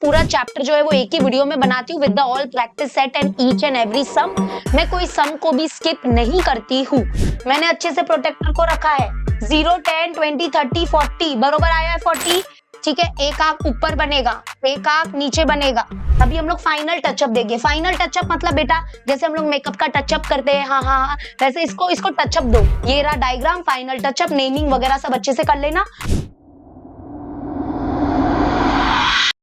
पूरा चैप्टर जो है वो एक ही वीडियो में बनाती हूँ with the all practice set and each and every sum. मैं कोई सम को भी स्किप नहीं करती हूँ। मैंने अच्छे से प्रोटेक्टर को रखा है 0, 10, 20, 30, 40 बरोबर आया है 40। ठीक है, एक आंख ऊपर बनेगा, एक आंख नीचे बनेगा। अभी हम लोग फाइनल टचअप देंगे। फाइनल टचअप मतलब बेटा जैसे हम लोग मेकअप का टचअप करते हैं, हाँ हाँ हाँ, वैसे इसको टचअप दो। ये रहा डायग्राम, फाइनल टचअप, नेमिंग वगैरह सब अच्छे से कर लेना।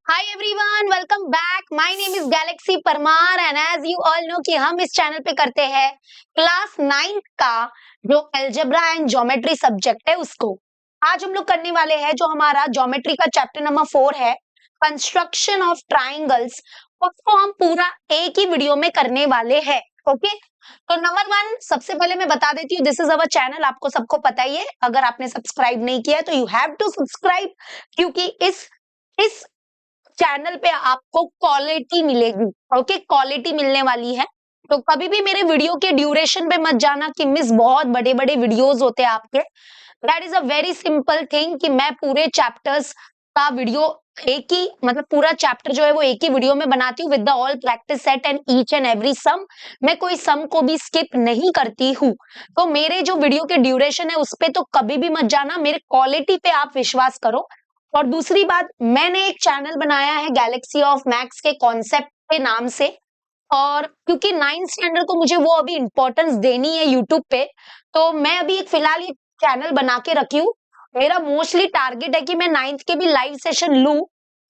Hi everyone, welcome back. My name is Galaxy Parmar and as you all know कि हम इस चैनल पे करते हैं क्लास 9 का जो अलजेब्रा एंड ज्योमेट्री सब्जेक्ट है उसको। आज हम लोग करने वाले हैं जो हमारा ज्योमेट्री का चैप्टर नंबर 4 है, कंस्ट्रक्शन ऑफ ट्राइंगल्स। उसको हम पूरा एक ही वीडियो में करने वाले हैं। ओके, तो नंबर 1 सबसे पहले मैं बता देती हूँ, दिस इज अवर चैनल। आपको सबको पता ही है, अगर आपने सब्सक्राइब नहीं किया है तो यू हैव टू सब्सक्राइब, क्योंकि इस चैनल पे आपको क्वालिटी मिलेगी। ओके, क्वालिटी मिलने वाली है। तो कभी भी मेरे वीडियो के ड्यूरेशन पे मत जाना कि मिस बहुत बड़े बड़े वीडियोस होते हैं आपके। That is a very simple thing कि मैं पूरे चैप्टर्स का वीडियो एक ही मतलब पूरा चैप्टर जो है वो एक ही वीडियो में बनाती हूँ with the all practice set and each and every sum. मैं कोई सम को भी स्किप नहीं करती हूँ। तो मेरे जो वीडियो के ड्यूरेशन है उस पे तो कभी भी मत जाना, मेरे क्वालिटी पे आप विश्वास करो। और दूसरी बात, मैंने एक चैनल बनाया है गैलेक्सी ऑफ मैथ्स के कॉन्सेप्ट के नाम से, और क्योंकि 9th स्टैंडर्ड को मुझे वो अभी इंपॉर्टेंस देनी है यूट्यूब पे, तो मैं अभी एक फिलहाल ये चैनल बना के रखी हूँ। मेरा मोस्टली टारगेट है कि मैं 9th के भी लाइव सेशन लूं,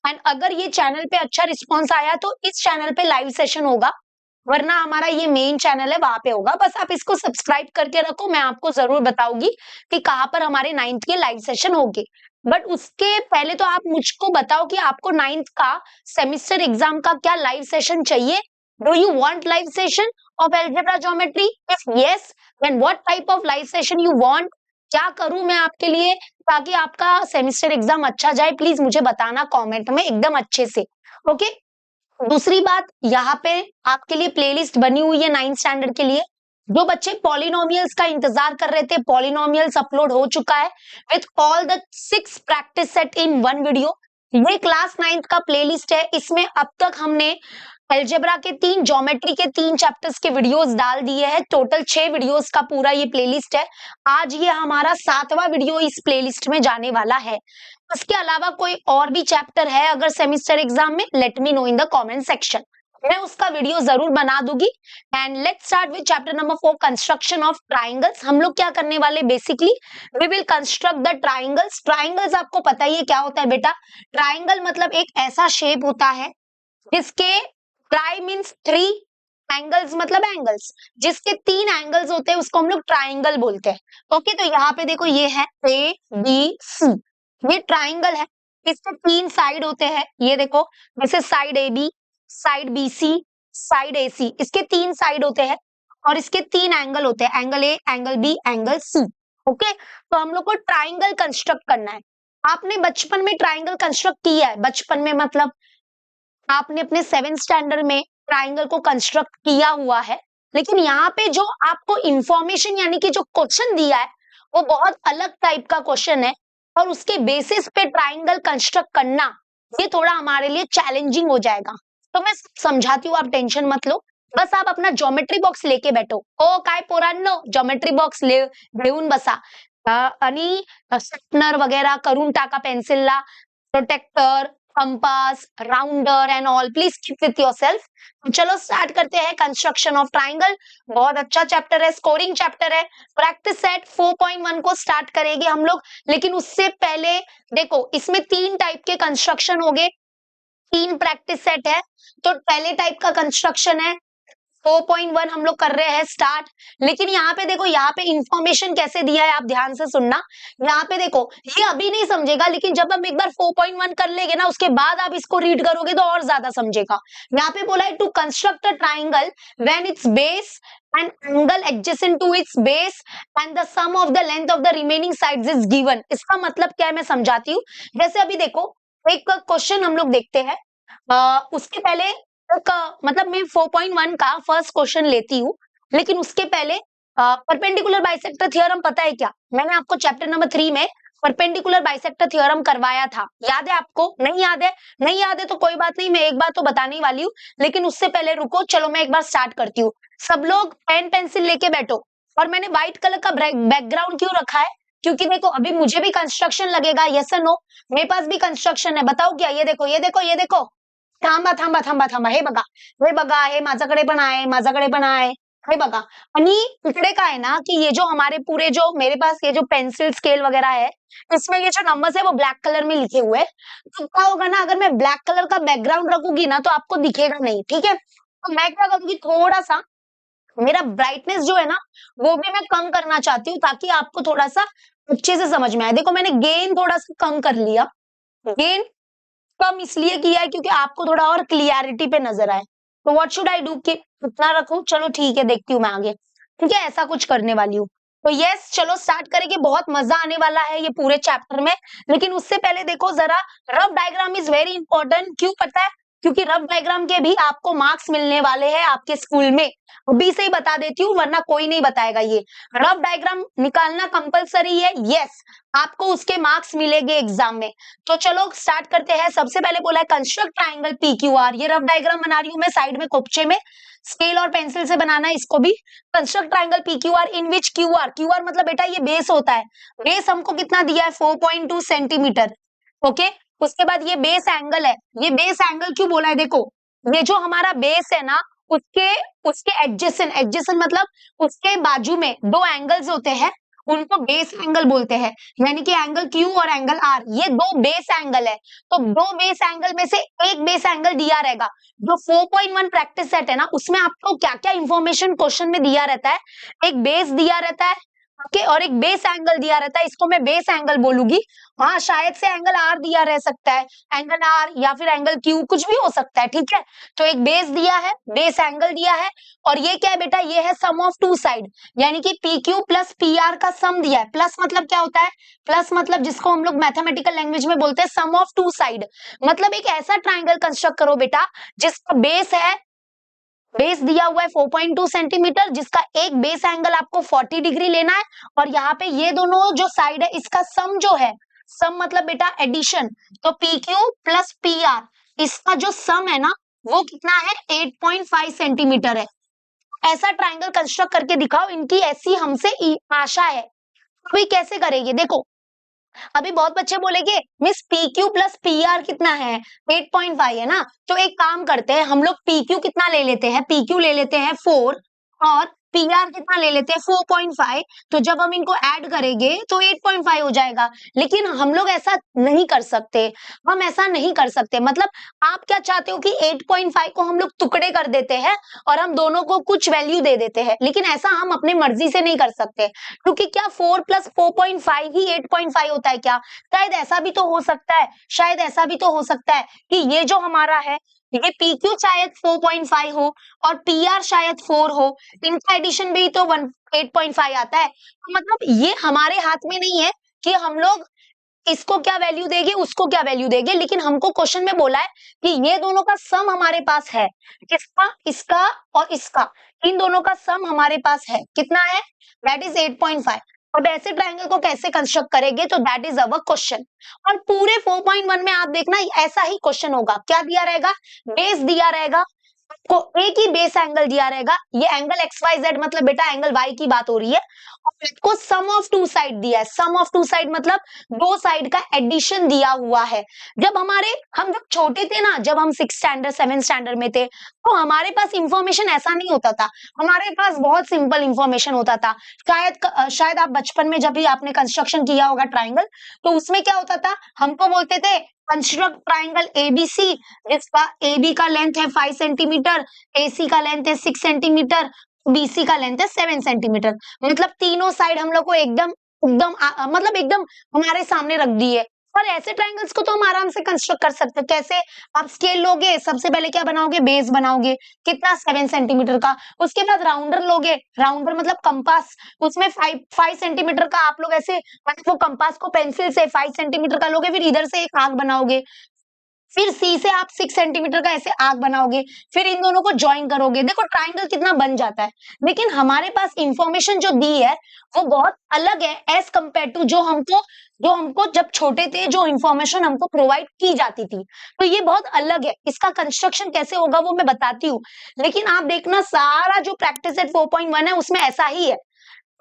एंड अगर ये चैनल पे अच्छा रिस्पॉन्स आया तो इस चैनल पे लाइव सेशन होगा, वरना हमारा ये मेन चैनल है वहां पे होगा। बस आप इसको सब्सक्राइब करके रखो, मैं आपको जरूर बताऊंगी कि कहाँ पर हमारे 9th के लाइव सेशन होंगे। बट उसके पहले तो आप मुझको बताओ कि आपको 9th का सेमिस्टर एग्जाम का क्या लाइव सेशन चाहिए। Do you want live session of algebra geometry? If yes, then what type of live session you want? क्या करूं मैं आपके लिए ताकि आपका सेमिस्टर एग्जाम अच्छा जाए? प्लीज मुझे बताना कमेंट में एकदम अच्छे से। ओके, दूसरी बात, यहाँ पे आपके लिए प्लेलिस्ट बनी हुई है 9th स्टैंडर्ड के लिए। जो बच्चे पॉलिनोमियल्स का इंतजार कर रहे थे, पॉलिनोमियल्स अपलोड हो चुका है with all the 6 practice set in 1 video. ये क्लास 9th का प्लेलिस्ट है। इसमें अब तक हमने अलजेब्रा के 3, ज्योमेट्री के 3 चैप्टर्स के वीडियोस डाल दिए हैं। टोटल 6 वीडियोस का पूरा ये प्लेलिस्ट है। आज ये हमारा 7वां वीडियो इस प्लेलिस्ट में जाने वाला है। इसके अलावा कोई और भी चैप्टर है अगर सेमिस्टर एग्जाम में, let me know in the comment section, मैं उसका वीडियो जरूर बना दूंगी। And let's start with chapter number 4, construction of triangles. हम लोग क्या करने वाले, basically we will construct the triangles. Triangles आपको पता ही है क्या होता है बेटा। ट्राइंगल मतलब एक ऐसा शेप होता है जिसके ट्राई मीन्स 3, एंगल्स मतलब एंगल्स, जिसके 3 एंगल्स होते हैं उसको हम लोग ट्राइंगल बोलते हैं। ओके, तो यहाँ पे देखो ये है ए बी सी, ये ट्राइंगल है। इसके 3 साइड होते हैं, ये देखो जैसे side A B, side B C, side A C, इसके 3 साइड होते हैं और इसके 3 एंगल होते हैं, angle A, angle B, angle C. Okay, तो हम लोग को ट्राइंगल कंस्ट्रक्ट करना है। आपने बचपन में ट्राइंगल कंस्ट्रक्ट किया है, बचपन में मतलब आपने अपने 7th स्टैंडर्ड में ट्राइंगल को कंस्ट्रक्ट किया हुआ है। लेकिन यहाँ पे जो आपको इंफॉर्मेशन यानी कि जो क्वेश्चन दिया है वो बहुत अलग टाइप का क्वेश्चन है, और उसके बेसिस पे ट्राइंगल कंस्ट्रक्ट करना ये थोड़ा हमारे लिए चैलेंजिंग हो जाएगा। तो मैं समझाती हूँ, आप टेंशन मत लो। बस आप अपना ज्योमेट्री बॉक्स लेके बैठो। ओ काय पोरांनो, ज्योमेट्री बॉक्स घेऊन बसा आणि स्टॅपनर वगैरह करून टाका, पेन्सिलला, protractor, compass, rounder and all please keep with yourself. चलो स्टार्ट करते हैं कंस्ट्रक्शन ऑफ ट्राइंगल। बहुत अच्छा चैप्टर है, स्कोरिंग चैप्टर है। प्रैक्टिस सेट 4.1 को स्टार्ट करेंगे हम लोग, लेकिन उससे पहले देखो इसमें 3 टाइप के कंस्ट्रक्शन हो गए, 3 प्रैक्टिस सेट है। तो पहले टाइप का कंस्ट्रक्शन है 4.1 हम लोग कर रहे हैं स्टार्ट। लेकिन यहाँ पे देखो, यहाँ पे इंफॉर्मेशन कैसे दिया है आप ध्यान से सुनना। यहाँ पे देखो, ये अभी नहीं समझेगा, लेकिन जब हम एक बार 4.1 कर लेंगे ना उसके बाद आप इसको रीड करोगे तो और ज्यादा समझेगा। यहाँ पे बोला है to construct a triangle when its base and angle adjacent to its base and the sum of the length of the remaining sides is given. इसका मतलब क्या है मैं समझाती हूँ। जैसे अभी देखो एक क्वेश्चन हम लोग देखते हैं, उसके पहले मतलब मैं 4.1 का फर्स्ट क्वेश्चन लेती हूँ, लेकिन उसके पहले परपेंडिकुलर बाइसेक्टर थ्योरम पता है क्या? मैंने आपको चैप्टर नंबर 3 में परपेंडिकुलर बाइसेक्टर थ्योरम करवाया था, याद है आपको? नहीं याद है? नहीं याद है तो कोई बात नहीं, मैं एक बार तो बताने वाली हूँ, लेकिन उससे पहले रुको, चलो मैं एक बार स्टार्ट करती हूँ। सब लोग पेन पेंसिल लेके बैठो। और मैंने व्हाइट कलर का बैकग्राउंड क्यों रखा है? क्योंकि देखो अभी मुझे भी कंस्ट्रक्शन लगेगा, यस और नो? मेरे पास भी कंस्ट्रक्शन है, बताओ क्या? ये देखो, ये देखो, ये देखो, थांबा थांबा थांबा थांबा, हे बघा, हे माझ्याकडे पण आहे, माझ्याकडे पण आहे, हे बघा। आणि इकडे काय आहे ना कि ये जो हमारे पूरे जो मेरे पास ये जो पेंसिल स्केल वगैरह है, इसमें ये जो नंबर्स है वो ब्लैक कलर में लिखे हुए हैं। तो क्या होगा ना, अगर मैं ब्लैक कलर का बैकग्राउंड रखूंगी ना तो आपको दिखेगा नहीं, ठीक है? तो मैं क्या करूंगी, थोड़ा सा मेरा ब्राइटनेस जो है ना वो भी मैं कम करना चाहती हूँ, ताकि आपको थोड़ा सा अच्छे से समझ में आए। देखो मैंने गेन थोड़ा सा कम कर लिया, गेन कम इसलिए किया है क्योंकि आपको थोड़ा और क्लियरिटी पे नजर आए। तो व्हाट शुड आई डू, कि कितना रखूं? चलो ठीक है, देखती हूँ मैं आगे, ठीक है? ऐसा कुछ करने वाली हूँ। तो यस, चलो स्टार्ट करेंगे, बहुत मजा आने वाला है ये पूरे चैप्टर में। लेकिन उससे पहले देखो जरा, rough diagram is very important. क्यों पता है? क्योंकि रफ डायग्राम के भी आपको मार्क्स मिलने वाले हैं आपके स्कूल में। अभी से ही बता देती हूँ, वरना कोई नहीं बताएगा। ये रफ डायग्राम निकालना कंपलसरी है, यस, आपको उसके मार्क्स मिलेंगे एग्जाम में। तो चलो स्टार्ट करते हैं। सबसे पहले बोला है कंस्ट्रक्ट ट्राइंगल PQR। ये रफ डायग्राम बना रही हूं मैं साइड में कोपचे में, स्केल और पेंसिल से बनाना है इसको भी। कंस्ट्रक्ट ट्राइंगल PQR इन विच QR मतलब बेटा ये बेस होता है। बेस हमको कितना दिया है? 4.2 सेंटीमीटर। ओके, उसके बाद ये बेस एंगल है। ये बेस एंगल क्यों बोला है? देखो ये जो हमारा बेस है ना, उसके उसके एडजेसेंट, एडजेसेंट मतलब उसके बाजू में दो एंगल्स होते हैं, उनको बेस एंगल बोलते हैं। यानी कि एंगल Q और एंगल R, ये दो बेस एंगल है। तो दो बेस एंगल में से एक बेस एंगल दिया रहेगा। जो 4.1 प्रैक्टिस सेट है ना, उसमें आपको क्या क्या इंफॉर्मेशन क्वेश्चन में दिया रहता है? एक बेस दिया रहता है, ओके, और एक बेस एंगल दिया रहता है, इसको मैं बेस एंगल बोलूंगी। हाँ, शायद से एंगल R दिया रह सकता है, एंगल R या फिर एंगल Q, कुछ भी हो सकता है, ठीक है? तो एक बेस दिया है, बेस एंगल दिया है, और ये क्या है बेटा? ये है सम ऑफ टू साइड, यानी कि PQ प्लस PR का सम दिया है। प्लस मतलब क्या होता है? प्लस मतलब जिसको हम लोग मैथमेटिकल लैंग्वेज में बोलते हैं सम ऑफ टू साइड। मतलब एक ऐसा ट्राइंगल कंस्ट्रक्ट करो बेटा जिसका बेस है, बेस दिया हुआ है 4.2 सेंटीमीटर, जिसका एक बेस एंगल आपको 40 डिग्री लेना है, और यहाँ पे ये दोनों जो साइड है इसका सम जो है, सम मतलब बेटा एडिशन, तो PQ प्लस PR, इसका जो सम है ना वो कितना है? 8.5 सेंटीमीटर है। ऐसा ट्राइंगल कंस्ट्रक्ट करके दिखाओ, इनकी ऐसी हमसे आशा है। अभी कैसे करेंगे देखो, अभी बहुत बच्चे बोलेंगे मिस PQ प्लस PR कितना है? 8.5 है ना। तो एक काम करते हैं, हम लोग PQ कितना ले लेते हैं? PQ ले लेते हैं 4, और PR कितना ले लेते हैं? 4.5। तो जब हम इनको ऐड करेंगे तो 8.5 हो जाएगा। लेकिन हम लोग ऐसा नहीं कर सकते, हम ऐसा नहीं कर सकते। मतलब आप क्या चाहते हो कि 8.5 को हम लोग टुकड़े कर देते हैं और हम दोनों को कुछ वैल्यू दे देते हैं, लेकिन ऐसा हम अपने मर्जी से नहीं कर सकते। क्योंकि क्या 4 प्लस 4.5 ही 8.5 होता है क्या? शायद ऐसा भी तो हो सकता है, शायद ऐसा भी तो हो सकता है कि ये जो हमारा है, ये PQ शायद 4.5 हो और PR शायद 4 हो, इनका एडिशन भी तो 8.5 आता है। तो मतलब ये हमारे हाथ में नहीं है कि हम लोग इसको क्या वैल्यू देंगे, उसको क्या वैल्यू देंगे। लेकिन हमको क्वेश्चन में बोला है कि ये दोनों का सम हमारे पास है, किसका? इसका और इसका, इन दोनों का सम हमारे पास है। कितना है? That is 8.5। अब ऐसे ट्रायंगल को कैसे कंस्ट्रक्ट करेंगे? तो दैट इज अवर क्वेश्चन। और पूरे 4.1 में आप देखना ऐसा ही क्वेश्चन होगा। क्या दिया रहेगा? बेस दिया रहेगा, को एक ही बेस एंगल दिया रहेगा, ये एंगल XYZ मतलब बेटा एंगल Y की बात हो रही है, और इसको सम ऑफ टू साइड दिया है। सम ऑफ टू साइड मतलब दो साइड का एडिशन दिया हुआ है। हम जब छोटे थे ना, जब हम 6th स्टैंडर्ड 7th स्टैंडर्ड में थे, तो हमारे पास इंफॉर्मेशन ऐसा नहीं होता था। हमारे पास बहुत सिंपल इंफॉर्मेशन होता था। शायद आप बचपन में जब भी आपने कंस्ट्रक्शन किया होगा ट्राइंगल, तो उसमें क्या होता था? हमको बोलते थे कंस्ट्रक्ट ट्राइंगल ABC, जिसका AB का लेंथ है 5 सेंटीमीटर, AC का लेंथ है 6 सेंटीमीटर, BC का लेंथ है 7 सेंटीमीटर। मतलब तीनों साइड हम लोग को एकदम एकदम मतलब एकदम हमारे सामने रख दी है। और ऐसे ट्रायंगल्स को तो हम आराम से कंस्ट्रक्ट कर सकते हैं। कैसे? आप स्केल लोगे, सबसे पहले क्या बनाओगे? बेस बनाओगे, कितना? 7 सेंटीमीटर का। उसके बाद राउंडर लोगे, राउंडर मतलब कंपास, उसमें 5 सेंटीमीटर का आप लोग ऐसे मतलब वो कंपास को पेंसिल से 5 सेंटीमीटर का लोगे, फिर इधर से एक आर्क बनाओगे। फिर सी से आप 6 सेंटीमीटर का ऐसे आर्क बनाओगे, फिर इन दोनों को ज्वाइन करोगे, देखो ट्राइंगल कितना बन जाता है। लेकिन हमारे पास इंफॉर्मेशन जो दी है वो बहुत अलग है एज कंपेयर टू जो हमको जब छोटे थे जो इंफॉर्मेशन हमको प्रोवाइड की जाती थी, तो ये बहुत अलग है। इसका कंस्ट्रक्शन कैसे होगा वो मैं बताती हूँ, लेकिन आप देखना सारा जो प्रैक्टिस एट 4.1 है उसमें ऐसा ही है।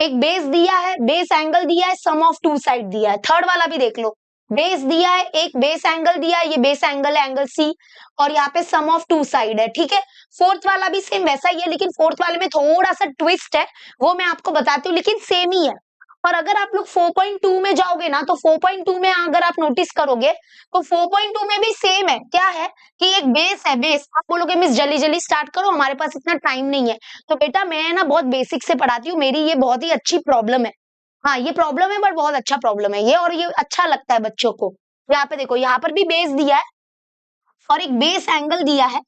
एक बेस दिया है, बेस एंगल दिया है, सम ऑफ टू साइड दिया है। थर्ड वाला भी देख लो, बेस दिया है, एक बेस एंगल दिया है, ये बेस एंगल है एंगल सी, और यहाँ पे सम ऑफ टू साइड है, ठीक है। फोर्थ वाला भी सेम वैसा ही है, लेकिन फोर्थ वाले में थोड़ा सा ट्विस्ट है, वो मैं आपको बताती हूँ, लेकिन सेम ही है। और अगर आप लोग 4.2 में जाओगे ना, तो 4.2 में अगर आप नोटिस करोगे तो 4.2 में भी सेम है। क्या है कि एक बेस है, बेस। आप बोलोगे मिस जल्दी जल्दी स्टार्ट करो, हमारे पास इतना टाइम नहीं है। तो बेटा मैं ना बहुत बेसिक से पढ़ाती हूँ, मेरी ये बहुत ही अच्छी प्रॉब्लम है। हाँ, ये प्रॉब्लम है बट बहुत अच्छा प्रॉब्लम है ये, और ये अच्छा लगता है बच्चों को। यहाँ पे देखो, यहाँ पर भी बेस दिया है और एक बेस एंगल दिया है,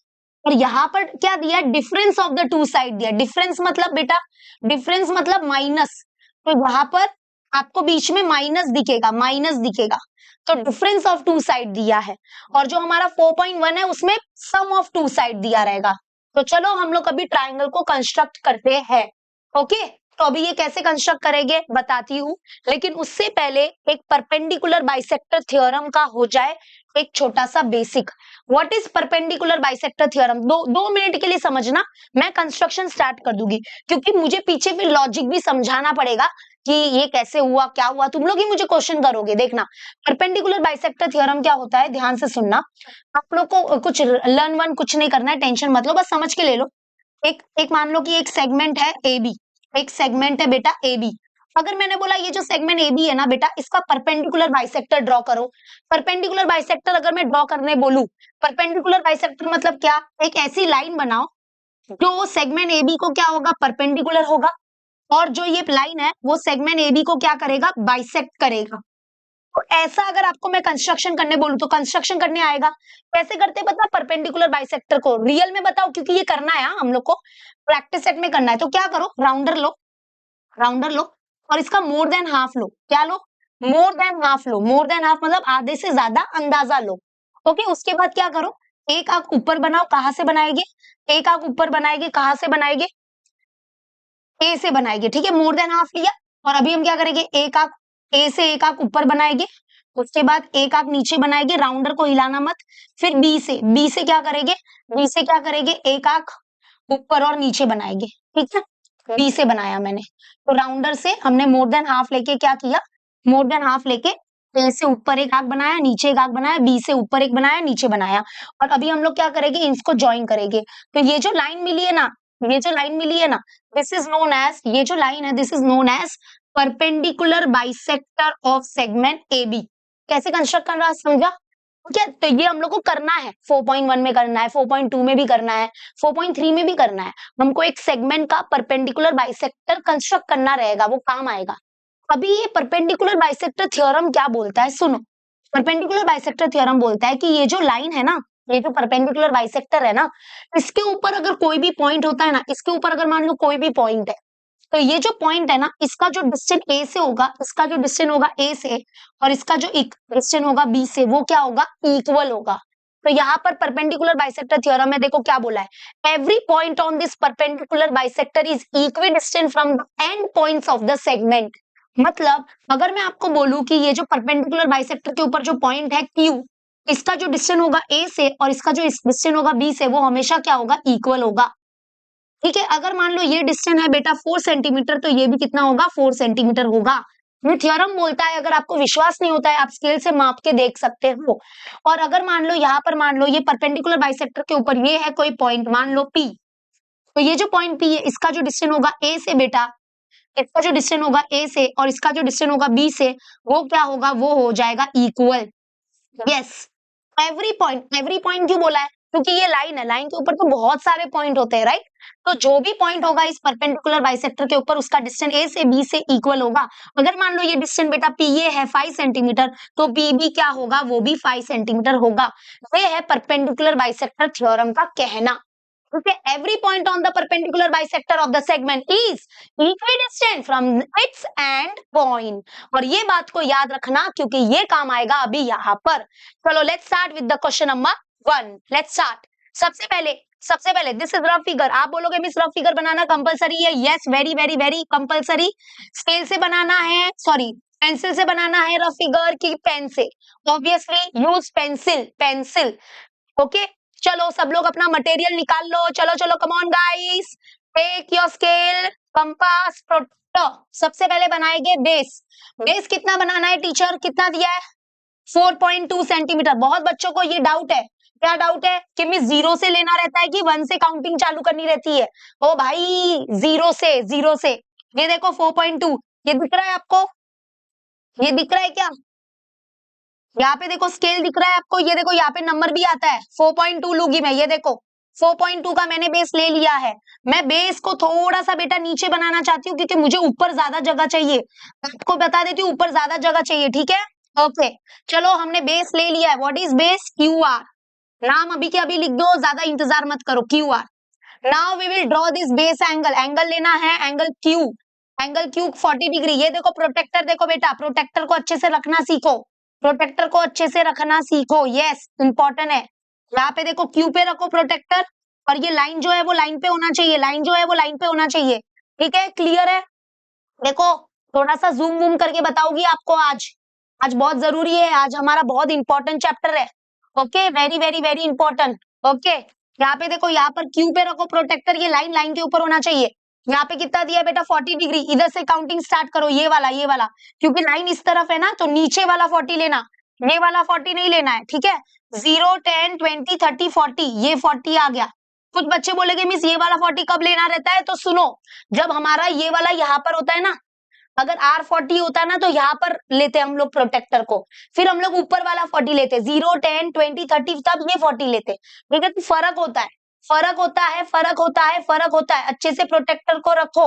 और यहाँ पर क्या दिया है, difference of the two side दिया। डिफरेंस मतलब बेटा, डिफरेंस मतलब माइनस, तो यहाँ पर आपको बीच में माइनस दिखेगा, माइनस दिखेगा, तो डिफरेंस ऑफ टू साइड दिया है। और जो हमारा 4.1 है उसमें सम ऑफ टू साइड दिया रहेगा। तो चलो हम लोग अभी ट्राइंगल को कंस्ट्रक्ट करते हैं। ओके, तो अभी ये कैसे कंस्ट्रक्ट करेंगे बताती हूँ, लेकिन उससे पहले एक परपेंडिकुलर बाइसेक्टर थ्योरम का हो जाए एक छोटा सा basic. What is perpendicular bisector theorem, दो मिनट के लिए समझना, मैं कंस्ट्रक्शन स्टार्ट कर दूंगी, क्योंकि मुझे पीछे फिर लॉजिक भी समझाना पड़ेगा कि ये कैसे हुआ, क्या हुआ, तुम लोग ही मुझे क्वेश्चन करोगे। देखना, परपेंडिकुलर बाइसेक्टर थ्योरम क्या होता है, ध्यान से सुनना। आप लोग को कुछ लर्न वन कुछ नहीं करना है, टेंशन मत लो, बस समझ के ले लो। एक एक मान लो कि एक सेगमेंट है ए बी, एक सेगमेंट है बेटा ए बी। अगर मैंने बोला ये जो सेगमेंट ए बी है ना बेटा, इसका परपेंडिकुलर बाइसेक्टर ड्रॉ करो। परपेंडिकुलर बाइसेक्टर अगर मैं ड्रॉ करने बोलूं, परपेंडिकुलर बाइसेक्टर मतलब क्या, एक ऐसी लाइन बनाओ जो सेगमेंट ए बी को क्या होगा, परपेंडिकुलर होगा, और जो ये लाइन है वो सेगमेंट ए बी को क्या करेगा, बाइसेक्ट करेगा। तो ऐसा अगर आपको मैं कंस्ट्रक्शन करने बोलूं तो कंस्ट्रक्शन करने आएगा। कैसे करते हैं पता, परपेंडिकुलर बाइसेक्टर को रियल में बताओ, क्योंकि ये करना है हम लोग को, प्रैक्टिस सेट में करना है। तो क्या करो, राउंडर लो, राउंडर लो, और इसका मोर देन हाफ लो। क्या लो, मोर देन हाफ लो। मोर देन हाफ मतलब आधे से ज्यादा अंदाजा लो। ओके, उसके बाद क्या करो, एक आंख ऊपर बनाओ। कहां से बनाएंगे, एक आंख ऊपर बनाएंगे, कहां से बनाएंगे, ए से बनाएंगे, ठीक है। मोर देन हाफ लिया, और अभी हम क्या करेंगे, एक आंख ए से एक आंख ऊपर बनाएंगे, उसके बाद एक आंख नीचे बनाएंगे, राउंडर को हिलाना मत। फिर बी से क्या करेंगे, बी से क्या करेंगे, एक आंख ऊपर और नीचे बनाएंगे, ठीक है। बी से बनाया मैंने, तो राउंडर से हमने मोर देन हाफ लेके क्या किया, मोर देन हाफ लेके ए से ऊपर एक आंख बनाया, नीचे एक आंख बनाया, बी से ऊपर एक बनाया, नीचे बनाया, और अभी हम लोग क्या करेंगे, इसको ज्वाइन करेंगे। तो ये जो लाइन मिली है ना, ये जो लाइन मिली है ना, दिस इज नोन एज, ये जो लाइन है this is known as perpendicular bisector of segment A B. कैसे कंस्ट्रक्ट कर रहा है समझा, ठीक है। तो ये हम लोग को करना है, 4.1 में करना है, 4.2 में भी करना है, 4.3 में भी करना है। हमको एक सेगमेंट का परपेंडिकुलर बाइसेक्टर कंस्ट्रक्ट करना रहेगा, वो काम आएगा। अभी ये परपेंडिकुलर बाइसेक्टर थ्योरम क्या बोलता है, सुनो। परपेंडिकुलर बाइसेक्टर थ्योरम बोलता है कि ये जो लाइन है ना, ये जो परपेंडिकुलर बाइसेक्टर है ना, इसके ऊपर अगर कोई भी पॉइंट होता है ना, इसके ऊपर अगर मान लो कोई भी पॉइंट है, तो ये जो पॉइंट है ना, इसका जो डिस्टेंस ए से होगा, इसका जो डिस्टेंस होगा ए से, और इसका जो डिस्टेंस होगा बी से, वो क्या होगा, इक्वल होगा। तो यहाँ पर परपेंडिकुलर बाइसेक्टर थ्योरम में देखो क्या बोला है, every point on this perpendicular bisector is equi distant from the and points of the segment. मतलब अगर मैं आपको बोलूं कि ये जो परपेंडिकुलर बाइसेक्टर के ऊपर जो पॉइंट है Q, इसका जो डिस्टेंस होगा A से और इसका जो डिस्टेंस होगा B से, वो हमेशा क्या होगा, इक्वल होगा, ठीक है। अगर मान लो ये डिस्टेंस है बेटा 4 सेंटीमीटर, तो ये भी कितना होगा, 4 सेंटीमीटर होगा। ये थ्योरम बोलता है, अगर आपको विश्वास नहीं होता है आप स्केल से माप के देख सकते हो। और अगर मान लो यहाँ पर मान लो ये परपेंडिकुलर बाइसेक्टर के ऊपर ये है कोई पॉइंट, मान लो P, तो ये जो पॉइंट P है, इसका जो डिस्टेंस होगा A से बेटा, इसका जो डिस्टेंस होगा A से और इसका जो डिस्टेंस होगा B से, वो क्या होगा, वो हो जाएगा इक्वल। यस, एवरी पॉइंट क्यों बोला है, क्योंकि ये लाइन है, लाइन के ऊपर तो बहुत सारे पॉइंट होते हैं, राइट। तो जो भी पॉइंट होगा इस परपेंडिकुलर बाइसेक्टर के ऊपर, उसका डिस्टेंस A से B से इक्वल होगा। अगर मान लो ये डिस्टेंस बेटा PA है 5 सेंटीमीटर, तो BB क्या होगा, वो भी 5 सेंटीमीटर होगा। ये है परपेंडिकुलर बाइसेक्टर थ्योरम का कहना। Okay, every point on the perpendicular bisector of the segment is equidistant from its end point. और ये बात को याद रखना क्योंकि ये काम आएगा अभी यहाँ पर। चलो let's start with the question number 1। Let's start. सबसे पहले दिस इज रफ फिगर। आप बोलोगे मिस रफ फिगर बनाना कंपलसरी है? Yes, very very very compulsory. Scale से बनाना है, सॉरी पेंसिल से बनाना है रफ फिगर की पेन से? Obviously use pencil. ओके, चलो सब लोग अपना मटेरियल निकाल लो। चलो चलो, come on guys, take your scale, compass, protractor. सबसे पहले बनाएंगे बेस कितना बनाना है टीचर? कितना दिया है? 4.2 सेंटीमीटर। बहुत बच्चों को ये डाउट है। क्या डाउट है कि मिस 0 से लेना रहता है कि 1 से काउंटिंग चालू करनी रहती है? ओ भाई, 0 से। ये देखो 4.2, ये दिख रहा है आपको? ये दिख रहा है क्या? यहाँ पे देखो स्केल दिख रहा है आपको? ये देखो यहाँ पे नंबर भी आता है। 4.2 लूंगी मैं। ये देखो 4.2 का मैंने बेस ले लिया है। मैं बेस को थोड़ा सा बेटा नीचे बनाना चाहती हूँ क्योंकि मुझे ऊपर ज्यादा जगह चाहिए। आपको बता देती हूँ, ऊपर ज्यादा जगह चाहिए। ठीक है, ओके। चलो हमने बेस ले लिया है। What is base? QR। नाम अभी के अभी लिख दो, ज्यादा इंतजार मत करो। QR। Now we will draw this base angle लेना है, एंगल Q 40 डिग्री। ये देखो प्रोटेक्टर, देखो बेटा प्रोटेक्टर को अच्छे से रखना सीखो। प्रोटेक्टर को अच्छे से रखना सीखो। यस, इंपॉर्टेंट है। यहाँ पे देखो Q पे रखो प्रोटेक्टर, और ये लाइन जो है वो लाइन पे होना चाहिए। ठीक है, क्लियर है? देखो थोड़ा सा जूम वूम करके बताऊंगी आपको। आज बहुत जरूरी है, आज हमारा बहुत इंपॉर्टेंट चैप्टर है। Okay, very very very important. Okay, यहाँ पे देखो, यहाँ पर Q पे रखो प्रोटेक्टर, ये लाइन के ऊपर होना चाहिए। यहाँ पे कितना दिया बेटा? 40 डिग्री। इधर से काउंटिंग स्टार्ट करो, ये वाला, क्योंकि लाइन इस तरफ है ना, तो नीचे वाला 40 लेना, ये वाला 40 नहीं लेना है। ठीक है, 0, 10, 20, 30, 40, ये 40 आ गया। कुछ बच्चे बोलेंगे मिस ये वाला 40 कब लेना रहता है? तो सुनो, जब हमारा ये वाला यहाँ पर होता है ना, अगर R40 होता है ना, तो यहाँ पर लेते हम लोग प्रोटेक्टर को, फिर हम लोग ऊपर वाला 40 लेते, 0, 10, 20, 30, तब ये 40 लेते। ठीक है, तो फर्क होता है। अच्छे से प्रोटेक्टर को रखो।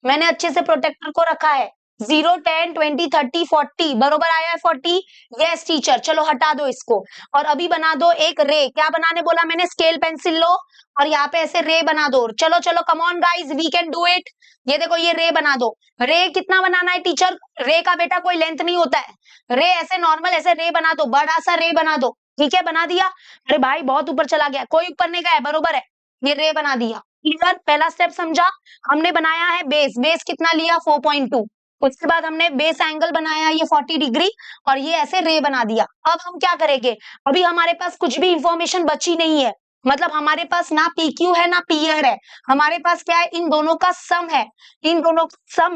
मैंने अच्छे से प्रोटेक्टर को रखा है। 0, 10, 20, 30, 40 बरोबर आया है 40। यस टीचर, चलो हटा दो इसको और अभी बना दो एक रे। क्या बनाने बोला मैंने? स्केल पेंसिल लो और यहाँ पे ऐसे रे बना दो। चलो चलो, come on guys, we can do it. ये देखो, ये रे बना दो। रे कितना बनाना है टीचर? रे का बेटा कोई लेंथ नहीं होता है। रे ऐसे नॉर्मल ऐसे रे बना दो, बड़ा सा रे बना दो। ठीक है, बना दिया? अरे भाई बहुत ऊपर चला गया, कोई ऊपर नहीं गया, बरोबर है। ये रे बना दिया। क्लियर? पहला स्टेप समझा? हमने बनाया है बेस कितना लिया? 4.2। उसके बाद हमने बेस एंगल बनाया ये 40 डिग्री और ये ऐसे रे बना दिया। अब हम क्या करेंगे? अभी हमारे पास कुछ भी इंफॉर्मेशन बची नहीं है, मतलब हमारे पास ना PQ है ना PR है। हमारे पास क्या है? इन दोनों का सम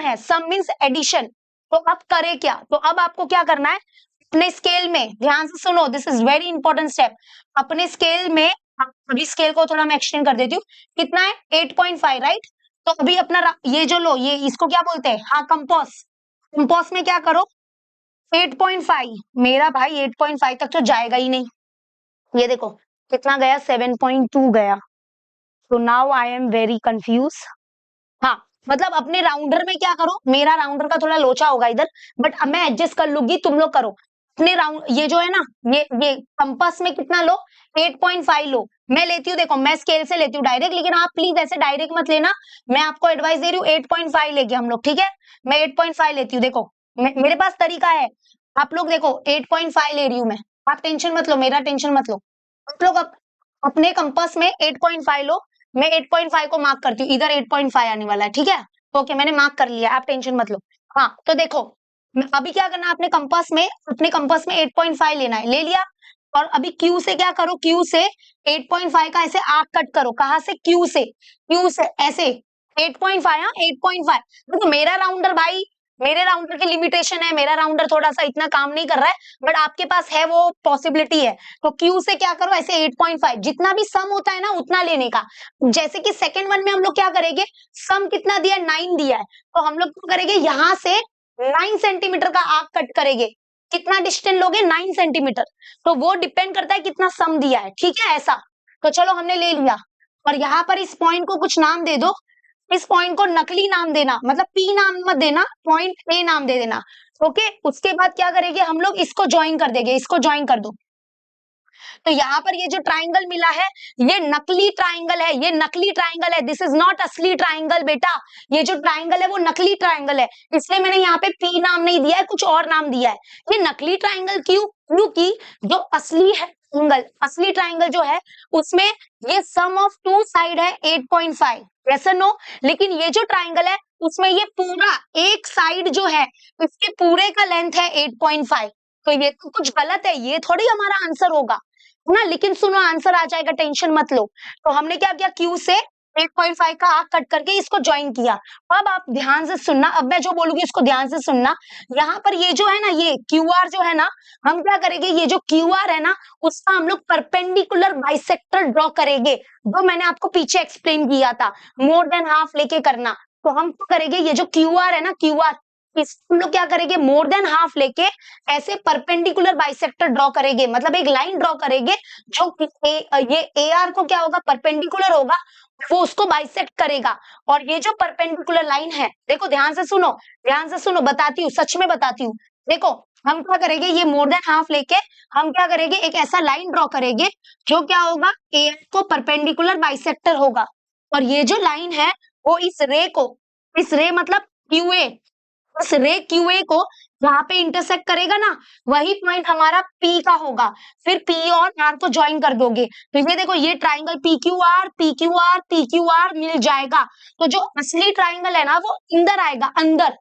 है। सम मींस एडिशन। तो अब करे क्या? तो अब आपको क्या करना है? अपने स्केल में ध्यान से सुनो, this is very important step. अपने स्केल में, अभी स्केल को थोड़ा मैं एक्सटेंड कर देती हूँ। कितना है? 8.5, राइट? तो अभी अपना ये जो लो, ये इसको क्या बोलते हैं? हाँ, कंपास में क्या करो? 8.5। मेरा भाई 8.5 तक तो जाएगा ही नहीं। ये देखो कितना गया? 7.2 गया। तो now I am very confuse. हाँ, मतलब अपने राउंडर में क्या करो? मेरा राउंडर का थोड़ा लोचा होगा इधर, बट अब मैं एडजस्ट कर लूंगी, तुम लोग करो अपने राउंड। ये जो है ना, ये कंपास में कितना लो? 8.5 लो। मैं लेती हूँ, देखो मैं स्केल से लेती हूँ डायरेक्ट, लेकिन आप प्लीज ऐसे डायरेक्ट मत लेना। मैं आपको एडवाइस दे रही हूँ 8.5 लेके हम लोग। ठीक है, मैं 8.5 लेती हूँ। देखो मेरे पास तरीका है। आप लोग देखो 8.5 ले रही हूँ मैं, आप टेंशन मत लो, मेरा टेंशन मत लो। आप लोग अपने कंपास में 8.5 लो। मैं 8.5 को मार्क करती हूँ, इधर 8.5 आने वाला है। ठीक है, ओके, मैंने मार्क कर लिया, आप टेंशन मत लो। हाँ, तो देखो अभी क्या करना है? अपने कंपास में 8.5 लेना है, ले लिया। और अभी Q से क्या करो? Q से 8.5 का ऐसे आर्क कट करो। कहाँ से? Q से ऐसे 8.5। हाँ, 8.5। देखो मेरे राउंडर की लिमिटेशन है, मेरा राउंडर थोड़ा सा इतना काम नहीं कर रहा है, बट आपके पास है वो पॉसिबिलिटी है। तो Q से क्या करो? ऐसे 8.5, जितना भी सम होता है ना उतना लेने का। जैसे कि सेकेंड वन में हम लोग क्या करेंगे? सम कितना दिया है? 9 दिया है, तो हम लोग क्या करेंगे? यहाँ से 9 सेंटीमीटर का आर्क कट करेंगे। कितना डिस्टेंस लोगे? 9 सेंटीमीटर। तो वो डिपेंड करता है कितना सम दिया है। ठीक है, ऐसा। तो चलो हमने ले लिया, और यहाँ पर इस पॉइंट को कुछ नाम दे दो। इस पॉइंट को नकली नाम देना, मतलब P नाम मत देना, पॉइंट A नाम दे देना। ओके, उसके बाद क्या करेंगे हम लोग? इसको ज्वाइन कर देंगे, इसको ज्वाइन कर दो। तो यहाँ पर ये जो ट्राइंगल मिला है ये नकली ट्राइंगल है, ये नकली ट्राइंगल है, दिस इज नॉट असली ट्राइंगल बेटा। ये जो ट्राइंगल है वो नकली ट्राइंगल है, इसलिए मैंने यहाँ पे पी नाम नहीं दिया है, कुछ और नाम दिया है। ये नकली ट्राइंगल क्यों? क्योंकि जो असली है ट्राइंगल, असली ट्राइंगल जो है उसमें ये सम ऑफ टू साइड है 8.5, यस और नो। लेकिन ये जो ट्राइंगल है उसमें ये पूरा एक साइड जो है इसके पूरे का लेंथ है 8.5, तो ये तो कुछ गलत है, ये थोड़ी हमारा आंसर होगा, है ना। लेकिन सुनो आंसर आ जाएगा, टेंशन मत लो। तो हमने क्या किया, क्यू से 8.5 का आर्क कट करके इसको ज्वाइन किया। अब आप ध्यान से सुनना, अब मैं जो बोलूंगी इसको ध्यान से सुनना। यहाँ पर ये जो है ना, ये क्यू आर जो है ना, हम क्या करेंगे, ये जो क्यू आर है ना उसका हम लोग परपेंडिकुलर बाइसेक्टर ड्रॉ करेंगे, जो मैंने आपको पीछे एक्सप्लेन किया था, मोर देन हाफ लेके करना। तो हम क्या करेंगे, ये जो क्यू आर है ना, क्यू आर, इसको हम लोग क्या करेंगे, मोर देन हाफ लेके ऐसे परपेंडिकुलर बाइसेक्टर ड्रॉ करेंगे, मतलब एक लाइन ड्रॉ करेंगे जो ये ए आर को क्या होगा, परपेंडिकुलर होगा, वो उसको बाइसेक्ट करेगा। और ये जो परपेंडिकुलर लाइन है, देखो ध्यान से सुनो, ध्यान से सुनो, बताती हूँ, सच में बताती हूँ। देखो हम क्या करेंगे, ये मोर देन हाफ लेके हम क्या करेंगे, एक ऐसा लाइन ड्रॉ करेंगे जो क्या होगा, ए आर को परपेंडिकुलर बाइसेक्टर होगा। और ये जो लाइन है वो इस रे को, इस रे मतलब क्यूए, इस रे क्यूए को जहां पे इंटरसेक्ट करेगा ना, वही पॉइंट हमारा पी का होगा। फिर पी और आर को ज्वाइन कर दोगे, तो ये देखो, ये triangle P Q R P Q R P Q R मिल जाएगा। तो जो असली ट्राइंगल है ना वो अंदर आएगा, अंदर।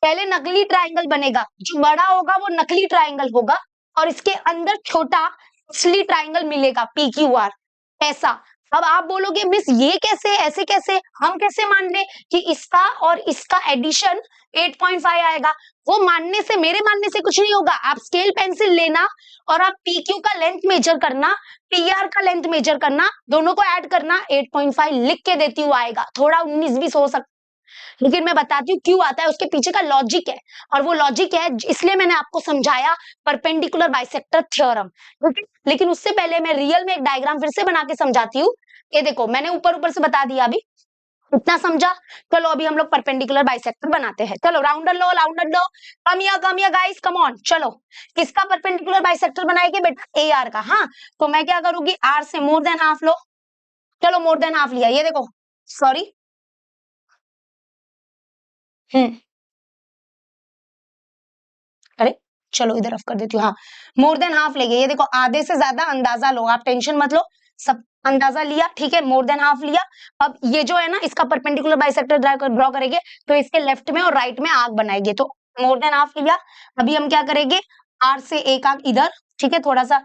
पहले नकली ट्राइंगल बनेगा, जो बड़ा होगा वो नकली ट्राइंगल होगा, और इसके अंदर छोटा असली ट्राइंगल मिलेगा, पी क्यू आर, ऐसा। अब आप बोलोगे मिस ये कैसे, ऐसे कैसे, हम कैसे मान ले कि इसका और इसका एडिशन 8.5 आएगा? वो मानने से, मेरे मानने से कुछ नहीं होगा। आप स्केल पेंसिल लेना और आप पी क्यू का लेंथ मेजर करना, पी आर का लेंथ मेजर करना, दोनों को ऐड करना, 8.5 लिख के देती हूँ आएगा। थोड़ा 19-20 हो सकता, लेकिन मैं बताती हूँ क्यों आता है, उसके पीछे का लॉजिक है, और वो लॉजिक है इसलिए मैंने आपको समझाया परपेंडिकुलर बाइसेक्टर थ्योरम। लेकिन उससे पहले मैं रियल में एक डायग्राम फिर से बना के समझाती हूँ। ये देखो, मैंने ऊपर ऊपर से बता दिया, अभी इतना समझा। चलो अभी हम लोग परपेंडिकुलर बाइसेक्टर बनाते हैं। चलो राउंडर लो, राउंडर लो, कम या गाइस, कम ऑन। चलो किसका परपेंडिकुलर बाइसेक्टर बनाएंगे बेटा, ए आर का। हाँ, तो मैं क्या करूंगी, आर से मोर देन हाफ लो। चलो मोर देन हाफ लिया, ये देखो, सॉरी, अरे चलो इधर रफ कर देती हूँ। हाँ, मोर देन हाफ लेंगे, ये देखो आधे से ज्यादा अंदाजा लो, आप टेंशन मत लो, सब अंदाजा लिया, ठीक है, मोर देन हाफ लिया। अब ये जो है ना, इसका परपेंडिकुलर बाइसेक्टर ड्रॉ करेंगे, तो इसके लेफ्ट में और राइट में आर्क बनाएंगे। तो मोर देन हाफ लिया। अभी हम क्या करेंगे, आर से एक आर्क इधर, ठीक है, थोड़ा सा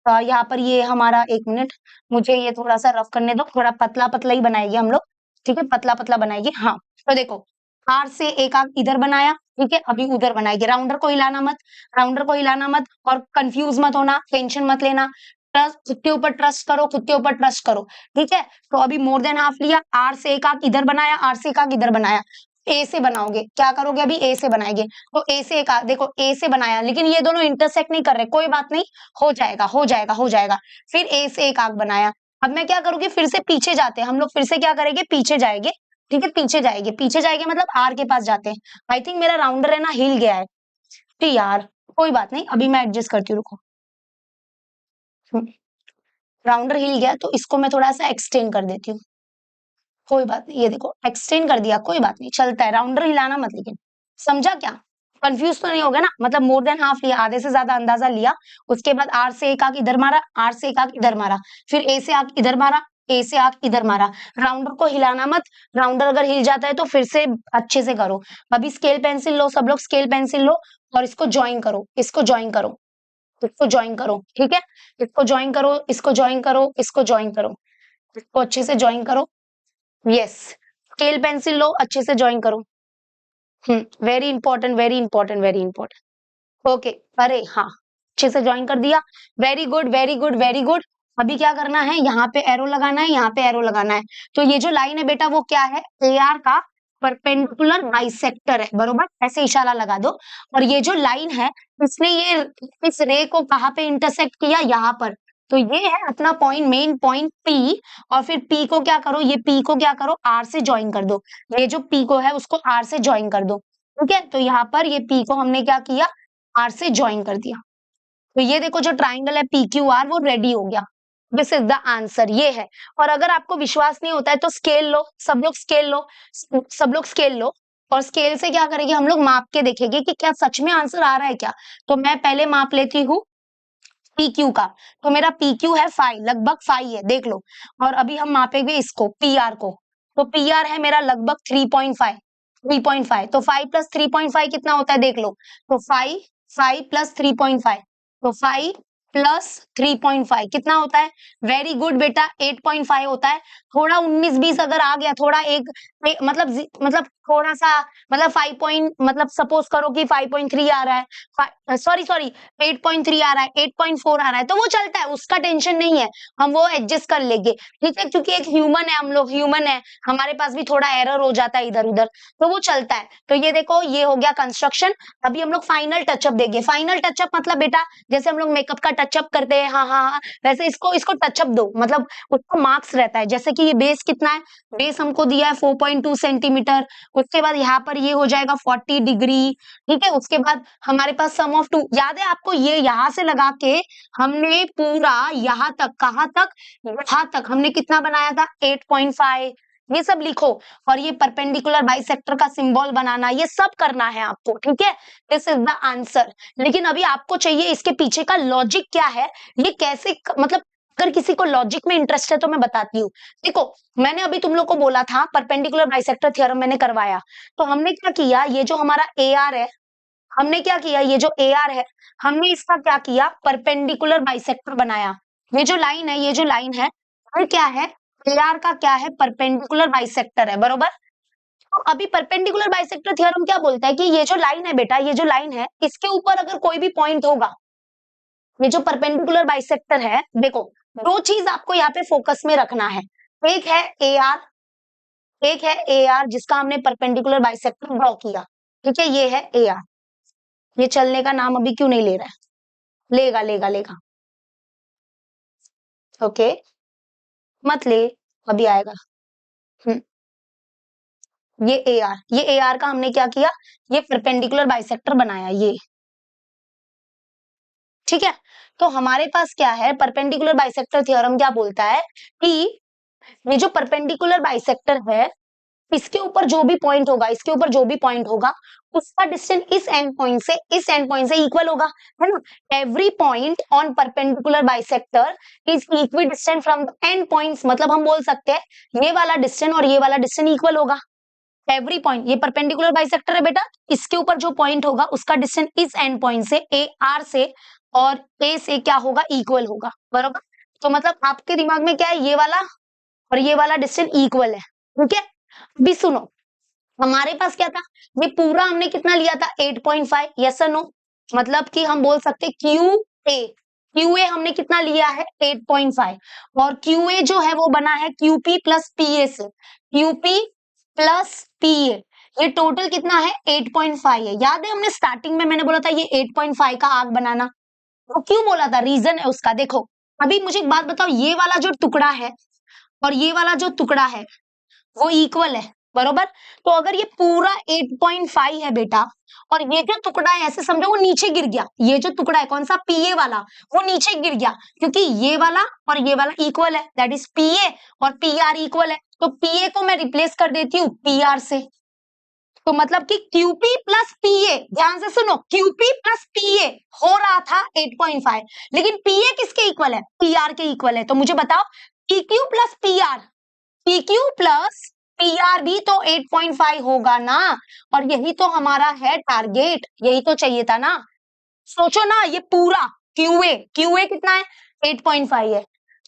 यहाँ पर ये हमारा, एक मिनट, मुझे ये थोड़ा सा रफ करने दो, थोड़ा पतला पतला ही बनाएंगे हम लोग, ठीक है, पतला पतला बनाएंगे। हाँ, तो देखो आर से एक आर्क इधर बनाया, ठीक है, अभी उधर बनाएंगे। राउंडर को हिलाना मत, राउंडर को हिलाना मत, और कंफ्यूज मत होना, टेंशन मत लेना, ट्रस्ट, खुद के ऊपर ट्रस्ट करो, खुद के ऊपर ट्रस्ट करो, ठीक है। तो अभी मोर देन हाफ लिया, आर से एक आर्क इधर बनाया, आर से एक आर्क इधर बनाया, ए से बनाओगे, क्या करोगे, अभी ए से बनाएंगे। तो ए से एक आर्क, देखो ए से बनाया, लेकिन ये दोनों इंटरसेक्ट नहीं कर रहे, कोई बात नहीं, हो जाएगा हो जाएगा हो जाएगा। फिर ए से एक आर्क बनाया। अब मैं क्या करूंगी, फिर से पीछे जाते हैं हम लोग, फिर से क्या करेंगे, पीछे जाएंगे, ठीक है, पीछे जाएंगे, पीछे जाएंगे मतलब आर के पास जाते हैं। आई थिंक मेरा राउंडर है ना हिल गया है, ठीक यार, कोई बात नहीं, अभी मैं एडजस्ट करती हूँ, रुको। राउंडर हिल गया तो इसको मैं थोड़ा सा एक्सटेंड कर देती हूँ, कोई बात नहीं, ये देखो एक्सटेंड कर दिया, कोई बात नहीं, चलता है, राउंडर हिलाना मत, लेकिन समझा क्या, कंफ्यूज तो नहीं हो गया ना। मतलब मोर देन हाफ लिया, आधे से ज्यादा अंदाजा लिया, उसके बाद आर से एक आंख इधर मारा, आर से एक आंख इधर मारा, फिर ए से आंख इधर मारा, ए से आंख इधर मारा। राउंडर को हिलाना मत, राउंडर अगर हिल जाता है तो फिर से अच्छे से करो। अभी स्केल पेंसिल लो, सब लोग स्केल पेंसिल लो, और इसको ज्वाइन करो, इसको ज्वाइन करो, इसको ज्वाइन करो, ठीक है, इसको ज्वाइन करो, इसको ज्वाइन करो, इसको ज्वाइन करो, इसको अच्छे से ज्वाइन करो। यस, स्केल पेंसिल लो, अच्छे से ज्वाइन करो। Very important, very important, very important. Okay, अरे हाँ, अच्छे से ज्वाइन कर दिया, very good very good very good. अभी क्या करना है, यहाँ पे एरो लगाना है, यहाँ पे एरो लगाना है। तो ये जो लाइन है बेटा वो क्या है, ए आर का परपेंडिकुलर बाइसेक्टर है, बरोबर, ऐसे इशारा लगा दो। और ये जो लाइन है इसने ये इस रे को कहाँ पे इंटरसेक्ट किया, यहाँ पर। तो ये है अपना पॉइंट, मेन पॉइंट पी। और फिर पी को क्या करो, ये पी को क्या करो, आर से ज्वाइन कर दो। ये जो पी को है उसको आर से ज्वाइन कर दो, ठीक है। तो यहाँ पर ये पी को हमने क्या किया, आर से ज्वाइन कर दिया, तो ये देखो जो ट्राइंगल है PQR वो रेडी हो गया। दिस इज द आंसर, ये है। और अगर आपको विश्वास नहीं होता है तो स्केल लो, सब लोग स्केल लो, सब लोग स्केल लो। और स्केल से क्या करेंगे, हम लोग माप के देखेंगे कि क्या सच में आंसर आ रहा है क्या। तो मैं पहले माप लेती हूँ PQ का। तो मेरा PQ है 5, लगभग 5 है, देख लो। और अभी हम मापेंगे इसको PR को। तो PR है मेरा लगभग 3.5, 3.5। तो 5 प्लस 3.5 कितना होता है देख लो। तो 5, 5 प्लस 3.5, तो 5 प्लस 3.5 कितना होता है। वेरी गुड बेटा, 8.5 होता है। थोड़ा 19-20 अगर आ गया, थोड़ा मतलब थोड़ा सा, मतलब 5 पॉइंट, मतलब सपोज करो कि 5.3 आ रहा है, सॉरी सॉरी 8.3 आ रहा है, 8.4 आ रहा है, तो वो चलता है, उसका टेंशन नहीं है, हम वो एडजस्ट कर लेंगे। ठीक है, क्योंकि एक ह्यूमन है, हम लोग ह्यूमन है, हमारे पास भी थोड़ा एरर हो जाता है इधर उधर, तो वो चलता है। तो ये देखो, ये हो गया कंस्ट्रक्शन। अभी हम लोग फाइनल टचअप देंगे। फाइनल टचअप मतलब बेटा जैसे हम लोग मेकअप का टचअप करते हैं, हाँ हाँ हाँ, वैसे इसको इसको टचअप दो, मतलब उसको मार्क्स रहता है। जैसे कि ये बेस कितना है, बेस हमको दिया है 4.2 सेंटीमीटर। उसके बाद यहाँ पर ये हो जाएगा 40 डिग्री। ठीक है, उसके बाद हमारे पास सम ऑफ 2 याद है आपको, ये यहाँ से लगा के हमने पूरा यहाँ तक, कहाँ तक, यहाँ तक हमने कितना बनाया था 8.5। ये सब लिखो। और ये परपेंडिकुलर बाइसेक्टर का सिंबल बनाना, ये सब करना है आपको। ठीक है, दिस इज द आंसर। लेकिन अभी आपको चाहिए इसके पीछे का लॉजिक क्या है, ये कैसे, मतलब अगर किसी को लॉजिक में इंटरेस्ट है तो मैं बताती हूँ। देखो, मैंने अभी तुम लोग को बोला था परपेंडिकुलर बाइसेक्टर थ्योरम मैंने करवाया। तो हमने क्या किया, ये जो हमारा AR है, हमने क्या किया, ये जो AR है, हमने इसका क्या किया, परपेंडिकुलर बाइसेक्टर बनाया। ये जो लाइन है, ये जो लाइन है, ये क्या है, AR का क्या है, परपेंडिकुलर बाइसेक्टर है, बरोबर। तो अभी परपेंडिकुलर बाइसेक्टर थ्योरम क्या बोलता है कि ये जो लाइन है बेटा, ये जो लाइन है, इसके ऊपर अगर कोई भी पॉइंट होगा, ये जो परपेंडिकुलर बाइसेक्टर है, देखो दो चीज आपको यहाँ पे फोकस में रखना है। एक है AR, एक है AR जिसका हमने परपेंडिकुलर बाइसेक्टर ड्रॉ किया। ठीक है, ये है AR। ये चलने का नाम अभी क्यों नहीं ले रहा है, लेगा लेगा लेगा, ओके, मत ले, अभी आएगा। ये AR, ये AR का हमने क्या किया, ये परपेंडिकुलर बाइसेक्टर बनाया ये। ठीक है, तो हमारे पास क्या है, परपेंडिकुलर बाइसेक्टर थ्योरम क्या बोलता है कि ये जो परपेंडिकुलर बाइसेक्टर है, इसके ऊपर जो भी पॉइंट होगा, इसके ऊपर जो भी पॉइंट होगा, उसका डिस्टेंस इस एंड पॉइंट से इस एंड पॉइंट से इक्वल होगा, है ना। Every point on perpendicular bisector is equi distance from the and points, मतलब हम बोल सकते हैं ये वाला डिस्टेंस और ये वाला डिस्टेंस इक्वल होगा। एवरी पॉइंट, ये परपेंडिकुलर बाइसेक्टर है बेटा, इसके ऊपर जो पॉइंट होगा उसका डिस्टेंस इस एंड पॉइंट से AR से और A से क्या होगा, इक्वल होगा, बरोबर। तो मतलब आपके दिमाग में क्या है, ये वाला और ये वाला डिस्टेंस इक्वल है। ठीक है, अभी सुनो, हमारे पास क्या था, ये पूरा हमने कितना लिया था 8.5, यस और नो। मतलब कि हम बोल सकते QA हमने कितना लिया है 8.5, और QA जो है वो बना है QP प्लस PA से। QP प्लस PA, ये टोटल कितना है 8.5 है। याद है हमने स्टार्टिंग में मैंने बोला था ये 8.5 का आर्क बनाना, वो क्यों बोला था, रीजन है उसका। देखो अभी मुझे एक बात बताओ, ये वाला जो टुकड़ा है और ये वाला जो टुकड़ा है वो इक्वल है, बरोबर। तो अगर ये पूरा 8.5 है बेटा, और ये जो टुकड़ा है ऐसे समझो वो नीचे गिर गया, ये जो टुकड़ा है कौन सा, PA वाला, वो नीचे गिर गया, क्योंकि ये वाला और ये वाला इक्वल है, दैट इज PA और PR इक्वल है। तो PA को मैं रिप्लेस कर देती हूँ PR से। तो मतलब कि QP प्लस PA, ध्यान से सुनो, QP प्लस PA हो रहा था 8.5, लेकिन PA किसके इक्वल है, PR के इक्वल है। तो मुझे बताओ PQ plus PR, PQ plus PR भी तो 8.5 होगा ना, और यही तो हमारा है टारगेट, यही तो चाहिए था ना। सोचो ना, ये पूरा QA कितना है 8.5 है।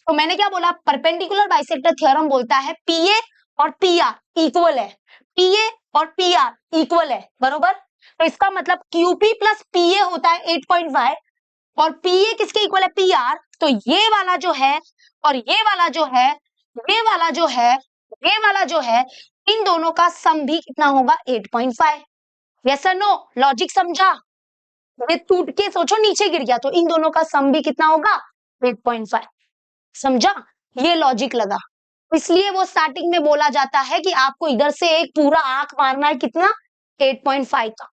तो मैंने क्या बोला, परपेंडिकुलर बाइसेक्टर थ्योरम बोलता है PA और PR इक्वल है, PA और PR इक्वल है, बरोबर। तो इसका मतलब QP प्लस PA होता है 8.5 और PA किसके इक्वल है, PR। तो ये वाला जो है और ये वाला जो है, ये वाला जो है, ये वाला जो है, इन दोनों का सम भी कितना होगा 8.5। यस और नो, लॉजिक समझा। ये टूट के सोचो नीचे गिर गया, तो इन दोनों का सम भी कितना होगा 8.5, समझा। ये लॉजिक लगा, इसलिए वो स्टार्टिंग में बोला जाता है कि आपको इधर से एक पूरा आंख मारना है कितना 8.5 का।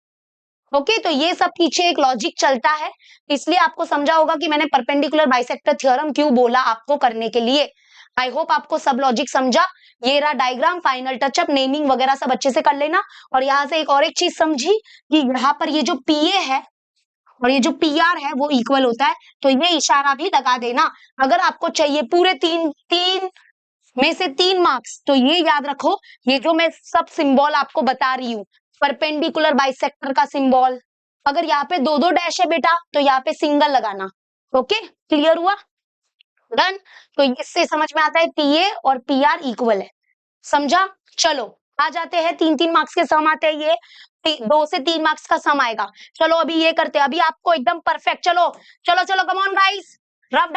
ओके, तो ये सब पीछे एक लॉजिक चलता है, इसलिए आपको समझा होगा कि मैंने परपेंडिकुलर बाइसेक्टर थ्योरम क्यों बोला आपको करने के लिए। आई होप आपको सब लॉजिक समझा। ये रहा डायग्राम, फाइनल टचअप, नेमिंग वगैरह सब अच्छे से कर लेना। और यहाँ से एक चीज समझी कि यहाँ पर ये जो पीए है और ये जो पीआर है वो इक्वल होता है, तो ये इशारा भी लगा देना। अगर आपको चाहिए पूरे तीन तीन में से 3 मार्क्स, तो ये याद रखो, ये जो मैं सब सिंबल आपको बता रही हूँ, परपेंडिकुलर बाइसेक्टर का सिंबल, अगर यहाँ पे 2-2 डैश है बेटा, तो यहाँ पे सिंगल लगाना। ओके, क्लियर हुआ? डन। तो इससे समझ में आता है पीए और पीआर इक्वल है, समझा? चलो आ जाते हैं, 3-3 मार्क्स के सम आते हैं, ये 2 से 3 मार्क्स का सम आएगा। चलो अभी ये करते हैं, अभी आपको एकदम परफेक्ट, चलो चलो चलो, come on guys, rough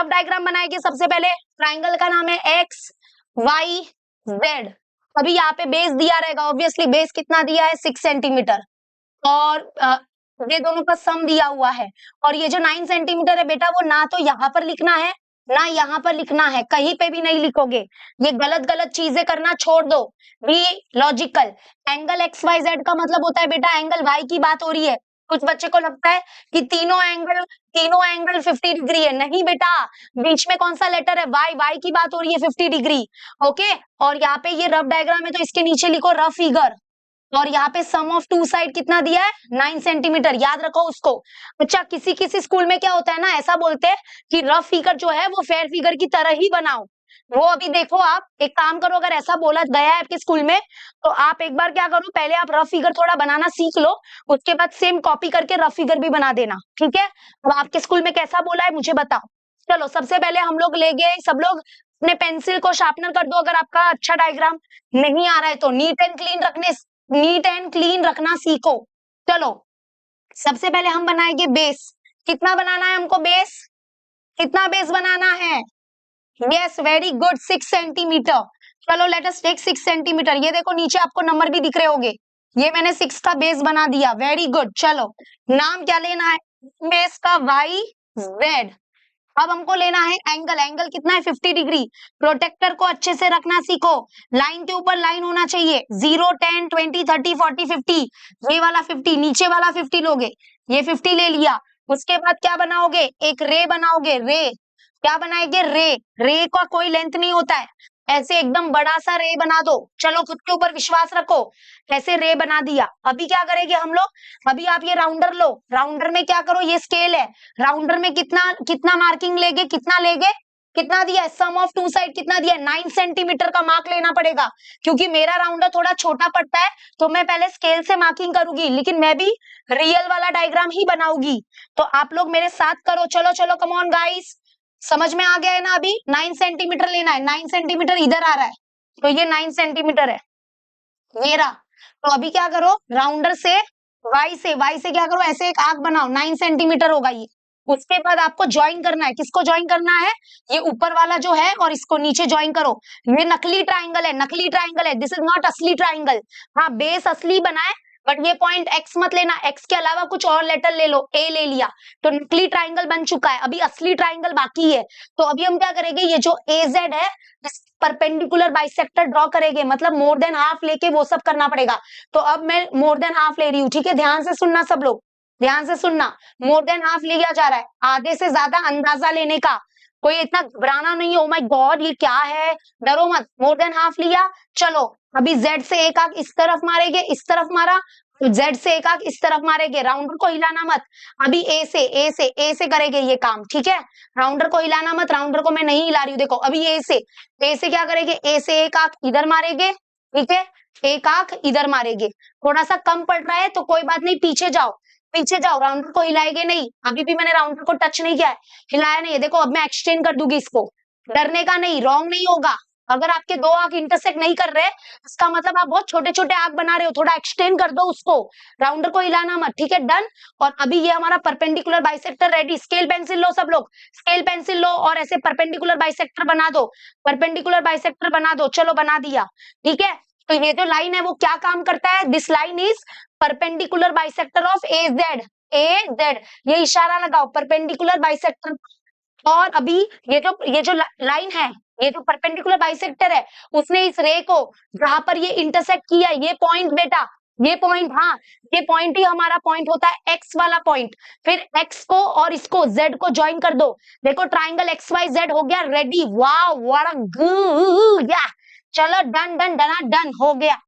diagram बनाएंगे। सबसे पहले ट्राइंगल का नाम है एक्स वाई जेड। अभी यहाँ पे बेस दिया रहेगा, ऑब्वियसली बेस कितना दिया है 6 सेंटीमीटर, और ये दोनों का सम दिया हुआ है। और ये जो 9 सेंटीमीटर है बेटा, वो ना तो यहाँ पर लिखना है ना यहाँ पर लिखना है, कहीं पे भी नहीं लिखोगे। ये गलत गलत चीजें करना छोड़ दो, be logical. Angle X Y Z का मतलब होता है बेटा एंगल वाई की बात हो रही है। कुछ बच्चे को लगता है कि तीनों एंगल 50 डिग्री है, नहीं बेटा, बीच में कौन सा लेटर है, वाई, वाई की बात हो रही है 50 डिग्री। ओके, और यहाँ पे ये रफ डायग्राम है, तो इसके नीचे लिखो रफ फिगर। और यहाँ पे सम ऑफ टू साइड कितना दिया है 9 सेंटीमीटर, याद रखो उसको। अच्छा, किसी किसी स्कूल में क्या होता है ना, ऐसा बोलते हैं कि रफ फिगर जो है वो फेयर फिगर की तरह ही बनाओ। वो अभी देखो, आप एक काम करो, अगर ऐसा बोला गया है आपके स्कूल में, तो आप एक बार क्या करो, पहले आप रफ फिगर थोड़ा बनाना सीख लो, उसके बाद सेम कॉपी करके रफ फिगर भी बना देना, ठीक है? अब आपके स्कूल में कैसा बोला है मुझे बताओ। चलो सबसे पहले हम लोग ले गए, सब लोग अपने पेंसिल को शार्पनर कर दो, अगर आपका अच्छा डायग्राम नहीं आ रहा है तो नीट एंड क्लीन रखना सीखो। चलो सबसे पहले हम बनाएंगे बेस। कितना बनाना है हमको बेस? कितना बेस बनाना है? Yes, very good, 6 centimetre. चलो लेट अस टेक 6 सेंटीमीटर। ये देखो नीचे आपको नंबर भी दिख रहे होंगे, ये मैंने 6 का बेस बना दिया, वेरी गुड। चलो नाम क्या लेना है बेस का? Y Z. अब हमको लेना है एंगल, एंगल कितना है 50 डिग्री। प्रोटेक्टर को अच्छे से रखना सीखो, लाइन के ऊपर लाइन होना चाहिए, 0 10 20 30 40 50, ये वाला 50, नीचे वाला 50 लोगे, ये 50 ले लिया। उसके बाद क्या बनाओगे? एक रे बनाओगे, रे क्या बनाएंगे? रे, रे का कोई लेंथ नहीं होता है, ऐसे एकदम बड़ा सा रे बना दो। चलो खुद के ऊपर विश्वास रखो, ऐसे रे बना दिया। अभी क्या करेंगे हम लोग, अभी आप ये राउंडर लो, राउंडर में क्या करो, ये स्केल है, राउंडर में कितना कितना मार्किंग लेगे, कितना लेगे, कितना दिया है सम ऑफ टू साइड, कितना दिया है 9 सेंटीमीटर का मार्क लेना पड़ेगा। क्योंकि मेरा राउंडर थोड़ा छोटा पड़ता है, तो मैं पहले स्केल से मार्किंग करूंगी, लेकिन मैं भी रियल वाला डायग्राम ही बनाऊंगी। तो आप लोग मेरे साथ करो, चलो चलो, कम ऑन गाइस, समझ में आ गया है ना? अभी 9 सेंटीमीटर लेना है, 9 सेंटीमीटर इधर आ रहा है, तो ये 9 सेंटीमीटर है, ये रहा। तो अभी क्या करो, राउंडर से वाई से क्या करो, ऐसे एक आर्क बनाओ, 9 सेंटीमीटर होगा ये। उसके बाद आपको ज्वाइन करना है, किसको ज्वाइन करना है? ये ऊपर वाला जो है और इसको नीचे ज्वाइन करो। ये नकली ट्राइंगल है, नकली ट्राइंगल है, दिस इज नॉट असली ट्राइंगल। हाँ बेस असली बना है, बट ये पॉइंट एक्स मत लेना, एक्स के अलावा कुछ और लेटर ले लो, ए ले लिया, तो नकली ट्राइंगल बन चुका है, अभी असली ट्राइंगल बाकी है। तो अभी हम क्या करेंगे, ये जो ए जेड है, परपेंडिकुलर बाइसेक्टर ड्रॉ करेंगे, मतलब मोर देन हाफ लेके वो सब करना पड़ेगा। तो अब मैं मोर देन हाफ ले रही हूँ, ठीक है? ध्यान से सुनना सब लोग, ध्यान से सुनना, मोर देन हाफ लिया जा रहा है, आधे से ज्यादा अंदाजा लेने का, कोई इतना घबराना नहीं है, ओ माय गॉड ये क्या है, डरो मत, मोर देन हाफ लिया। चलो अभी जेड से एक आंख इस तरफ मारेंगे, इस तरफ मारा, जेड से एक आंख इस तरफ मारेंगे, राउंडर को हिलाना मत। अभी ए से करेंगे ये काम, ठीक है? राउंडर को हिलाना मत, राउंडर को मैं नहीं हिला रही हूँ, देखो अभी ए से क्या करेंगे, ए से एक आंख इधर मारेंगे, ठीक है? एक आंख इधर मारेंगे, थोड़ा सा कम पड़ रहा है तो कोई बात नहीं, पीछे जाओ, पीछे जाओ, राउंडर को हिलाएंगे नहीं, अभी भी मैंने राउंडर को टच नहीं किया है, हिलाया नहीं है। देखो अब मैं एक्सटेंड कर दूंगी इसको, डरने का नहीं, रॉन्ग नहीं होगा। अगर आपके दो आंख इंटरसेक्ट नहीं कर रहे, इसका मतलब आप बहुत छोटे छोटे आंख बना रहे हो, थोड़ा एक्सटेंड कर दो उसको, राउंडर को हिलाना मत, ठीक है? डन। और अभी ये हमारा perpendicular bisector ready. Scale pencil लो सब लोग, स्केल पेंसिल लो और ऐसे परपेंडिकुलर बाइसेक्टर बना दो, परपेंडिकुलर बाइसेक्टर बना दो। चलो बना दिया, ठीक है? तो ये जो लाइन है वो क्या काम करता है, this line is perpendicular bisector of A Z, ये इशारा लगाओ परपेंडिकुलर बाइसेक्टर। और अभी ये जो लाइन है, ये जो परपेंडिकुलर बाइसेक्टर है, उसने इस रे को जहां पर ये इंटरसेक्ट किया, ये पॉइंट बेटा ये पॉइंट, हाँ ये पॉइंट ही हमारा पॉइंट होता है, एक्स वाला पॉइंट। फिर एक्स को और इसको जेड को ज्वाइन कर दो, देखो ट्राइंगल एक्स वाई जेड हो गया ready. Wow what a good, या चलो डन डन डन डन हो गया।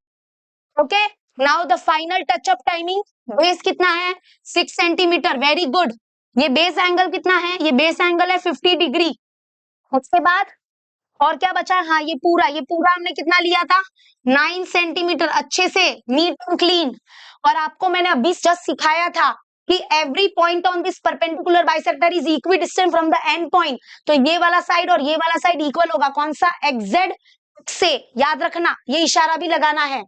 Okay, now the final touch-up timing. Base कितना है? 6 सेंटीमीटर, वेरी गुड। ये बेस एंगल कितना है? ये बेस एंगल है 50 डिग्री। उसके बाद और क्या बचा है? हाँ ये पूरा हमने कितना लिया था? 9 सेंटीमीटर, अच्छे से नीट एंड क्लीन। और आपको मैंने अभी जस्ट सिखाया था कि every point on this perpendicular bisector is equi distant from the end point. तो ये वाला साइड और ये वाला साइड इक्वल होगा, कौन सा? XZ से, याद रखना ये इशारा भी लगाना है।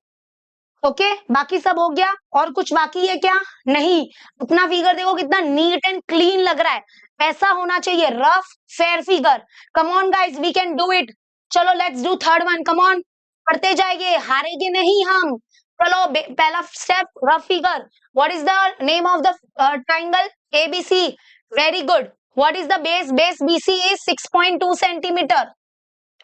ओके, बाकी सब हो गया। और कुछ बाकी है क्या? नहीं। अपना फिगर देखो कितना नीट एंड क्लीन लग रहा है, ऐसा होना चाहिए, rough fair figure. Come on guys, we can do it. चलो let's do third one, come on, करते जाएंगे, हारेंगे नहीं हम। चलो पहला step, rough figure. What is the name of the triangle? ABC, very good. What is the base? Base BC is 6.2 centimetre.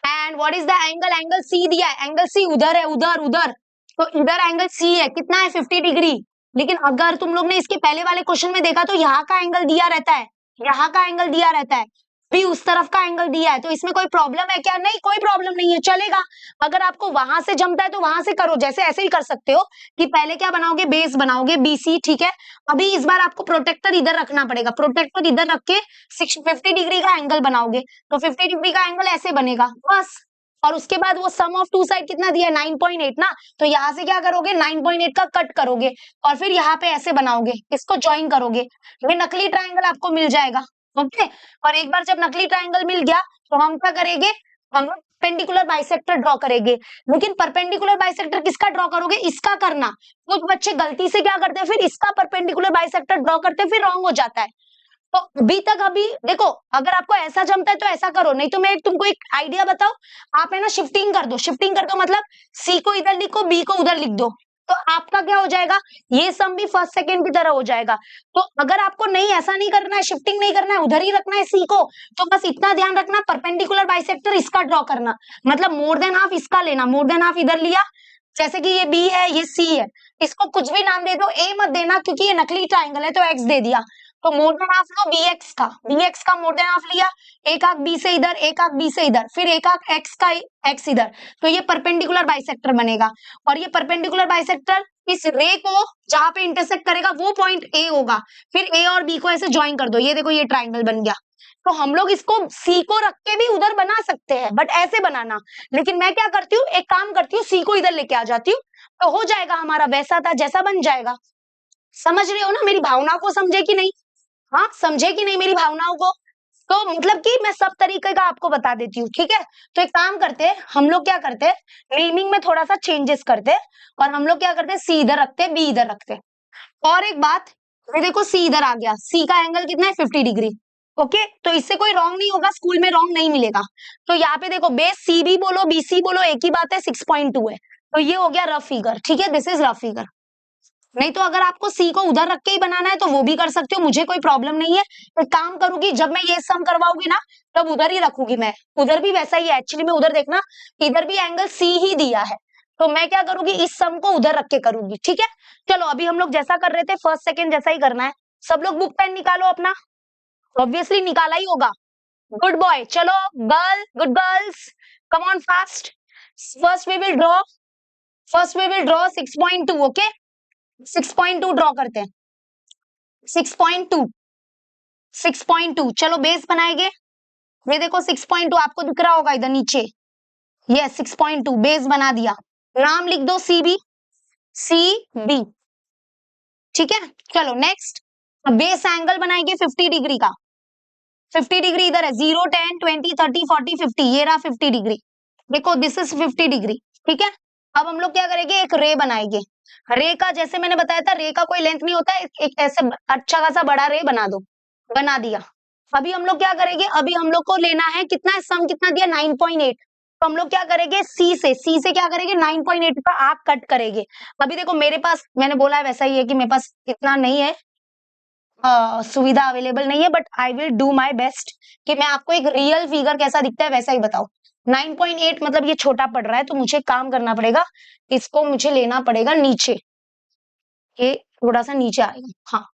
And what is the angle? Angle C दिया है, angle C उधर है, उधर उधर, तो इधर एंगल C है, कितना है? 50 डिग्री। लेकिन अगर तुम लोग ने इसके पहले वाले क्वेश्चन में देखा तो यहाँ का एंगल दिया रहता है, यहाँ का एंगल दिया रहता है, भी उस तरफ का एंगल दिया है। तो इसमें कोई प्रॉब्लम है क्या? नहीं, कोई प्रॉब्लम नहीं है, चलेगा। अगर आपको वहां से जमता है तो वहां से करो, जैसे ऐसे ही कर सकते हो कि पहले क्या बनाओगे? बेस बनाओगे BC, ठीक है। अभी इस बार आपको प्रोटेक्टर इधर रखना पड़ेगा, प्रोटेक्टर इधर रख के 50 डिग्री का एंगल बनाओगे, तो 50 डिग्री का एंगल ऐसे बनेगा बस। और उसके बाद वो सम ऑफ टू साइड कितना दिया है? 9.8 ना, तो यहाँ से क्या करोगे? 9.8 का कट करोगे और फिर यहाँ पे ऐसे बनाओगे, इसको ज्वाइन करोगे, ये नकली ट्राइंगल आपको मिल जाएगा। ओके, और एक बार जब नकली ट्राइंगल मिल गया तो हम क्या करेंगे? हम परपेंडिकुलर बाइसेक्टर ड्रॉ करेंगे। लेकिन परपेंडिकुलर बाइसेक्टर किसका ड्रॉ करोगे? इसका करना। कुछ बच्चे गलती से क्या करते हैं, फिर इसका परपेंडिकुलर बाइसेक्टर ड्रॉ करते हैं, फिर रॉन्ग हो जाता है। तो अभी देखो, अगर आपको ऐसा जमता है तो ऐसा करो, नहीं तो मैं तुमको एक आइडिया बताऊं, आप है ना शिफ्टिंग कर दो। शिफ्टिंग कर दो मतलब C को इधर लिखो, B को उधर लिख दो, तो आपका क्या हो जाएगा? ये सम भी फर्स्ट सेकंड की तरह हो जाएगा। तो अगर आपको नहीं, ऐसा नहीं करना है, शिफ्टिंग नहीं करना है, उधर ही रखना है C को, तो बस इतना ध्यान रखना, परपेंडिकुलर बाइसेक्टर इसका ड्रॉ करना, मतलब मोर देन हाफ इसका लेना, मोर देन हाफ इधर लिया, जैसे कि ये B है, ये C है, इसको कुछ भी नाम दे दो, A मत देना क्योंकि ये नकली ट्राइंगल है, तो X दे दिया। तो मोर देन हाफ लो BX का मोर देन हाफ लिया, एक आंख B से इधर, एक आंख B से इधर, फिर एक आंख X का X इधर, तो ये परपेंडिकुलर बाइसेक्टर बनेगा। और ये परपेंडिकुलर बाइसेक्टर इस रे को जहां पे इंटरसेक्ट करेगा वो पॉइंट A होगा, फिर A और B को ऐसे ज्वाइन कर दो, ये देखो ये ट्राइंगल बन गया। तो हम लोग इसको C को रख के भी उधर बना सकते हैं, बट ऐसे बनाना। लेकिन मैं क्या करती हूँ, एक काम करती हूँ, C को इधर लेके आ जाती हूँ, तो हो जाएगा हमारा वैसा था जैसा बन जाएगा। समझ रहे हो ना मेरी भावनाओं को? समझे कि नहीं? हाँ, समझे कि नहीं मेरी भावनाओं को? तो मतलब कि मैं सब तरीके का आपको बता देती हूँ, ठीक है। तो एक काम करते हैं, हम लोग क्या करते हैं, नेमिंग में थोड़ा सा चेंजेस करते हैं, और हम लोग क्या करते हैं, C इधर रखते हैं, B इधर रखते हैं। और एक बात, ये देखो C इधर आ गया, C का एंगल कितना है? 50 डिग्री। ओके, तो इससे कोई रॉन्ग नहीं होगा, स्कूल में रॉन्ग नहीं मिलेगा। तो यहाँ पे देखो, बेस CB बोलो, BC बोलो, एक ही बात है, 6.2 है। तो ये हो गया रफ फिगर, ठीक है, दिस इज रफ फिगर। नहीं तो अगर आपको C को उधर रख के ही बनाना है तो वो भी कर सकते हो, मुझे कोई प्रॉब्लम नहीं है। एक काम करूंगी, जब मैं ये सम करवाऊंगी ना, तब उधर ही रखूंगी मैं, उधर भी वैसा ही है एक्चुअली में, उधर देखना इधर भी एंगल C ही दिया है, तो मैं क्या करूंगी, इस सम को उधर रख के करूंगी, ठीक है। चलो अभी हम लोग जैसा कर रहे थे फर्स्ट सेकेंड जैसा ही करना है। सब लोग बुक पेन निकालो अपना, ऑब्वियसली निकाला ही होगा। गुड बॉय, चलो girl, good girls, come on fast. First we will draw, 6.2, okay. 6.2 draw करते हैं, 6.2, चलो बेस बनाएंगे। ये देखो 6.2 आपको दिख रहा होगा इधर नीचे, ये 6.2 बेस बना दिया। नाम लिख दो CB, ठीक है। चलो नेक्स्ट, बेस एंगल बनाएंगे 50 डिग्री का। 50 डिग्री इधर है, 0, 10, 20, 30, 40, 50, ये रहा 50 डिग्री। देखो दिस इज 50 डिग्री, ठीक है। अब हम लोग क्या करेंगे, एक रे बनाएंगे। रे का जैसे मैंने बताया था, रे का कोई लेंथ नहीं होता है, एक ऐसे अच्छा खासा बड़ा रे बना दो, बना दिया। अभी हम लोग क्या करेंगे, अभी हम लोग को लेना है कितना, सम कितना दिया, 9.8। तो हम लोग क्या करेंगे, C से क्या करेंगे, 9.8 का आर्क कट करेंगे। अभी देखो मेरे पास, मैंने बोला है वैसा ही है कि मेरे पास इतना नहीं है, सुविधा अवेलेबल नहीं है, but I will do my best कि मैं आपको एक रियल फिगर कैसा दिखता है वैसा ही बताऊं। 9.8 मतलब ये छोटा पड़ रहा है, तो मुझे काम करना पड़ेगा, इसको मुझे लेना पड़ेगा नीचे, ये थोड़ा सा नीचे आएगा। हाँ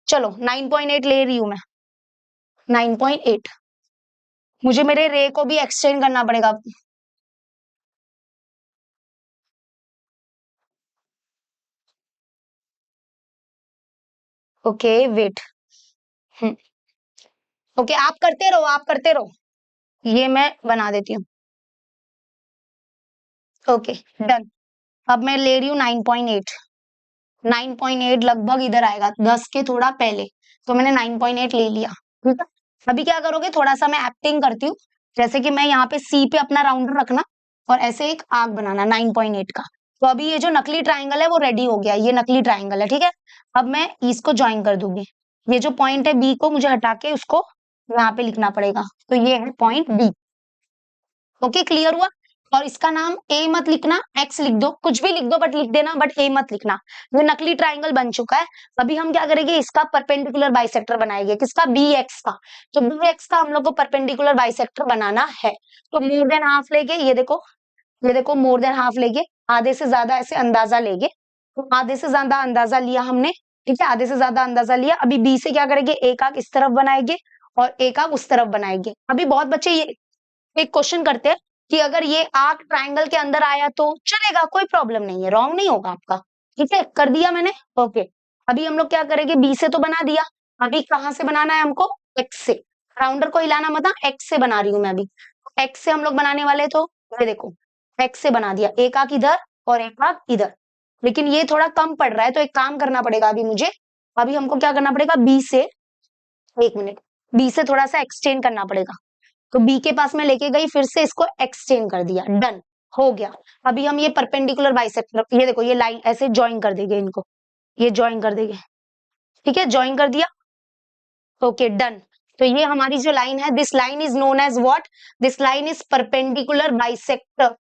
चलो 9.8 ले रही हूं मैं, 9.8। मुझे मेरे रे को भी एक्सटेंड करना पड़ेगा। Okay wait. ओके आप करते रहो, आप करते रहो, ये मैं बना देती हूँ। Okay done. अब मैं ले रही हूँ 9.8। 9.8 लगभग इधर आएगा, 10 के थोड़ा पहले, तो मैंने 9.8 ले लिया। ठीक है, अभी क्या करोगे, थोड़ा सा मैं एक्टिंग करती हूँ, जैसे कि मैं यहाँ पे सी पे अपना राउंडर रखना और ऐसे एक आर्क बनाना 9.8 का। तो अभी ये जो नकली ट्राइंगल है वो रेडी हो गया, ये नकली ट्राइंगल है। ठीक है, अब मैं इसको ज्वाइन कर दूंगी। ये जो पॉइंट है बी को मुझे हटा के उसको यहाँ पे लिखना पड़ेगा, तो ये है पॉइंट बी। ओके क्लियर हुआ। और इसका नाम ए मत लिखना, एक्स लिख दो, कुछ भी लिख दो बट लिख देना, बट ए मत लिखना। ये नकली ट्राइंगल बन चुका है। अभी हम क्या करेंगे, इसका परपेंडिकुलर बाइसेक्टर बनाएंगे, किसका, बी एक्स का। तो बी एक्स का हम लोग को परपेंडिकुलर बाइसेक्टर बनाना है। तो मोर देन हाफ लेके, ये देखो, ये देखो मोर देन हाफ लेके, आधे से ज्यादा ऐसे अंदाजा लेंगे। तो आधे से ज्यादा अंदाजा लिया हमने, ठीक है, आधे से ज्यादा अंदाजा लिया। अभी बी से क्या करेंगे, एक आंख इस तरफ बनाएंगे और एक आंख उस तरफ बनाएंगे। अभी बहुत बच्चे ये एक क्वेश्चन करते हैं कि अगर ये आर्क ट्राइंगल के अंदर आया तो चलेगा, कोई प्रॉब्लम नहीं है, रॉन्ग नहीं होगा आपका। ठीक है, कर दिया मैंने। ओके, अभी हम लोग क्या करेंगे, बी से तो बना दिया, अभी कहां से बनाना है हमको, एक्स से। राउंडर को हिलाना मत, एक्स से बना रही हूं मैं अभी। एक्स से हम लोग बनाने वाले, तो ये देखो एक्स से बना दिया, एक आंख इधर और एक आंख इधर। लेकिन ये थोड़ा कम पड़ रहा है, तो एक काम करना पड़ेगा अभी मुझे। अभी हमको क्या करना पड़ेगा, बी से, एक मिनट, बी से थोड़ा सा एक्सटेंड करना पड़ेगा। तो बी के पास में लेके गई, फिर से इसको एक्सटेंड कर दिया, डन हो गया। अभी हम ये परपेंडिकुलर बाइसेक्टर, ये देखो ये लाइन ऐसे ज्वाइन कर देंगे इनको, ये ज्वाइन कर देंगे। ठीक है, ज्वाइन कर दिया। Okay done. तो ये हमारी जो लाइन है, this line is known as what, this line is perpendicular bisector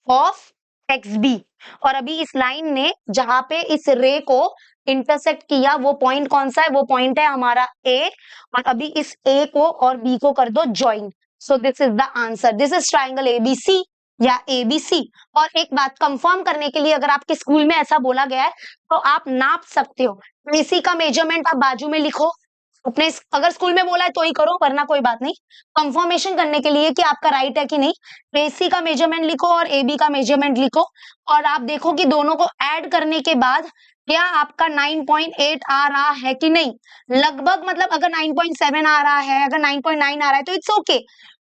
of X B. और अभी इस लाइन ने जहां पे इस रे को इंटरसेक्ट किया, वो पॉइंट कौन सा है, वो पॉइंट है हमारा ए। और अभी इस ए को और बी को कर दो join. So this is the answer, this is triangle ABC या एबीसी। और एक बात कंफर्म करने के लिए, अगर आपके स्कूल में ऐसा बोला गया है तो आप नाप सकते हो, एसी का मेजरमेंट आप बाजू में लिखो अपने, अगर स्कूल में बोला है तो ही करो, वरना कोई बात नहीं। कंफर्मेशन करने के लिए कि आपका राइट है कि नहीं, एसी का मेजरमेंट लिखो और एबी का मेजरमेंट लिखो, और आप देखो कि दोनों को ऐड करने के बाद क्या आपका 9.8 आ रहा है कि नहीं। लगभग मतलब अगर 9.7 आ रहा है, अगर 9.9 आ रहा है तो इट्स ओके,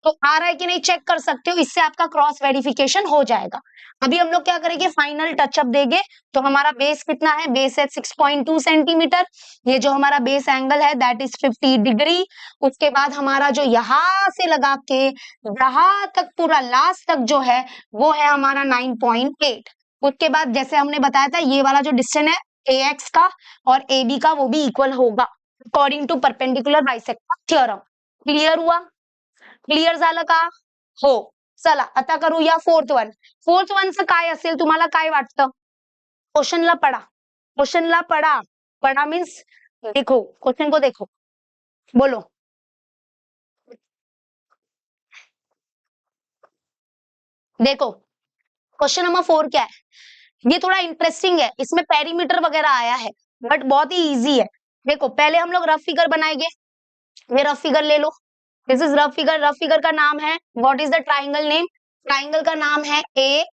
तो आ रहा है कि नहीं चेक कर सकते हो, इससे आपका क्रॉस वेरिफिकेशन हो जाएगा। अभी हम लोग क्या करेंगे, फाइनल टचअप देंगे। तो हमारा बेस कितना है, बेस है 6.2 सेंटीमीटर। ये जो हमारा बेस एंगल है दैट इज 50 डिग्री। उसके बाद हमारा जो यहाँ से लगा के यहाँ तक पूरा लास्ट तक जो है वो है हमारा 9.8। उसके बाद जैसे हमने बताया था, ये वाला जो डिस्टेंस है AX का और AB का, वो भी इक्वल होगा according to perpendicular bisector theorem. Clear हुआ, क्लियर झालं का, हो। चला आता करूया फोर्थ वन। फोर्थ वनचं काय असेल, तुम्हाला काय वाटतं, क्वेश्चनला पढ़ा, क्वेश्चनला पढ़ा, पढ़ा मीन्स देखो, क्वेश्चन को देखो, बोलो। देखो क्वेश्चन नंबर 4 क्या है, ये थोड़ा इंटरेस्टिंग है, इसमें पेरीमीटर वगैरह आया है बट बहुत ही इजी है। देखो पहले हम लोग रफ फिगर बनाएंगे, ये रफ फिगर ले लो, this is rough figure. Rough figure का नाम है, what is the triangle name, triangle का नाम है ए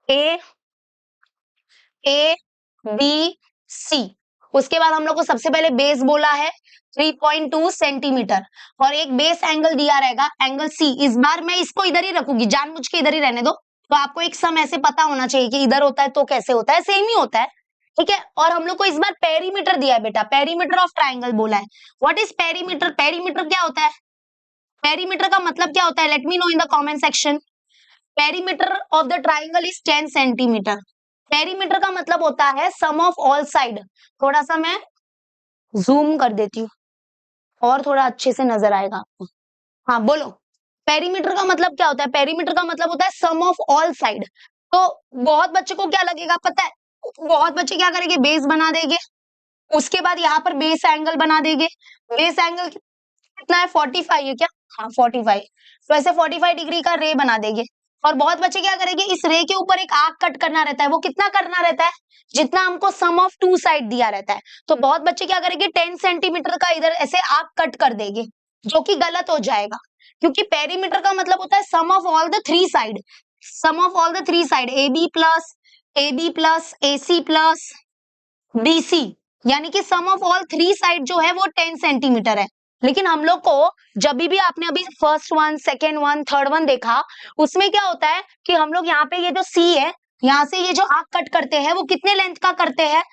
ए ए बी सी। उसके बाद हम लोग को सबसे पहले बेस बोला है 3.2 सेंटीमीटर, और एक बेस एंगल दिया रहेगा एंगल सी। इस बार मैं इसको इधर ही रखूंगी, जानबूझ के इधर ही रहने दो, तो आपको एक सम ऐसे पता होना चाहिए कि इधर होता है तो कैसे होता है, सेम ही होता है। ठीक है, और हम लोग को इस बार पेरीमीटर दिया है बेटा, पेरीमीटर ऑफ ट्राइंगल बोला है। व्हाट इज पेरीमीटर, पेरीमीटर क्या होता है, पेरीमीटर का मतलब क्या होता है, let me know in the comment section. Perimeter of the triangle is 10 centimetre. Perimeter का मतलब होता है सम ऑफ ऑल साइड। थोड़ा सा मैं जूम कर देती हूँ और थोड़ा अच्छे से नजर आएगा आपको। हाँ बोलो, पेरीमीटर का मतलब क्या होता है, पेरीमीटर का मतलब होता है सम ऑफ ऑल साइड। तो बहुत बच्चे को क्या लगेगा पता है, बहुत बच्चे क्या करेंगे, बेस बना देंगे, उसके बाद यहाँ पर बेस एंगल बना देंगे। बेस एंगल कितना है, 45 है क्या, हाँ 45। तो ऐसे 45 डिग्री का रे बना देंगे। और बहुत बच्चे क्या करेंगे, इस रे के ऊपर एक आर्क कट करना रहता है। वो कितना करना रहता है, जितना हमको सम ऑफ टू साइड दिया रहता है। तो बहुत बच्चे क्या करेंगे, 10 सेंटीमीटर का इधर ऐसे आर्क कट कर देंगे, जो कि गलत हो जाएगा, क्योंकि पेरीमीटर का मतलब होता है sum of all the three side, sum of all the three side, A B plus A C plus B C, यानी कि sum of all three side जो है वो 10 सेंटीमीटर है। लेकिन हम लोग को जब भी आपने अभी first one, second one, third one देखा, उसमें क्या होता है कि हम लोग यहाँ पे ये जो सी है, यहाँ से ये जो आर्क कट करते हैं वो कितने लेंथ का करते हैं,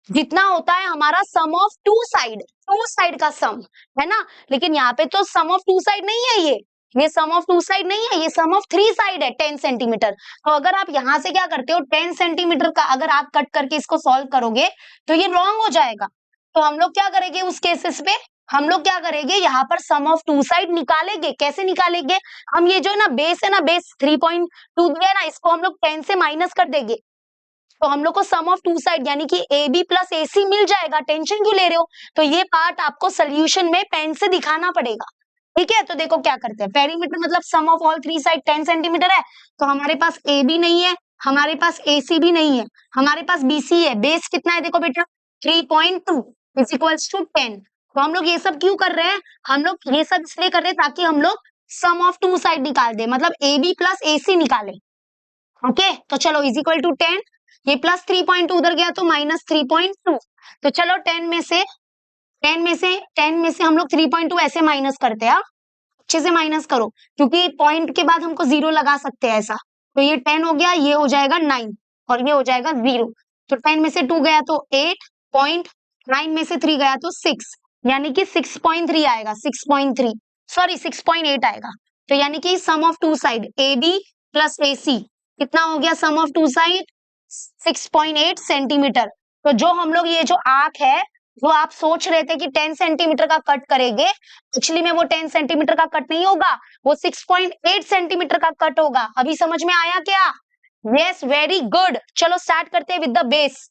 जितना होता है हमारा सम ऑफ टू साइड का सम, है ना। लेकिन यहाँ पे तो सम ऑफ टू साइड नहीं है, ये सम ऑफ टू साइड नहीं है, ये सम ऑफ थ्री साइड है 10 सेंटीमीटर। तो अगर आप यहाँ से क्या करते हो, 10 सेंटीमीटर का अगर आप कट करके इसको सॉल्व करोगे तो ये रॉन्ग हो जाएगा। तो हम लोग क्या करेंगे उस केसेस पे, हम लोग क्या करेंगे, यहाँ पर सम ऑफ टू साइड निकालेंगे। कैसे निकालेंगे, हम ये जो है ना बेस 3.2 दिया है ना, इसको हम लोग 10 से माइनस कर देंगे, तो हम लोग को सम ऑफ टू साइड यानी कि ए बी प्लस ए सी मिल जाएगा। टेंशन क्यों ले रहे हो, तो ये पार्ट आपको सोल्यूशन में पेन से दिखाना पड़ेगा, ठीक है। तो देखो क्या करते हैं, पेरीमीटर मतलब sum of all three side 10 centimetre है, तो हमारे पास ए बी नहीं है, हमारे पास ए सी भी नहीं है, हमारे पास बी सी है। बेस कितना है देखो बेटा, 3.2 इज इक्वल्स टू 10। तो हम लोग ये सब क्यों कर रहे हैं, हम लोग ये सब इसलिए कर रहे हैं ताकि हम लोग सम ऑफ टू साइड निकाल दे, मतलब ए बी प्लस ए सी निकाले। ओके, तो चलो इज इक्वल टू 10, ये प्लस 3.2 उधर गया तो माइनस 3.2। तो चलो 10 में से हम लोग 3.2 ऐसे माइनस करते हैं, अच्छे से माइनस करो, क्योंकि पॉइंट के बाद हमको जीरो लगा सकते हैं ऐसा। तो ये 10 हो गया, ये हो जाएगा 9 और ये हो जाएगा 0। तो 10 में से 2 गया तो 8, 9 में से 3 गया तो 6, यानी कि 6.3 आएगा, 6.3 सॉरी 6.8 आएगा। तो यानी कि sum of two side A B plus A C कितना हो गया, sum of two side 6.8 centimetre. तो जो हम लोग ये जो आर्क है, जो आप सोच रहे थे कि 10 सेंटीमीटर का कट करेंगे, एक्चुअली में वो 10 सेंटीमीटर का कट नहीं होगा, वो 6.8 सेंटीमीटर का कट होगा। अभी समझ में आया क्या, यस वेरी गुड। चलो स्टार्ट करते हैं विद द बेस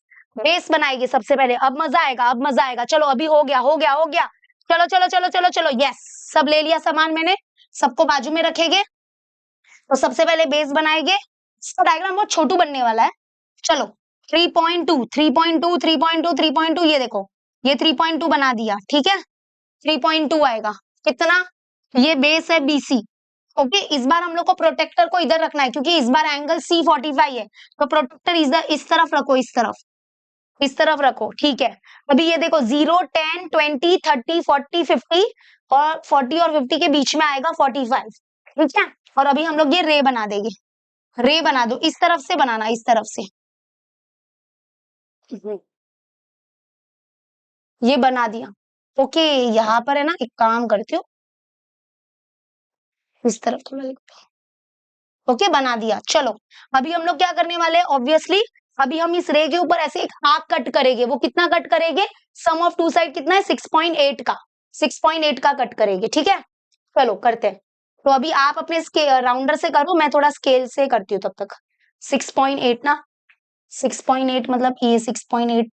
बनाएंगे सबसे पहले, अब मजा आएगा। चलो अभी हो गया। चलो यस, सब ले लिया सामान मैंने, सबको बाजू में रखेंगे। तो सबसे पहले बेस बनाएंगे, इसका डायग्राम बहुत छोटू बनने वाला है। चलो 3.2 ये देखो, ये 3.2 बना दिया, ठीक है। 3.2 आएगा कितना, ये बेस है BC। ओके, इस बार हम लोग को प्रोटेक्टर को इधर रखना है, क्योंकि इस बार एंगल C45 है, तो प्रोटेक्टर इस तरफ रखो, इस तरफ रखो, ठीक है। अभी ये देखो 0, 10, 20, 30, 40, 50 और 40 और 50 के बीच में आएगा 45, ठीक है। और अभी हम लोग ये रे बना देंगे, रे बना दो, इस तरफ से बनाना, इस तरफ से ये बना दिया। ओके, यहाँ पर है ना, एक काम करती हूँ, इस तरफ थोड़ा लिखता हूँ। ओके, बना दिया। चलो अभी हम लोग क्या करने वाले हैं, ऑब्वियसली अभी हम इस रे के ऊपर ऐसे एक आर्क कट करेंगे। वो कितना कट करेंगे, सम ऑफ टू साइड कितना है, 6.8 का, 6.8 का कट करेंगे, ठीक है। चलो करते हैं। तो अभी आप अपने राउंडर से करो, मैं थोड़ा स्केल से करती हूँ तब तक। 6.8 ना, 6.8 मतलब ये 6.8,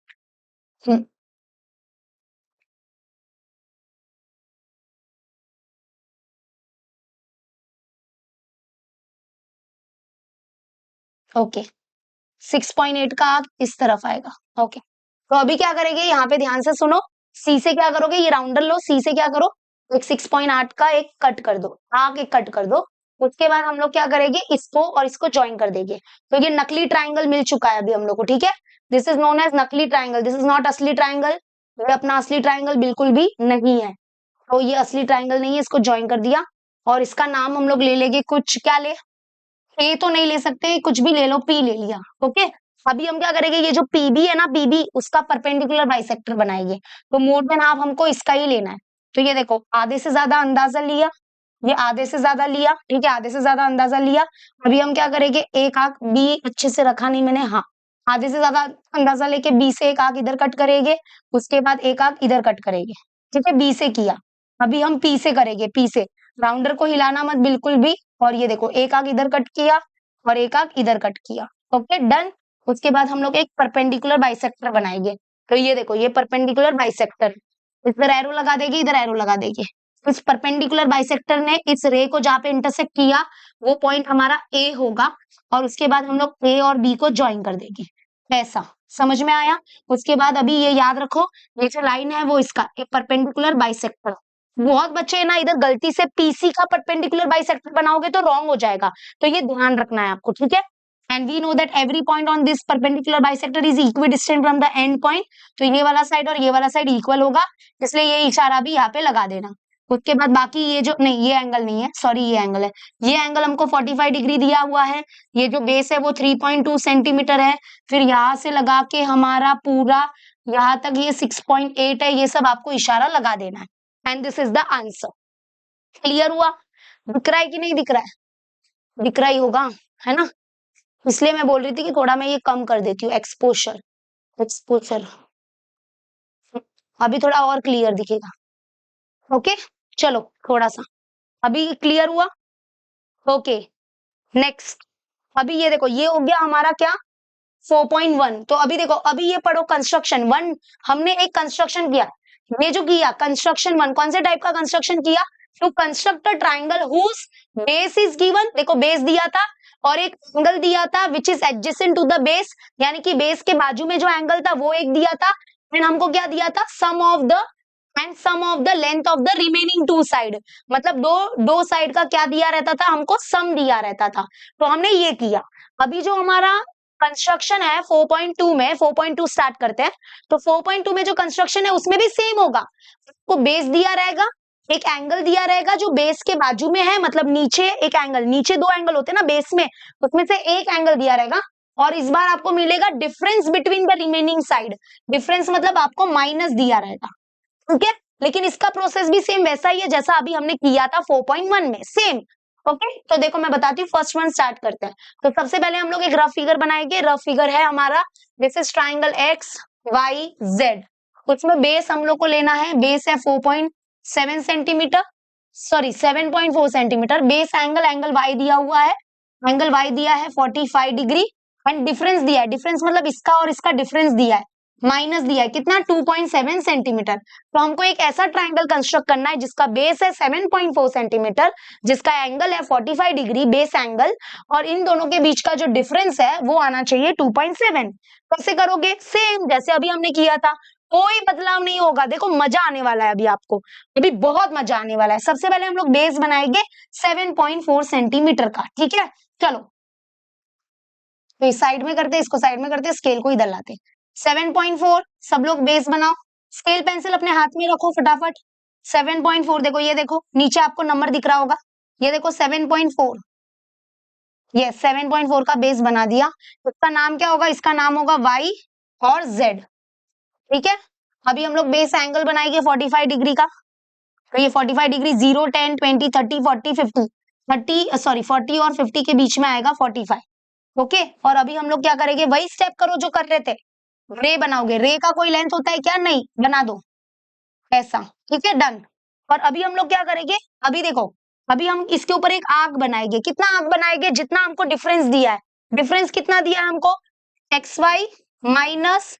ओके 6.8 का आर्क इस तरफ आएगा। ओके, तो अभी क्या करेंगे, यहाँ पे ध्यान से सुनो, सी से क्या करोगे, ये राउंडर लो, सी से क्या करो, एक 6.8 का एक कट कर दो, आर्क एक कट कर दो। उसके बाद हम लोग क्या करेंगे, इसको और इसको ज्वाइन कर देंगे। तो ये नकली ट्राइंगल मिल चुका है अभी हम लोग को, ठीक है। दिस इज नोन एज नकली ट्राइंगल, दिस इज नॉट असली ट्राइंगल। ये अपना असली ट्राइंगल बिल्कुल भी नहीं है, तो ये असली ट्राइंगल नहीं है, इसको ज्वाइन कर दिया। और इसका नाम हम लोग ले लेंगे कुछ, क्या ले, ए तो नहीं ले सकते, कुछ भी ले लो, पी ले लिया। ओके, अभी हम क्या करेंगे, ये जो पीबी है ना, पीबी उसका परपेंडिकुलर बाइसेक्टर बनाएंगे। तो मोर देन हाफ हमको इसका ही लेना है। तो ये देखो, आधे से ज्यादा अंदाजा लिया, ये आधे से ज्यादा लिया, ठीक है, आधे से ज्यादा अंदाजा लिया। अभी हम क्या करेंगे, एक आंख बी अच्छे से रखा नहीं मैंने, हाँ, आधे से ज्यादा अंदाजा लेके बी से एक आंख इधर कट करेंगे, उसके बाद एक आंख इधर कट करेंगे, ठीक है, बी से किया। अभी हम पी से करेंगे, पी से राउंडर को हिलाना मत बिल्कुल भी। और ये देखो, एक आंख इधर कट किया और एक आंख इधर कट किया, ओके डन। उसके बाद हम लोग एक परपेंडिकुलर बाइसेक्टर बनाएंगे। तो ये देखो, ये परपेंडिकुलर बाइसेक्टर, इधर एरो लगा देगी, इधर एरो लगा देगी, इस परपेंडिकुलर बाइसेक्टर ने इस रे को जहां पे इंटरसेक्ट किया वो पॉइंट हमारा ए होगा और उसके बाद हम लोग ए और बी को ज्वाइन कर देंगे, ऐसा समझ में आया। उसके बाद अभी ये याद रखो, ये जो लाइन है वो इसका एक परपेंडिकुलर बाइसेक्टर। बहुत बच्चे ना इधर गलती से पीसी का परपेंडिकुलर बाइसेक्टर बनाओगे तो रॉन्ग हो जाएगा, तो ये ध्यान रखना है आपको, ठीक है। And we know that every point on this perpendicular bisector is equidistant from the end point, तो ये वाला साइड और ये वाला साइड इक्वल होगा, इसलिए ये इशारा भी यहाँ पे लगा देना। उसके बाद बाकी ये जो नहीं, ये एंगल नहीं है, सॉरी ये एंगल है, ये एंगल हमको 45 डिग्री दिया हुआ है, ये जो बेस है वो 3.2 सेंटीमीटर है, फिर यहाँ से लगा के हमारा पूरा यहाँ तक ये 6.8 है, ये सब आपको इशारा लगा देना है। And this is the answer. Clear हुआ? दिख रहा है कि नहीं दिख रहा है? दिख रहा ही होगा, है ना, इसलिए मैं बोल रही थी कि थोड़ा मैं ये कम कर देती हूँ, एक्सपोजर एक्सपोजर, अभी थोड़ा और क्लियर दिखेगा। ओके चलो थोड़ा सा, अभी क्लियर हुआ? ओके नेक्स्ट, अभी ये देखो ये हो गया हमारा क्या 4.1। तो अभी देखो, अभी ये पढ़ो कंस्ट्रक्शन वन, हमने एक कंस्ट्रक्शन किया, ये जो किया कंस्ट्रक्शन वन, कौन से टाइप का कंस्ट्रक्शन किया, to construct a triangle whose base is given, देखो बेस दिया था और एक एंगल दिया था which is adjacent to the base, यानी कि बेस के बाजू में जो एंगल था वो एक दिया था, एंड हमको क्या दिया था, sum of the length of the remaining two side, मतलब दो साइड का क्या दिया रहता था, हमको सम दिया रहता था, तो हमने ये किया। अभी जो हमारा कंस्ट्रक्शन है 4.2 में, 4.2 स्टार्ट करते हैं, तो 4.2 में जो कंस्ट्रक्शन है उसमें भी सेम होगा, आपको बेस दिया रहेगा, एक एंगल दिया रहेगा जो बेस के बाजू में है, मतलब नीचे एक एंगल, नीचे दो एंगल होते हैं ना बेस में, उसमें से एक एंगल दिया रहेगा, और इस बार आपको मिलेगा difference between the remaining side, difference मतलब आपको माइनस दिया रहेगा, ठीक है। लेकिन इसका प्रोसेस भी सेम वैसा ही है जैसा अभी हमने किया था 4.1 में, सेम। ओके तो देखो मैं बताती हूँ, फर्स्ट वन स्टार्ट करते हैं। तो सबसे पहले हम लोग एक रफ फिगर बनाएंगे, रफ फिगर है हमारा this is triangle X Y Z, उसमें बेस हम लोग को लेना है, बेस है 4.7 centimetre, sorry 7.4 centimetre, base angle Y दिया हुआ है, एंगल वाई दिया है 45 डिग्री, एंड डिफरेंस दिया है, डिफरेंस मतलब इसका और इसका डिफरेंस दिया है, माइनस दिया है कितना 2.7 सेंटीमीटर। तो हमको एक ऐसा ट्राइंगल कंस्ट्रक्ट करना है जिसका बेस है 7.4 सेंटीमीटर, जिसका एंगल है 45 डिग्री बेस एंगल, और इन दोनों के बीच का जो डिफरेंस है वो आना चाहिए 2.7। कैसे करोगे, सेम जैसे अभी हमने किया था, कोई बदलाव नहीं होगा, देखो मजा आने वाला है अभी आपको, अभी बहुत मजा आने वाला है। सबसे पहले हम लोग बेस बनाएंगे 7.4 सेंटीमीटर का, ठीक है। चलो तो इस साइड में करते, इसको साइड में करते, स्केल को इधर लाते, 7.4 सब लोग बेस बनाओ, स्केल पेंसिल अपने हाथ में रखो फटाफट। 7.4 देखो, ये देखो नीचे आपको नंबर दिख रहा होगा, ये देखो 7.4, ये 7.4 का बेस बना दिया। इसका नाम क्या होगा, इसका नाम होगा वाई और जेड, ठीक है। अभी हम लोग बेस एंगल बनाएंगे 45 डिग्री का, तो ये 45 डिग्री 0 10 20 30 40 50, 30 सॉरी 40 और 50 के बीच में आएगा 45, ओके। और अभी हम लोग क्या करेंगे, वही स्टेप करो जो कर रहे थे, रे बनाओगे, रे का कोई लेंथ होता है क्या, नहीं, बना दो ऐसा, ठीक है डन। और अभी हम लोग क्या करेंगे, अभी देखो, अभी हम इसके ऊपर एक आर्क बनाएंगे, कितना आर्क बनाएंगे, जितना हमको डिफरेंस दिया है, डिफरेंस कितना दिया है हमको, X Y minus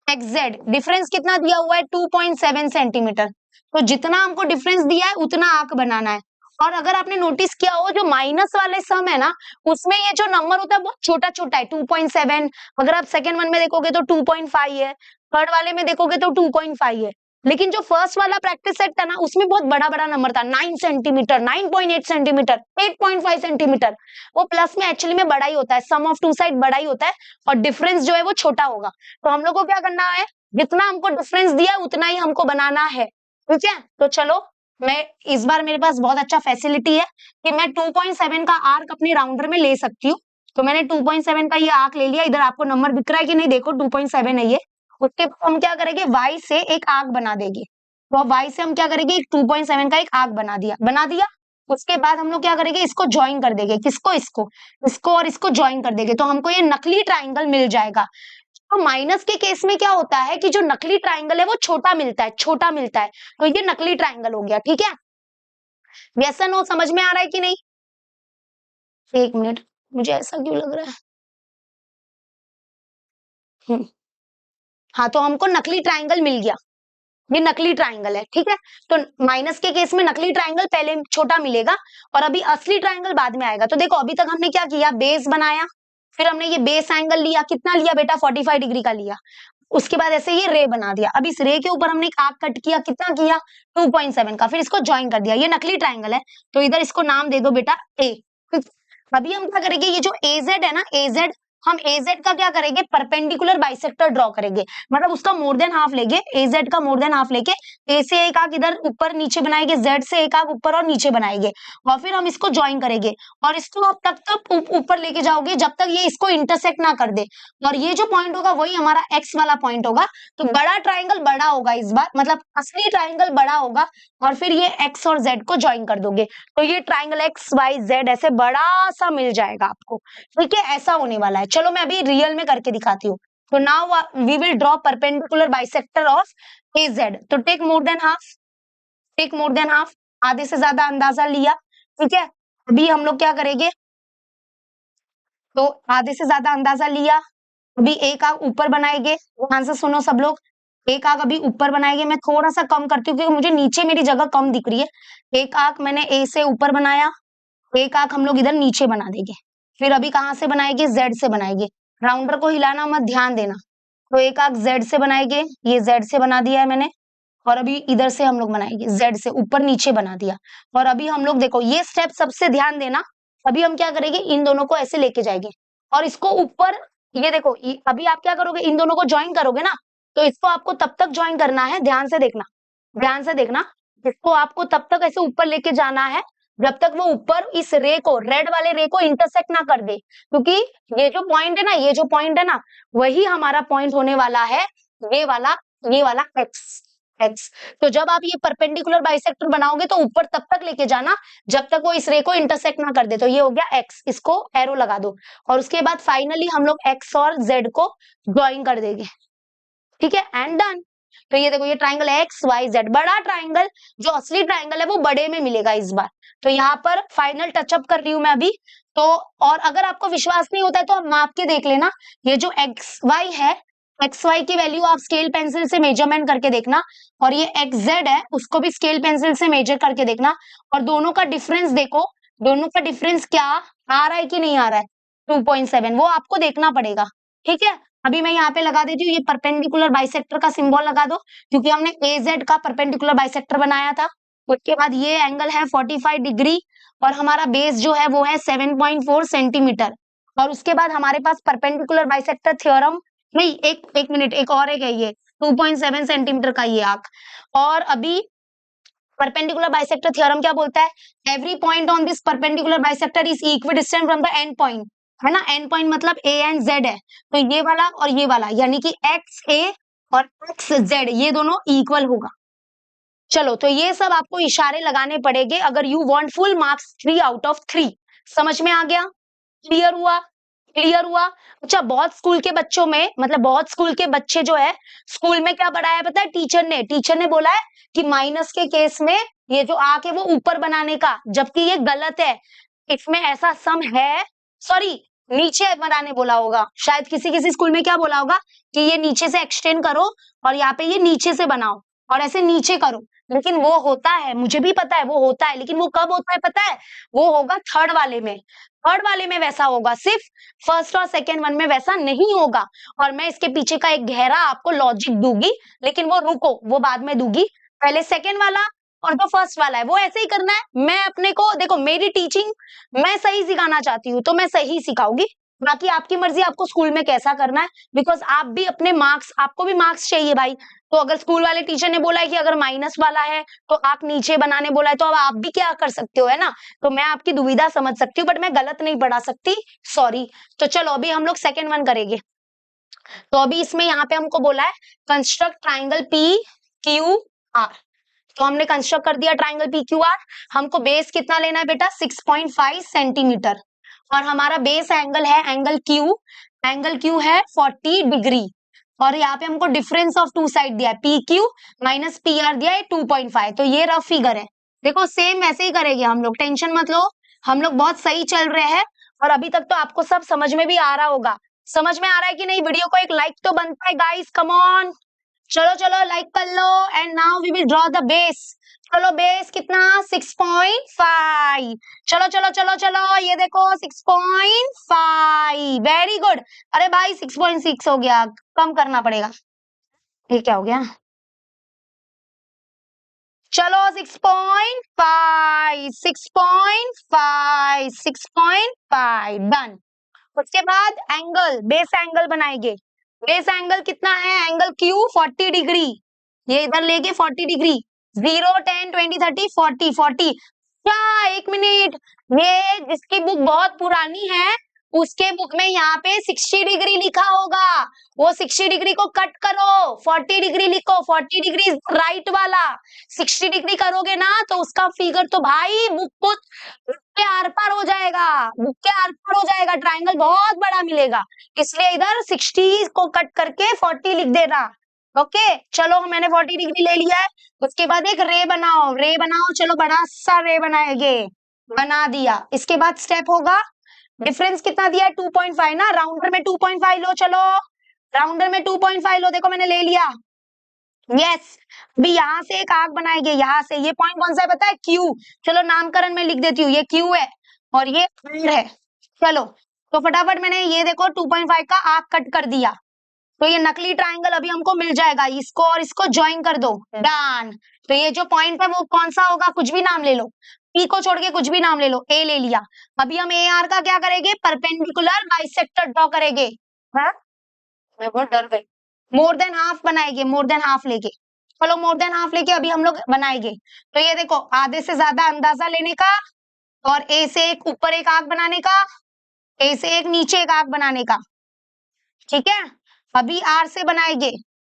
X Z, difference कितना दिया हुआ है 2.7 सेंटीमीटर, तो जितना हमको डिफरेंस दिया है उतना आर्क बनाना है। और अगर आपने नोटिस किया हो जो माइनस वाले सम है ना, उसमें ये जो नंबर होता है बहुत छोटा छोटा है, 2.7, अगर आप सेकेंड वन में देखोगे तो 2.5 है, थर्ड वाले में देखोगे तो 2.5 है, लेकिन जो फर्स्ट वाला प्रैक्टिस सेट था ना उसमें बहुत बड़ा बड़ा नंबर था, 9 सेंटीमीटर, 9.8 सेंटीमीटर, 8.5 सेंटीमीटर, वो प्लस में एक्चुअली में बड़ा ही होता है, सम ऑफ टू साइड बड़ा ही होता है, और डिफरेंस जो है वो छोटा होगा। तो हम लोग को क्या करना है, जितना हमको डिफरेंस दिया है उतना ही हमको बनाना है, ठीक है। तो चलो मैं इस बार मेरे पास बहुत अच्छा फैसिलिटी है कि मैं 2.7 का आर्क अपने राउंडर में ले सकती हूँ, तो मैंने 2.7 का ये आर्क ले लिया, इधर आपको नंबर दिख रहा है कि नहीं, देखो 2.7 है ये। उसके बाद हम क्या करेंगे, y से एक आर्क बना देंगे, तो y से हम क्या करेंगे, एक 2.7 का एक आर्क बना दिया। उसके बाद हम लोग क्या करेंगे, इसको ज्वाइन कर देंगे, किसको, इसको, इसको और इसको ज्वाइन कर देंगे, तो हमको ये नकली ट्राइंगल मिल जाएगा। तो माइनस के केस में क्या होता है कि जो नकली ट्राइंगल है वो छोटा मिलता है, छोटा मिलता है, तो ये नकली ट्राइंगल हो गया, ठीक है। यस और नो समझ में आ रहा है कि नहीं, एक मिनट, मुझे ऐसा क्यों लग रहा है, हाँ तो हमको नकली ट्राइंगल मिल गया, ये नकली ट्राइंगल है, ठीक है। तो माइनस के केस में नकली ट्राइंगल पहले छोटा मिलेगा और अभी असली ट्राइंगल बाद में आएगा। तो देखो अभी तक हमने क्या किया, बेस बनाया, फिर हमने ये बेस एंगल लिया, कितना लिया बेटा 45 डिग्री का लिया। उसके बाद ऐसे ये रे बना दिया। अब इस रे के ऊपर हमने एक आर्क कट किया, कितना किया 2.7 का, फिर इसको ज्वाइन कर दिया। ये नकली ट्राइंगल है तो इधर इसको नाम दे दो बेटा ए। अभी हम क्या करेंगे, ये जो एजेड है ना, एजेड, हम एजेड का क्या करेंगे, परपेंडिकुलर बाइसेक्टर ड्रॉ करेंगे। मतलब उसका मोर देन हाफ लेंगे, एजेड का मोर देन हाफ लेके ए से एक आग इधर ऊपर नीचे बनाएंगे, जेड से एक आग ऊपर और नीचे बनाएंगे और फिर हम इसको ज्वाइन करेंगे और इसको आप तब तक ऊपर लेके जाओगे जब तक ये इसको इंटरसेक्ट ना कर दे। और ये जो पॉइंट होगा वही हमारा एक्स वाला पॉइंट होगा। तो बड़ा ट्राइंगल बड़ा होगा इस बार, मतलब असली ट्राइंगल बड़ा होगा और फिर ये एक्स और जेड को ज्वाइन कर दोगे तो ये ट्राइंगल एक्स वाई जेड ऐसे बड़ा सा मिल जाएगा आपको, ठीक है। ऐसा होने वाला है। चलो मैं अभी रियल में करके दिखाती हूँ। तो now we will draw perpendicular bisector of A Z. तो take more than half, take more than half, आधे से ज्यादा अंदाजा लिया, ठीक है। अभी हम लोग क्या करेंगे, तो आधे से ज्यादा अंदाजा लिया, अभी एक आग ऊपर बनाएंगे, ध्यान से सुनो सब लोग। एक आग अभी ऊपर बनाएंगे, मैं थोड़ा सा कम करती हूँ क्योंकि मुझे नीचे मेरी जगह कम दिख रही है। एक आग मैंने ए से ऊपर बनाया, एक आंख हम लोग इधर नीचे बना देंगे, फिर अभी कहां से बनाएंगे, जेड से बनाएंगे। राउंडर को हिलाना मत, ध्यान देना। तो एक आंख जेड से बनाएंगे, ये जेड से बना दिया है मैंने, और अभी इधर से हम लोग बनाएंगे, जेड से ऊपर नीचे बना दिया। और अभी हम लोग देखो ये स्टेप सबसे ध्यान देना। अभी हम क्या करेंगे, इन दोनों को ऐसे लेके जाएंगे और इसको ऊपर, ये देखो अभी आप क्या करोगे, इन दोनों को ज्वाइन करोगे ना, तो इसको आपको तब तक ज्वाइन करना है, ध्यान से देखना, ध्यान से देखना। इसको आपको तब तक ऐसे ऊपर लेके जाना है जब तक वो ऊपर इस रे को, रेड वाले रे को इंटरसेक्ट ना कर दे, क्योंकि ये जो पॉइंट है ना, ये जो पॉइंट है ना, वही हमारा पॉइंट होने वाला है, ये वाला, ये वाला एक्स, एक्स। तो जब आप ये परपेंडिकुलर बाइसेक्टर बनाओगे तो ऊपर तब तक लेके जाना जब तक वो इस रे को इंटरसेक्ट ना कर दे। तो ये हो गया एक्स, इसको एरो लगा दो और उसके बाद फाइनली हम लोग एक्स और जेड को ज्वाइन कर देंगे, ठीक है, एंड डन। तो ये देखो ये ट्राइंगल एक्स वाई जेड, बड़ा ट्राइंगल, जो असली ट्राइंगल है वो बड़े में मिलेगा इस बार। तो यहाँ पर फाइनल टचअप कर रही हूं मैं अभी। तो और अगर आपको विश्वास नहीं होता है तो आप माप के देख लेना, ये जो एक्स वाई है, एक्स वाई की वैल्यू आप स्केल पेंसिल से मेजरमेंट करके देखना, और ये एक्स जेड है उसको भी स्केल पेंसिल से मेजर करके देखना, और दोनों का डिफरेंस देखो, दोनों का डिफरेंस क्या आ रहा है कि नहीं आ रहा है, 2.7, वो आपको देखना पड़ेगा, ठीक है। अभी मैं यहाँ पे लगा देती हूँ, ये परपेंडिकुलर बाइसेक्टर का सिंबल लगा दो क्योंकि हमने एजेड का परपेंडिकुलर बाइसेक्टर बनाया था। उसके बाद ये एंगल है 45 डिग्री और हमारा बेस जो है वो है 7.4 सेंटीमीटर। और उसके बाद हमारे पास परपेंडिकुलर बाइसेक्टर थ्योरम, नहीं एक मिनट, एक और एक है ये 2.7 सेंटीमीटर का ये आर्क। और अभी परपेंडिकुलर बाइसेक्टर थ्योरम क्या बोलता है, every point on this perpendicular bisector is equidistant from the end point, है ना। एंड पॉइंट मतलब ए एंड जेड है, तो ये वाला और ये वाला यानी कि एक्स ए और एक्स जेड ये दोनों इक्वल होगा। चलो तो ये सब आपको इशारे लगाने पड़ेंगे अगर you want full marks 3 out of 3। समझ में आ गया, क्लियर हुआ, क्लियर हुआ। अच्छा बहुत स्कूल के बच्चों में, मतलब बहुत स्कूल के बच्चे जो है, स्कूल में क्या पढ़ाया पता है टीचर ने बोला है कि माइनस के केस में ये जो आंक है वो ऊपर बनाने का, जबकि ये गलत है। इसमें ऐसा सम है, सॉरी नीचे बनाने बोला होगा, शायद किसी किसी स्कूल में क्या बोला होगा कि ये नीचे से एक्सटेंड करो और यहाँ पे ये नीचे से बनाओ और ऐसे नीचे करो, लेकिन वो होता है, मुझे भी पता है वो होता है, लेकिन वो कब होता है पता है, वो होगा थर्ड वाले में, थर्ड वाले में वैसा होगा, सिर्फ फर्स्ट और सेकेंड वन में वैसा नहीं होगा। और मैं इसके पीछे का एक गहरा आपको लॉजिक दूंगी, लेकिन वो रुको, वो बाद में दूंगी, पहले सेकेंड वाला और जो फर्स्ट वाला है वो ऐसे ही करना है। मैं अपने को देखो, मेरी टीचिंग मैं सही सिखाना चाहती हूँ तो मैं सही सिखाऊंगी, बाकी आपकी मर्जी आपको स्कूल में कैसा करना है, बिकॉज आप भी अपने मार्क्स, आपको भी मार्क्स चाहिए भाई। तो अगर स्कूल वाले टीचर ने बोला है कि अगर माइनस वाला है तो आप नीचे बनाने बोला है, तो अब आप भी क्या कर सकते हो, है ना। तो मैं आपकी दुविधा समझ सकती हूँ बट मैं गलत नहीं पढ़ा सकती, सॉरी। तो चलो अभी हम लोग सेकेंड वन करेंगे। तो अभी इसमें यहाँ पे हमको बोला है construct triangle P Q are, तो हमने कंस्ट्रक्ट कर दिया ट्राइंगल पी क्यू आर। हमको बेस कितना लेना है बेटा 6.5 सेंटीमीटर, और हमारा बेस एंगल है एंगल क्यू है 40 डिग्री, और यहाँ पे हमको डिफरेंस ऑफ टू साइड दिया है, P Q minus P are दिया है 2.5, तो ये रफ फिगर है। देखो सेम वैसे ही करेंगे हम लोग, टेंशन मत लो, हम लोग बहुत सही चल रहे हैं। और अभी तक तो आपको सब समझ में भी आ रहा होगा, समझ में आ रहा है कि नहीं, वीडियो को एक लाइक तो बनता है गाइस, कम ऑन, चलो चलो लाइक कर लो and now we will draw the base. चलो बेस कितना 6.5। चलो चलो चलो चलो ये देखो 6.5 वेरी गुड। अरे भाई 6.6 हो गया, कम करना पड़ेगा। ये क्या हो गया? चलो 6.5 6.5 6.5 डन। उसके बाद एंगल, बेस एंगल बनाएंगे। बेस एंगल कितना है? Angle Q 40 degree. ये इधर लेके 40 डिग्री। 0 10 20 30 40 40। क्या? एक मिनट, ये जिसकी बुक बहुत पुरानी है उसके बुक में यहाँ पे 60 डिग्री लिखा होगा। वो 60 डिग्री को कट करो, 40 डिग्री लिखो। 40 डिग्री राइट वाला, 60 डिग्री करोगे ना तो उसका फिगर तो भाई बुक के आर पार हो जाएगा। बुक के आर पार हो जाएगा, ट्राइंगल बहुत बड़ा मिलेगा। इसलिए इधर 60 को कट करके 40 लिख देना। ओके चलो मैंने 40 डिग्री ले लिया है। उसके बाद एक रे बनाओ, रे बनाओ। चलो बड़ा सा रे बनाएंगे, बना दिया। इसके बाद स्टेप होगा, डिफरेंस कितना दिया है? 2.5 ना, राउंडर में 2.5 लो। चलो राउंडर में 2.5 लो, देखो मैंने ले लिया। यस अभी यहाँ से एक आर्क बनाएंगे, यहाँ से। ये पॉइंट कौन सा है पता है? क्यू। चलो नामकरण में लिख देती हूँ, ये क्यू है और ये आर है। चलो तो फटाफट मैंने ये देखो 2.5 का आर्क कट कर दिया। तो ये नकली ट्राइंगल अभी हमको मिल जाएगा। इसको और इसको ज्वाइन कर दो, डन। तो ये जो पॉइंट है वो कौन सा होगा? कुछ भी नाम ले लो, पी को छोड़ के कुछ भी नाम ले लो। ए ले लिया। अभी हम ए आर का क्या करेंगे? परपेंडिकुलर बाइसेक्टर ड्रॉ करेंगे। हाँ मैं बहुत डर गई। मोर देन हाफ बनाएंगे, मोर देन हाफ लेके। चलो मोर देन हाफ लेके अभी हम लोग बनाएंगे। तो ये देखो आधे से ज्यादा अंदाजा लेने का, और ए से एक ऊपर एक आंख बनाने का, ए से एक नीचे एक आंख बनाने का। ठीक है अभी आर से बनाएंगे।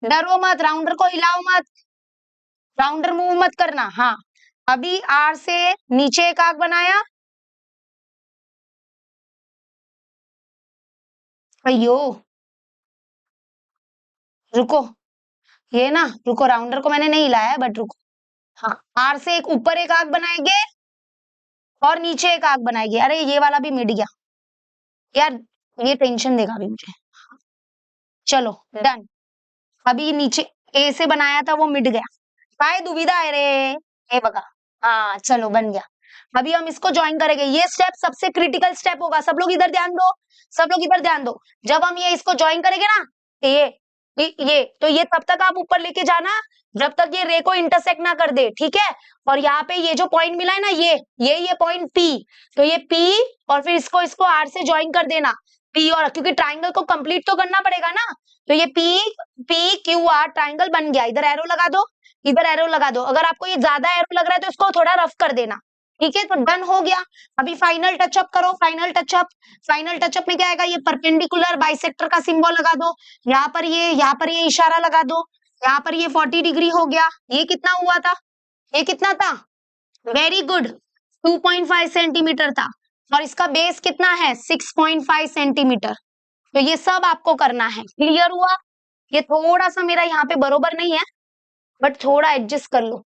डरो मत, राउंडर को हिलाओ मत, राउंडर मूव मत करना। हाँ अभी आर से नीचे एक आंख बनाया। अयो रुको, ये ना रुको, राउंडर को मैंने नहीं हिलाया बट रुको। हाँ आर से एक ऊपर एक आंख बनाएंगे और नीचे एक आंख बनाएंगे। अरे ये वाला भी मिट गया यार, ये टेंशन देगा अभी मुझे। चलो डन। अभी नीचे ए से बनाया था वो मिट गया। काय दुविधा है रे, ए बगा। हाँ चलो बन गया। अभी हम इसको ज्वाइन करेंगे। ये स्टेप सबसे क्रिटिकल स्टेप होगा, सब लोग इधर ध्यान दो, सब लोग इधर ध्यान दो। जब हम ये इसको ज्वाइन करेंगे ना, ये तो ये तब तक आप ऊपर लेके जाना जब तक ये रे को इंटरसेक्ट ना कर दे, ठीक है। और यहाँ पे ये जो पॉइंट मिला है ना, ये पॉइंट पी, तो ये पी और फिर इसको इसको आर से ज्वाइन कर देना। पी और, क्योंकि ट्राइंगल को कंप्लीट तो करना पड़ेगा ना। तो ये P P Q R triangle बन गया। इधर एरो लगा दो, इधर एरो लगा दो। अगर आपको ये ज्यादा एरो लग रहा है तो इसको थोड़ा रफ कर देना, ठीक है। तो डन हो गया। अभी फाइनल टचअप करो, फाइनल टचअप। फाइनल टचअप में क्या आएगा? ये परपेंडिकुलर बाइसेक्टर का सिंबल लगा दो। यहाँ पर ये इशारा लगा दो। यहाँ पर ये 40 डिग्री हो गया। ये कितना हुआ था? ये कितना था? वेरी गुड, 2.5 सेंटीमीटर था। और इसका बेस कितना है? 6.5 सेंटीमीटर। तो ये सब आपको करना है। क्लियर हुआ? ये थोड़ा सा मेरा यहाँ पे बरोबर नहीं है बट थोड़ा एडजस्ट कर लो,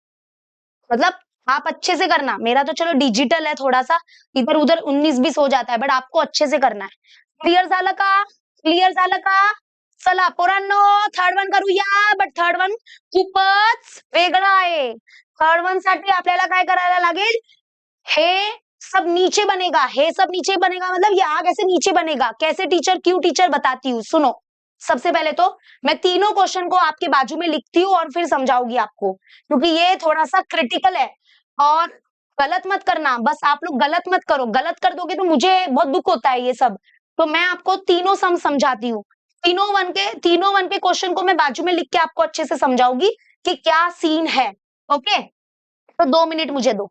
मतलब आप अच्छे से करना। मेरा तो चलो डिजिटल है, थोड़ा सा इधर उधर 19-20 हो जाता है, बट आपको अच्छे से करना है। क्लियर झालं का? क्लियर झालं का? चला पोरांनो, थर्ड वन करूया, बट थर्ड वन खूपच वेगळा आहे। थर्ड वन साठी आपल्याला काय करायला लागेल? हे सब नीचे बनेगा, हे सब नीचे बनेगा, मतलब ये आग ऐसे नीचे बनेगा। कैसे टीचर? क्यों टीचर? बताती हूँ, सुनो। सबसे पहले तो मैं तीनों क्वेश्चन को आपके बाजू में लिखती हूँ और फिर समझाऊंगी आपको, क्योंकि ये थोड़ा सा क्रिटिकल है। और गलत मत करना, बस आप लोग गलत मत करो। गलत कर दोगे तो मुझे बहुत दुख होता है ये सब। तो मैं आपको तीनों सम समझाती हूँ। तीनों वन के क्वेश्चन को मैं बाजू में लिख के आपको अच्छे से समझाऊंगी कि क्या सीन है। ओके तो 2 मिनट मुझे दो।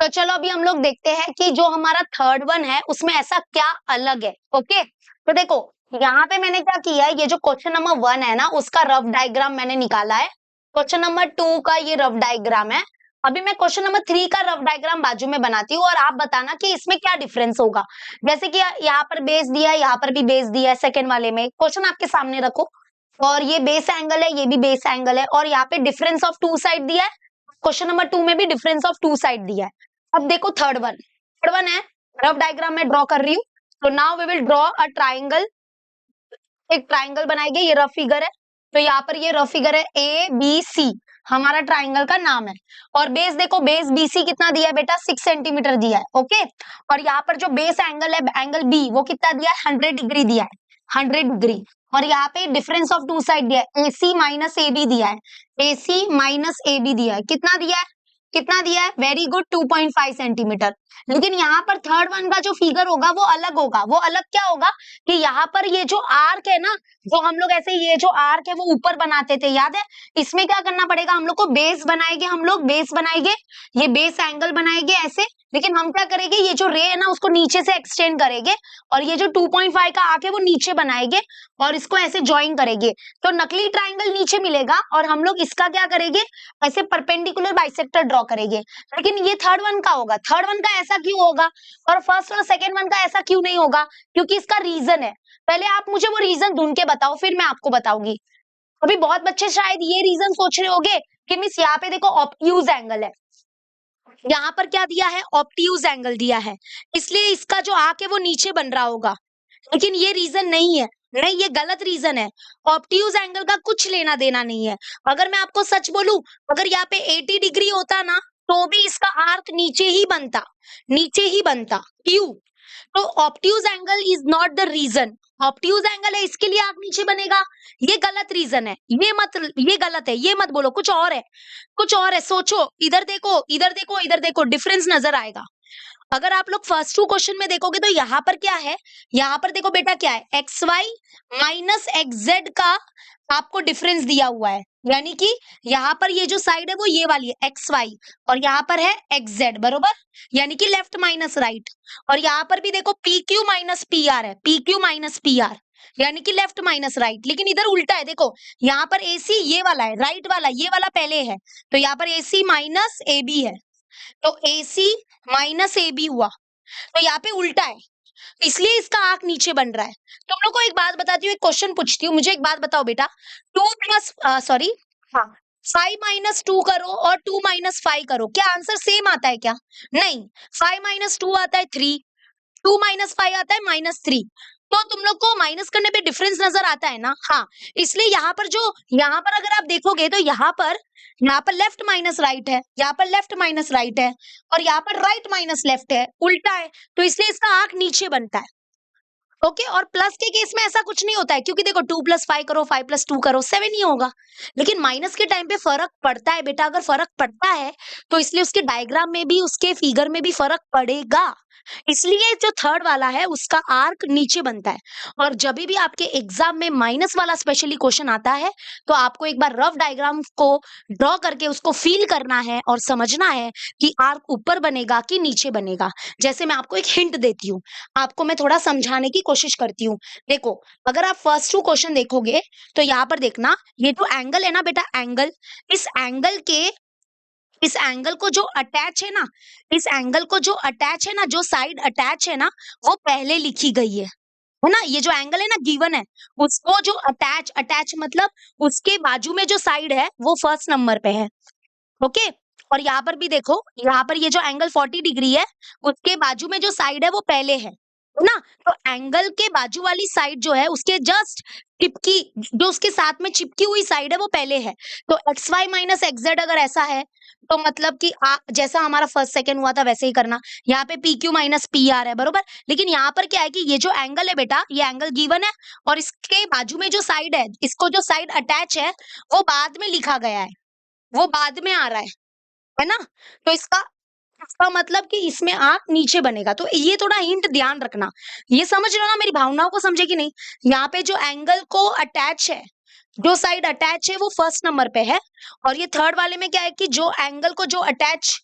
तो चलो अभी हम लोग देखते हैं कि जो हमारा थर्ड वन है उसमें ऐसा क्या अलग है। ओके तो देखो यहाँ पे मैंने क्या किया है, ये जो क्वेश्चन नंबर 1 है ना उसका रफ डायग्राम मैंने निकाला है। क्वेश्चन नंबर 2 का ये रफ डायग्राम है। अभी मैं क्वेश्चन नंबर 3 का रफ डायग्राम बाजू में बनाती हूँ और आप बताना कि इसमें क्या डिफरेंस होगा। जैसे कि यहाँ पर बेस दिया है, यहाँ पर भी बेस दिया है। सेकेंड वाले में क्वेश्चन आपके सामने रखो, और ये बेस एंगल है, ये भी बेस एंगल है, और यहाँ पे डिफरेंस ऑफ 2 साइड दिया है। क्वेश्चन नंबर 2 में भी डिफरेंस ऑफ 2 साइड दिया है। अब देखो थर्ड वन है, रफ डायग्राम में ड्रॉ कर रही हूँ। तो now we will draw a triangle. एक ट्राइंगल बनाएंगे, ये रफ फिगर है। तो यहाँ पर ये रफ फिगर है ABC, हमारा ट्राइंगल का नाम है। और बेस देखो, बेस BC कितना दिया है बेटा, 6 सेंटीमीटर दिया है, ओके। और यहाँ पर जो बेस एंगल है, एंगल B, वो कितना दिया है, 100 डिग्री दिया है, 100 डिग्री। और यहाँ पे डिफरेंस ऑफ टू साइड दिया है, AC माइनस AB दिया है, AC माइनस AB दिया है, कितना दिया है, कितना दिया है, वेरी गुड, 2.5 सेंटीमीटर। लेकिन यहाँ पर थर्ड वन का जो फिगर होगा वो अलग होगा। वो अलग क्या होगा कि यहाँ पर ये जो आर्क है ना, जो हम लोग ऐसे, ये जो आर्क है वो ऊपर बनाते थे, याद है। इसमें क्या करना पड़ेगा, हम लोग को बेस बनाएंगे, हम लोग बेस बनाएंगे, ये बेस एंगल बनाएंगे ऐसे। लेकिन हम क्या करेंगे, ये जो रे है ना उसको नीचे से एक्सटेंड करेंगे, और ये जो 2.5 का आर्क है वो नीचे बनाएंगे, और इसको ऐसे ज्वाइन करेंगे, तो नकली ट्राइंगल नीचे मिलेगा। और हम लोग इसका क्या करेंगे, ऐसे परपेंडिकुलर बाइसेक्टर ड्रॉ करेंगे। लेकिन ये थर्ड वन का होगा, थर्ड वन का ऐसा क्यों होगा, और फर्स्ट और सेकेंड वन का ऐसा क्यों नहीं होगा, क्योंकि इसका रीजन है। पहले आप मुझे वो रीजन ढूंढ के बताओ, फिर मैं आपको बताऊंगी। अभी बहुत बच्चे शायद ये रीजन सोच रहे होंगे कि मिस यहाँ पे देखो ऑब्ट्यूज एंगल है, यहाँ पर क्या दिया है, ऑब्ट्यूज एंगल दिया है, इसलिए इसका जो आर्क है वो नीचे बन रहा होगा। लेकिन ये रीजन नहीं है, नहीं, ये गलत रीजन है। ऑब्ट्यूज एंगल का कुछ लेना देना नहीं है। अगर मैं आपको सच बोलूं, अगर यहाँ पे 80 डिग्री होता ना, तो भी इसका आर्क नीचे ही बनता, नीचे ही बनता। क्यों, तो obtuse angle is not the reason. Obtuse angle है इसके लिए आर्क नीचे बनेगा, ये गलत रीजन है, ये मत, ये गलत है, ये मत बोलो, कुछ और है, कुछ और है। सोचो, इधर देखो, इधर देखो, इधर देखो, डिफरेंस नजर आएगा। अगर आप लोग फर्स्ट टू क्वेश्चन में देखोगे तो यहाँ पर क्या है, यहाँ पर देखो बेटा क्या है, X Y minus X Z का आपको डिफरेंस दिया हुआ है। यानी कि यहाँ पर ये जो साइड है वो ये वाली है एक्स वाई, और यहाँ पर है एक्स जेड, बरोबर, यानी कि लेफ्ट माइनस राइट। और यहाँ पर भी देखो P Q minus P R है, P Q minus P R, यानी कि लेफ्ट माइनस राइट। लेकिन इधर उल्टा है, देखो यहाँ पर AC ये वाला है, राइट वाला ये वाला पहले है, तो यहाँ पर AC माइनस AB है, तो AC माइनस AB हुआ, तो यहाँ पे उल्टा है, इसलिए इसका आंक नीचे बन रहा है। तुम लोग को एक बात बताती हूँ, एक क्वेश्चन पूछती हूँ, मुझे एक बात बताओ बेटा, 2 प्लस सॉरी, हाँ, 5 माइनस 2 करो और 2 माइनस 5 करो, क्या आंसर सेम आता है क्या, नहीं, 5 माइनस 2 आता है 3, 2 माइनस 5 आता है -3। तो तुम लोग को माइनस करने पे डिफरेंस नजर आता है ना, हाँ। इसलिए यहाँ पर जो, यहाँ पर अगर आप देखोगे तो यहाँ पर लेफ्ट माइनस राइट है, यहाँ पर लेफ्ट माइनस राइट है, और यहाँ पर राइट माइनस लेफ्ट है, उल्टा है, तो इसलिए इसका आंक नीचे बनता है, ओके। और प्लस के केस में ऐसा कुछ नहीं होता है, क्योंकि देखो 2 प्लस 5 करो, 5 प्लस 2 करो, 7 ही होगा। लेकिन माइनस के टाइम पे फर्क पड़ता है बेटा, अगर फर्क पड़ता है तो इसलिए उसके डायग्राम में भी, उसके फिगर में भी फर्क पड़ेगा। इसलिए जो थर्ड वाला है उसका आर्क नीचे बनता है। और जब भी आपके एग्जाम में माइनस वाला स्पेशली क्वेश्चन आता है, तो आपको एक बार रफ डायग्राम को ड्रॉ करके उसको फील करना है और समझना है कि आर्क ऊपर बनेगा कि नीचे बनेगा। जैसे मैं आपको एक हिंट देती हूँ, आपको मैं थोड़ा समझाने की कोशिश करती हूँ। देखो, अगर आप फर्स्ट टू क्वेश्चन देखोगे तो यहाँ पर देखना, ये जो एंगल है ना बेटा, एंगल, इस एंगल को जो अटैच है ना, इस एंगल को जो अटैच है ना, जो साइड अटैच है ना, वो पहले लिखी गई है ना। ये जो एंगल है ना गिवन है, उसको जो अटैच, अटैच मतलब उसके बाजू में जो साइड है वो फर्स्ट नंबर पे है, ओके। और यहाँ पर भी देखो, यहाँ पर ये जो एंगल 40 डिग्री है, उसके बाजू में जो साइड है वो पहले है ना। तो एंगल के बाजू वाली साइड जो है उसके जस्ट चिपकी, जो उसके साथ में चिपकी हुई साइड है वो पहले है। तो X Y minus X Z अगर ऐसा है, तो मतलब कि जैसा हमारा फर्स्ट सेकंड हुआ था वैसे ही करना। यहाँ पे P Q minus P R है, बरोबर। लेकिन यहाँ पर क्या है कि ये जो एंगल है बेटा, ये एंगल गिवन है, और इसके बाजू में जो साइड है, इसको जो साइड अटैच है वो बाद में लिखा गया है, वो बाद में आ रहा है ना। तो इसका इसका मतलब कि इसमें आंख नीचे बनेगा। तो ये थोड़ा हिंट ध्यान रखना, ये समझ रहे हो ना, मेरी भावनाओं को समझे कि नहीं। यहाँ पे जो एंगल को अटैच है, जो साइड अटैच है वो फर्स्ट नंबर पे है, और ये थर्ड वाले में क्या है कि जो एंगल को जो अटैच,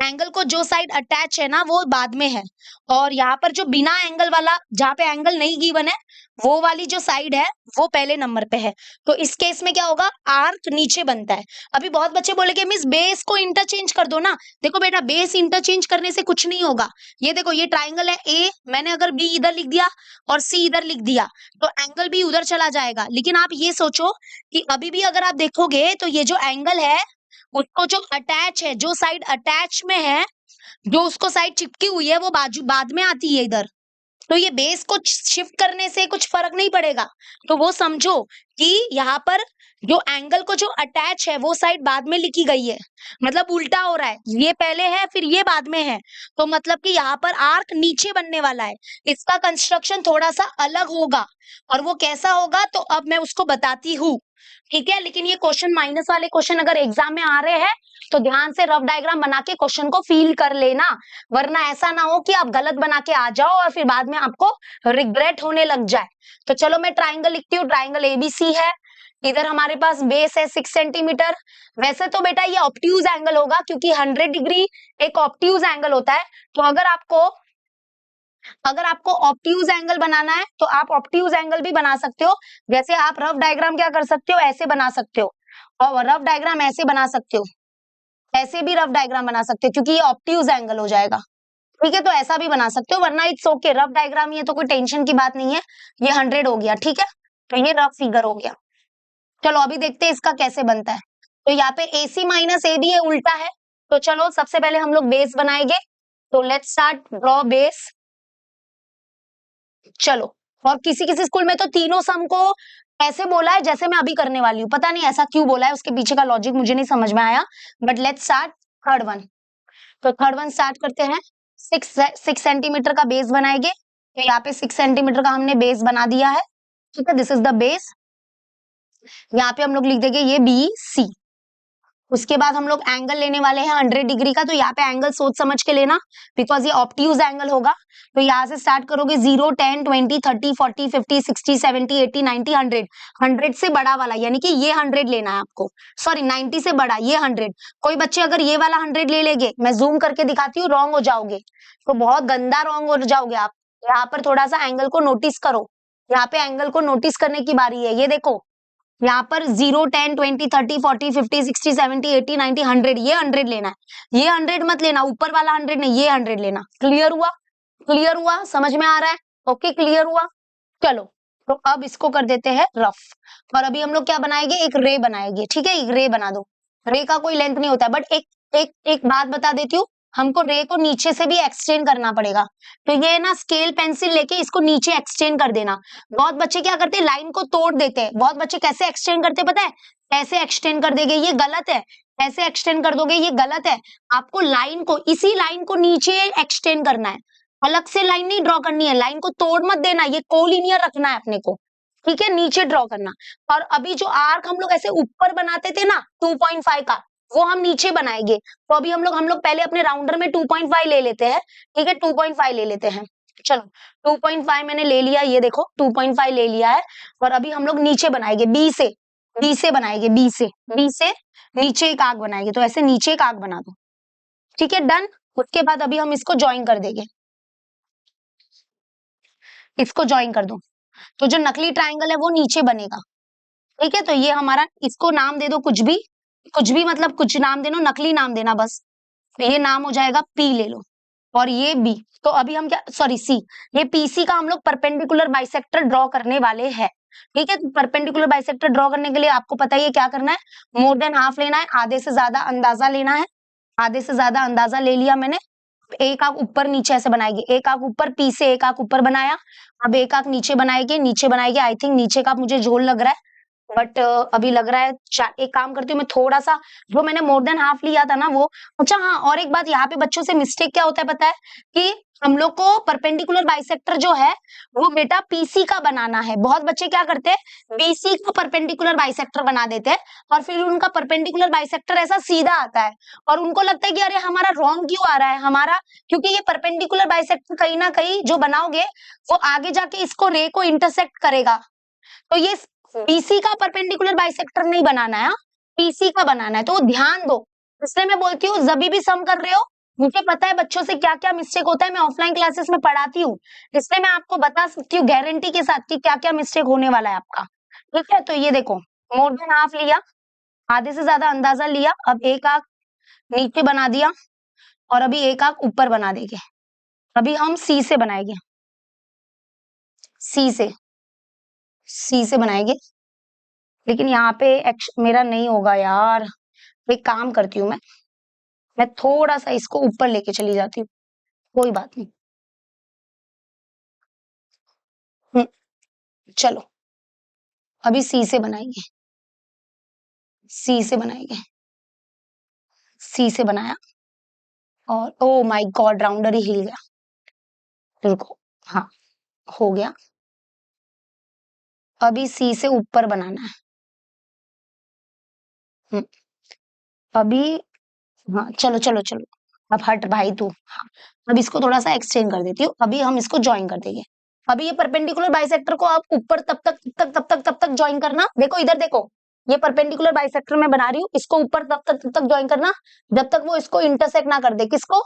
एंगल को जो साइड अटैच है ना वो बाद में है। और यहाँ पर जो बिना एंगल वाला, जहाँ पे एंगल नहीं गिवन है, वो वाली जो साइड है वो पहले नंबर पे है। तो इस केस में क्या होगा, आर्क नीचे बनता है। अभी बहुत बच्चे बोलेंगे मिस बेस को इंटरचेंज कर दो ना। देखो बेटा, बेस इंटरचेंज करने से कुछ नहीं होगा। ये देखो, ये ट्राइंगल है ए, मैंने अगर बी इधर लिख दिया और सी इधर लिख दिया तो एंगल भी उधर चला जाएगा। लेकिन आप ये सोचो कि अभी भी अगर आप देखोगे तो ये जो एंगल है उसको जो अटैच है, जो साइड अटैच में है, जो उसको साइड चिपकी हुई है वो बाजू बाद में आती है इधर। तो ये बेस को शिफ्ट करने से कुछ फर्क नहीं पड़ेगा। तो वो समझो कि यहाँ पर जो एंगल को जो अटैच है वो साइड बाद में लिखी गई है, मतलब उल्टा हो रहा है, ये पहले है फिर ये बाद में है। तो मतलब कि यहाँ पर आर्क नीचे बनने वाला है, इसका कंस्ट्रक्शन थोड़ा सा अलग होगा। और वो कैसा होगा तो अब मैं उसको बताती हूँ, ठीक है। लेकिन ये क्वेश्चन माइनस वाले क्वेश्चन अगर एग्जाम में आ रहे हैं तो ध्यान से रफ डायग्राम बना के क्वेश्चन को फील कर लेना, वरना ऐसा ना हो कि आप गलत बना के आ जाओ और फिर बाद में आपको रिग्रेट होने लग जाए। तो चलो मैं ट्राइंगल लिखती हूँ। ट्राइंगल एबीसी है, इधर हमारे पास बेस है 6 सेंटीमीटर। वैसे तो बेटा ये ऑब्ट्यूज एंगल होगा क्योंकि 100 डिग्री एक ऑब्ट्यूज एंगल होता है। तो अगर आपको ऑब्ट्यूज एंगल बनाना है तो आप ऑब्ट्यूज एंगल भी बना सकते हो। जैसे आप रफ डायग्राम क्या कर सकते हो, ऐसे बना सकते हो, और रफ डायग्राम ऐसे बना सकते हो, ऐसे भी रफ डायग्राम बना सकते हो क्योंकि ये ऑब्ट्यूज एंगल हो जाएगा, ठीक है। तो ऐसा भी बना सकते हो, वरना इट्स ओके, रफ डायग्राम ये तो कोई टेंशन की बात नहीं है। ये 100 हो गया, ठीक है। तो ये रफ फिगर हो गया। चलो अभी देखते हैं इसका कैसे बनता है। तो यहाँ पे AC माइनस AB है, उल्टा है। तो चलो सबसे पहले हम लोग बेस बनाएंगे। तो लेट्स स्टार्ट ड्रॉ बेस। चलो, और किसी किसी स्कूल में तो तीनों सम को ऐसे बोला है जैसे मैं अभी करने वाली हूँ, पता नहीं ऐसा क्यों बोला है, उसके पीछे का लॉजिक मुझे नहीं समझ में आया। But let's start third one. तो थर्ड वन स्टार्ट करते हैं। 6 सेंटीमीटर का बेस बनाएंगे। तो यहाँ पे 6 सेंटीमीटर का हमने बेस बना दिया है, ठीक है। This is the base. यहाँ पे हम लोग लिख देंगे ये BC। उसके बाद हम लोग एंगल लेने वाले हैं 100 डिग्री का। तो यहाँ पे एंगल सोच समझ के लेना, बिकॉज ये ऑब्ट्यूज एंगल होगा। तो यहाँ से स्टार्ट करोगे 0, 10, 20, 30, 40, 50, 60, 70, 80, 90, 100। 100 से बड़ा वाला, यानी कि ये 100 लेना है आपको, सॉरी 90 से बड़ा ये 100। कोई बच्चे अगर ये वाला 100 ले लेंगे, मैं जूम करके दिखाती हूँ, रॉन्ग हो जाओगे, तो बहुत गंदा रॉन्ग हो जाओगे आप। यहाँ पर थोड़ा सा एंगल को नोटिस करो, यहाँ पे एंगल को नोटिस करने की बारी है। ये देखो यहाँ पर 0, 10, 20, 30, 40, 50, 60, 70, 80, 90, 100, ये 100 लेना है। ये 100 मत लेना, ऊपर वाला 100 नहीं, ये 100 लेना। क्लियर हुआ? क्लियर हुआ? समझ में आ रहा है? ओके, क्लियर हुआ। चलो, तो अब इसको कर देते हैं रफ। और अभी हम लोग क्या बनाएंगे, एक रे बनाएंगे, ठीक है। एक रे बना दो। रे का कोई लेंथ नहीं होता है, बट एक एक एक बात बता देती हूँ, हमको रे को नीचे से भी एक्सटेंड करना पड़ेगा। तो ये ना स्केल पेंसिल लेके इसको नीचे एक्सटेंड कर देना। बहुत बच्चे क्या करते हैं, लाइन को तोड़ देते हैं। बहुत बच्चे कैसे एक्सटेंड करते हैं पता है, ऐसे एक्सटेंड कर देंगे, ये गलत है। ऐसे एक्सटेंड कर दोगे, ये गलत है। आपको लाइन को, इसी लाइन को नीचे एक्सटेंड करना है, अलग से लाइन नहीं ड्रॉ करनी है। लाइन को तोड़ मत देना, ये कोलिनियर रखना है अपने को, ठीक है, नीचे ड्रॉ करना। और अभी जो आर्क हम लोग ऐसे ऊपर बनाते थे ना 2.5 का, वो हम नीचे बनाएंगे। तो अभी हम लोग पहले अपने राउंडर में 2.5 ले लेते हैं, ठीक है, 2.5 ले लेते हैं। चलो 2.5 मैंने ले लिया, ये देखो 2.5 ले लिया है। और अभी हम लोग नीचे बनाएंगे बी से बनाएंगे, बी से नीचे एक आर्क बनाएंगे। तो ऐसे नीचे एक आर्क बना दो, ठीक है, डन। उसके बाद अभी हम इसको ज्वाइन कर देंगे, इसको ज्वाइन कर दो। तो जो नकली ट्रायंगल है वो नीचे बनेगा, ठीक है। तो ये हमारा, इसको नाम दे दो कुछ भी मतलब कुछ नाम देना, नकली नाम देना बस। तो ये नाम हो जाएगा P ले लो, और ये B। तो अभी हम क्या, सॉरी C, ये PC का हम लोग परपेंडिकुलर बाइसेक्टर ड्रॉ करने वाले हैं, ठीक है। तो परपेंडिकुलर बाइसेक्टर ड्रॉ करने के लिए आपको पता ही है क्या करना है, मोर देन हाफ लेना है, आधे से ज्यादा अंदाजा लेना है। आधे से ज्यादा अंदाजा ले लिया मैंने। एक आंख ऊपर नीचे ऐसे बनाएगी, एक आंख ऊपर, P से एक आंख ऊपर बनाया। अब एक आंख नीचे बनाएगी। आई थिंक नीचे का मुझे झोल लग रहा है, बट अभी लग रहा है एक काम करती हूँ मैं, थोड़ा सा जो मैंने मोर देन हाफ लिया था ना वो। अच्छा हाँ, और एक बात, यहाँ पे बच्चों से मिस्टेक क्या होता है पता है, कि हम लोग को परपेंडिकुलर बाइसेक्टर जो है वो बेटा PC का बनाना है। बहुत बच्चे क्या करते हैं, BC को परपेंडिकुलर बाइसेक्टर बना देते हैं, और फिर उनका परपेंडिकुलर बाइसेक्टर ऐसा सीधा आता है, और उनको लगता है कि अरे हमारा रॉन्ग क्यों आ रहा है हमारा, क्योंकि ये परपेंडिकुलर बाइसेक्टर कहीं ना कहीं जो बनाओगे वो आगे जाके इसको रे को इंटरसेक्ट करेगा। तो ये BC का परपेंडिकुलर बाइसेक्टर नहीं बनाना है, PC का बनाना है, तो ध्यान दो। इसलिए मैं बोलती हूँ जब भी सम कर रहे हो, मुझे पता है बच्चों से क्या क्या मिस्टेक होता है, मैं ऑफलाइन क्लासेस में पढ़ाती हूँ, इसलिए मैं आपको बता सकती हूँ गारंटी के साथ कि क्या क्या मिस्टेक होने वाला है आपका, ठीक है। तो ये देखो, मोर देन हाफ लिया, आधे से ज्यादा अंदाजा लिया। अब एक आंख नीचे बना दिया, और अभी एक आंख ऊपर बना देंगे। अभी हम C से बनाएंगे, सी से बनाएंगे। लेकिन यहाँ पे मेरा नहीं होगा यार, एक काम करती हूँ मैं थोड़ा सा इसको ऊपर लेके चली जाती हूँ, कोई बात नहीं। चलो अभी सी से बनाएंगे, सी से बनाएंगे, सी से बनाया और ओ माय गॉड राउंडर ही हिल गया, रुको, हाँ हो गया। अभी सी से ऊपर बनाना है। अभी हाँ चलो चलो चलो, अब हट भाई तू, हाँ अब इसको थोड़ा सा एक्सटेंड कर देती हूँ, अभी हम इसको ज्वाइन कर देंगे। अभी ये परपेंडिकुलर बाइसेक्टर को आप ऊपर तब तक ज्वाइन करना, देखो इधर देखो, ये परपेंडिकुलर बाइसेक्टर मैं बना रही हूँ, इसको ऊपर तब तक ज्वाइन करना जब तक वो इसको इंटरसेक्ट ना कर दे। किसको?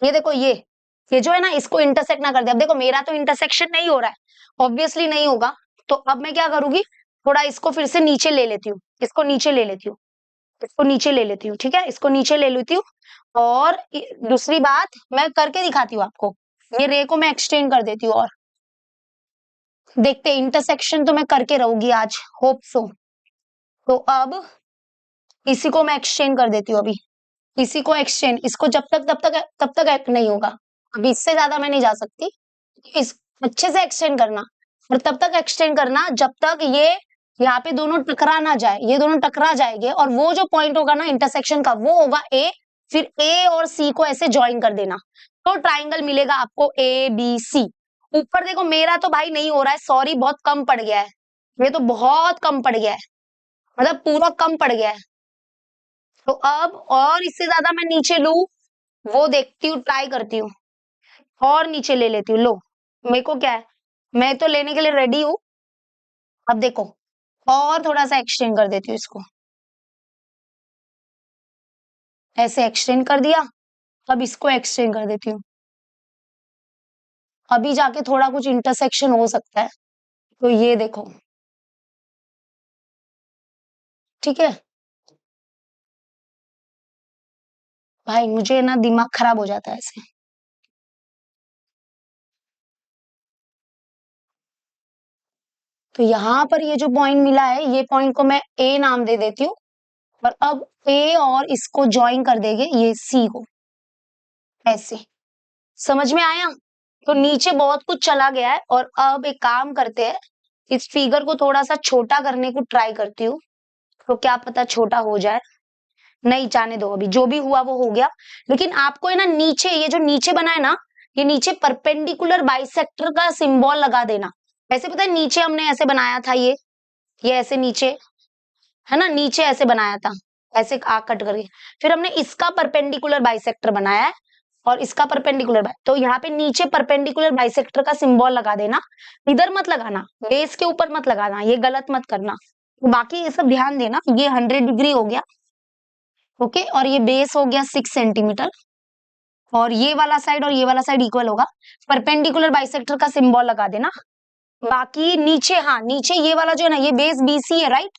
ये देखो ये जो है ना इसको इंटरसेक्ट ना कर दे। अब देखो मेरा तो इंटरसेक्शन नहीं हो रहा है, ऑब्वियसली नहीं होगा, तो अब मैं क्या करूंगी, थोड़ा इसको फिर से नीचे ले लेती हूँ, इसको नीचे ले लेती हूँ, इसको नीचे ले लेती हूँ, ठीक है, इसको नीचे ले लेती हूँ। और दूसरी बात मैं करके दिखाती हूँ आपको, ये रे को मैं एक्सटेंड कर देती हूँ और देखते इंटरसेक्शन तो मैं करके रहूंगी आज, होप सो। तो अब इसी को मैं एक्सटेंड कर देती हूँ, अभी इसी को एक्सटेंड, इसको जब तक तब तक नहीं होगा, अभी इससे ज्यादा मैं नहीं जा सकती, इस अच्छे से एक्सटेंड करना और तब तक एक्सटेंड करना जब तक ये यहाँ पे दोनों टकरा ना जाए, ये दोनों टकरा जाएंगे और वो जो पॉइंट होगा ना इंटरसेक्शन का वो होगा ए, फिर ए और सी को ऐसे ज्वाइन कर देना, तो ट्राइंगल मिलेगा आपको ए बी सी। ऊपर देखो मेरा तो भाई नहीं हो रहा है, सॉरी बहुत कम पड़ गया है, ये तो बहुत कम पड़ गया है, मतलब पूरा कम पड़ गया है। तो अब और इससे ज्यादा मैं नीचे लू, वो देखती हूँ, ट्राई करती हूँ और नीचे ले लेती हूँ। लो मेरे को क्या है, मैं तो लेने के लिए रेडी हूँ। अब देखो और थोड़ा सा एक्सटेंड कर देती हूँ इसको, ऐसे एक्सटेंड कर दिया, अब इसको एक्सटेंड कर देती हूँ, अभी जाके थोड़ा कुछ इंटरसेक्शन हो सकता है, तो ये देखो, ठीक है भाई, मुझे ना दिमाग खराब हो जाता है ऐसे। तो यहाँ पर ये जो पॉइंट मिला है, ये पॉइंट को मैं ए नाम दे देती हूँ, और अब ए और इसको ज्वाइन कर देंगे ये सी को, ऐसे, समझ में आया? तो नीचे बहुत कुछ चला गया है, और अब एक काम करते हैं, इस फिगर को थोड़ा सा छोटा करने को ट्राई करती हूँ, तो क्या पता छोटा हो जाए। नहीं जाने दो, अभी जो भी हुआ वो हो गया, लेकिन आपको है ना नीचे, ये जो नीचे बना है ना, ये नीचे परपेंडिकुलर बाइसेक्टर का सिंबल लगा देना। ऐसे पता है नीचे हमने ऐसे बनाया था, ये ऐसे नीचे है ना, नीचे ऐसे बनाया था, ऐसे आ कट करके, फिर हमने इसका परपेंडिकुलर बाइसेक्टर बनाया है और इसका परपेंडिकुलर तो यहाँ पे नीचे परपेंडिकुलर बाइसेक्टर का सिंबल लगा देना, इधर मत लगाना, बेस के ऊपर मत लगाना, ये गलत मत करना। तो बाकी ये सब ध्यान देना, ये 100 डिग्री हो गया, ओके, और ये बेस हो गया 6 सेंटीमीटर, और ये वाला साइड और ये वाला साइड इक्वल होगा, परपेंडिकुलर बाइसेक्टर का सिंबल लगा देना। बाकी नीचे, हाँ नीचे ये वाला जो है ना, ये बेस बीसी है राइट,